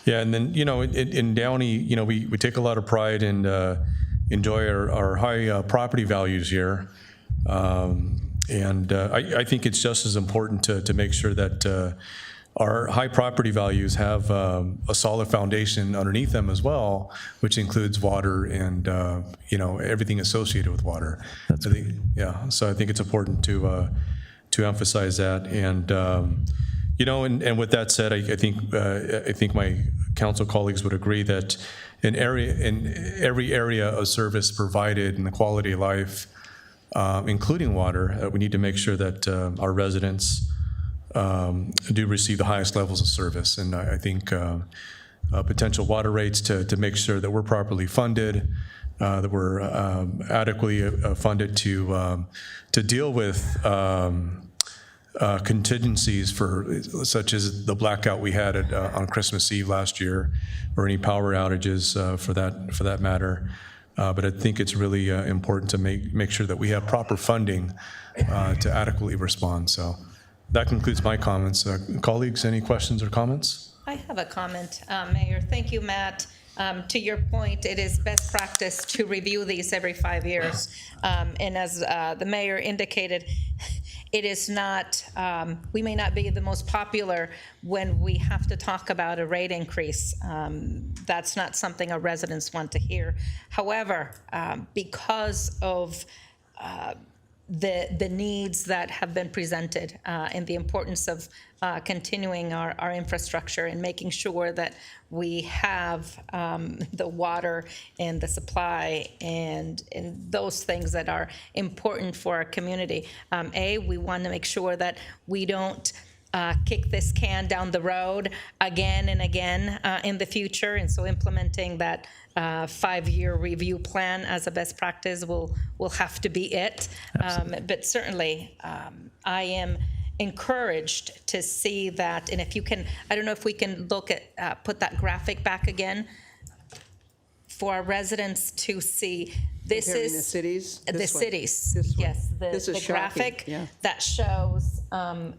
Yeah, and then in Downey, we take a lot of pride and enjoy our high property values here, and I think it's just as important to make sure that our high property values have a solid foundation underneath them as well, which includes water and everything associated with water. That's great. Yeah, so I think it's important to emphasize that, and and with that said, I think my council colleagues would agree that in every area of service provided and the quality of life, including water, we need to make sure that our residents do receive the highest levels of service. And I think potential water rates to make sure that we're properly funded, that we're adequately funded to deal with contingencies such as the blackout we had on Christmas Eve last year, or any power outages for that matter. But I think it's really important to make sure that we have proper funding to adequately respond. So that concludes my comments. Colleagues, any questions or comments? I have a comment, Mayor. Thank you, Matt. To your point, it is best practice to review these every 5 years. And as the mayor indicated, it is not, we may not be the most popular when we have to talk about a rate increase. That's not something our residents want to hear. However, because of the needs that have been presented and the importance of continuing our infrastructure and making sure that we have the water and the supply and those things that are important for our community. We want to make sure that we don't kick this can down the road again and again in the future, and so implementing that 5-year review plan as a best practice will have to be it. But certainly, I am encouraged to see that, and if you can, I don't know if we can look at, put that graphic back again for our residents to see. This Comparing is the cities? The This one? cities, This one? yes. This is The shocking, graphic yeah. that shows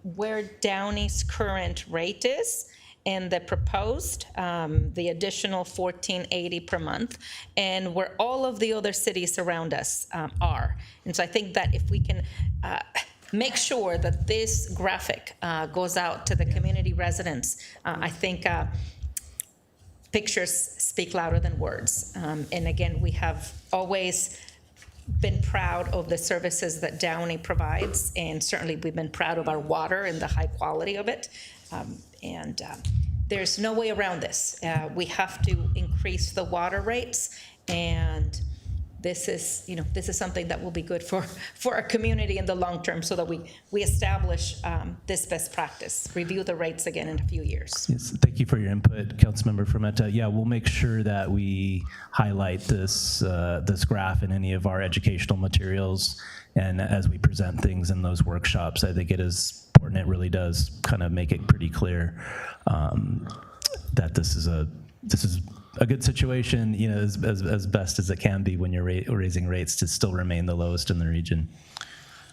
where Downey's current rate is and the proposed, the additional $14.80 per month, and where all of the other cities around us are. And so I think that if we can make sure that this graphic goes out to the community residents, I think pictures speak louder than words. And again, we have always been proud of the services that Downey provides, and certainly we've been proud of our water and the high quality of it. There's no way around this. We have to increase the water rates, and this is something that will be good for our community in the long term, so that we establish this best practice, review the rates again in a few years. Yes, thank you for your input, Councilmember Fermenta. Yeah, we'll make sure that we highlight this graph in any of our educational materials, and as we present things in those workshops. I think it is important. It really does kind of make it pretty clear that this is a good situation, as best as it can be when you're raising rates to still remain the lowest in the region.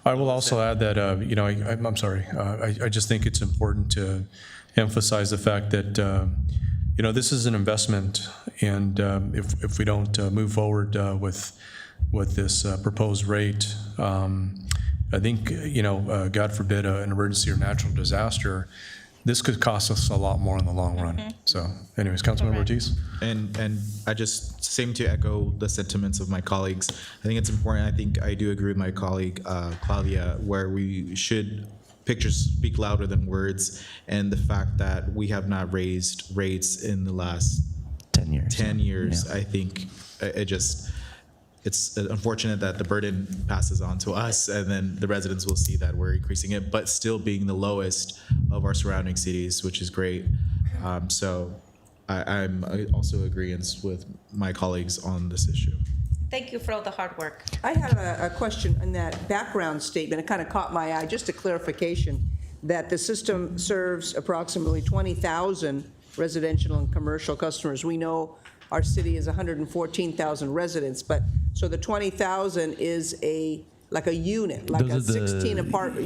I will also add that, I'm sorry, I just think it's important to emphasize the fact that, this is an investment, and if we don't move forward with this proposed rate, I think, God forbid, an emergency or natural disaster, this could cost us a lot more in the long run. So anyways, Councilmember Ortiz? And I just, same to echo the sentiments of my colleagues. I think it's important. I think I do agree with my colleague, Claudia, where pictures speak louder than words. And the fact that we have not raised rates in the last 10 years. 10 years, Yeah. I think it's unfortunate that the burden passes on to us, and then the residents will see that we're increasing it, but still being the lowest of our surrounding cities, which is great. So I'm also agreeing with my colleagues on this issue. Thank you for all the hard work. I had a question on that background statement. It kind of caught my eye, just a clarification, that the system serves approximately 20,000 residential and commercial customers. We know our city is 114,000 residents, but so the 20,000 is like a unit, like Those a are the- 16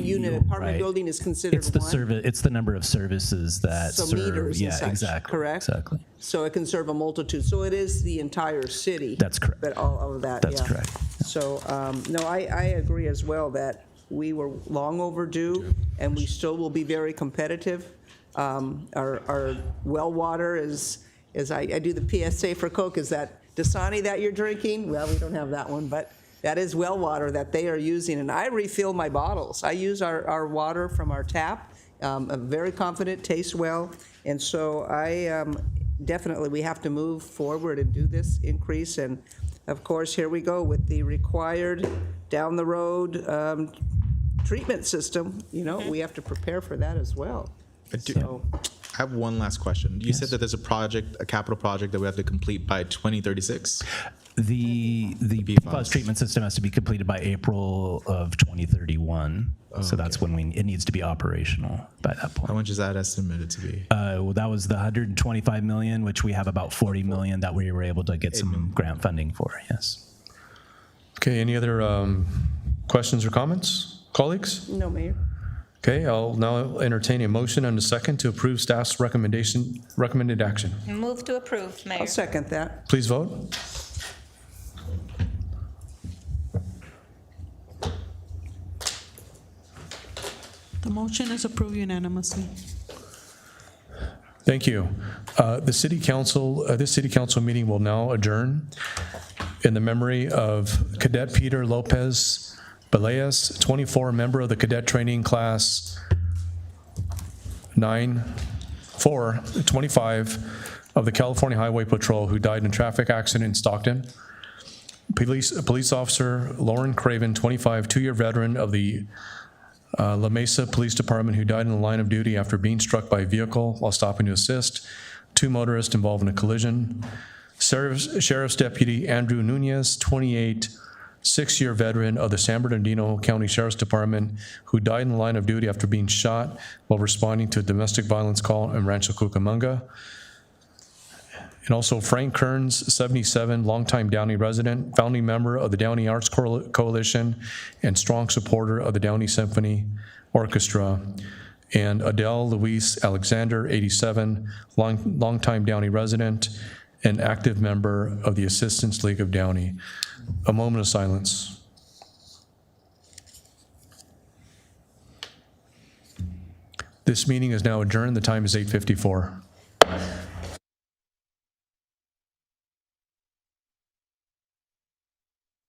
unit apartment Right. building is considered It's the one? It's the number of services that So serve. meters and Yeah, such, exactly. correct? Exactly. So it can serve a multitude. So it is the entire city. That's correct. But all of that, That's yeah. correct. So, no, I agree as well that we were long overdue, and we still will be very competitive. Our well water is I do the PSA for Coke, is that Dasani that you're drinking? Well, we don't have that one, but that is well water that they are using, and I refill my bottles. I use our water from our tap. I'm very confident, tastes well, and so definitely we have to move forward and do this increase, and of course, here we go with the required down the road treatment system. We have to prepare for that as well. I have one last question. You said that there's a capital project that we have to complete by 2036? The PFAS treatment system has to be completed by April of 2031. So that's when it needs to be operational by that point. How much is that estimated to be? Well, that was the 125 million, which we have about 40 million that we were able to get some grant funding for. Yes. Okay, any other questions or comments, colleagues? No, Mayor. Okay, I'll now entertain a motion and a second to approve staff's recommended action. Move to approve, Mayor. I'll second that. Please vote. The motion is approved unanimously. Thank you. This city council meeting will now adjourn in the memory of Cadet Peter Lopez Beleas, 24, member of the cadet training class 9-4-25 of the California Highway Patrol, who died in a traffic accident in Stockton. Police officer Lauren Craven, 25, 2-year veteran of the La Mesa Police Department, who died in the line of duty after being struck by a vehicle while stopping to assist 2 motorists involved in a collision. Sheriff's Deputy Andrew Nunez, 28, 6-year veteran of the San Bernardino County Sheriff's Department, who died in the line of duty after being shot while responding to a domestic violence call in Rancho Cucamonga. And also Frank Kearns, 77, longtime Downey resident, founding member of the Downey Arts Coalition, and strong supporter of the Downey Symphony Orchestra. And Adele Louise Alexander, 87, longtime Downey resident, and active member of the Assistance League of Downey. A moment of silence. This meeting is now adjourned. The time is 8:54.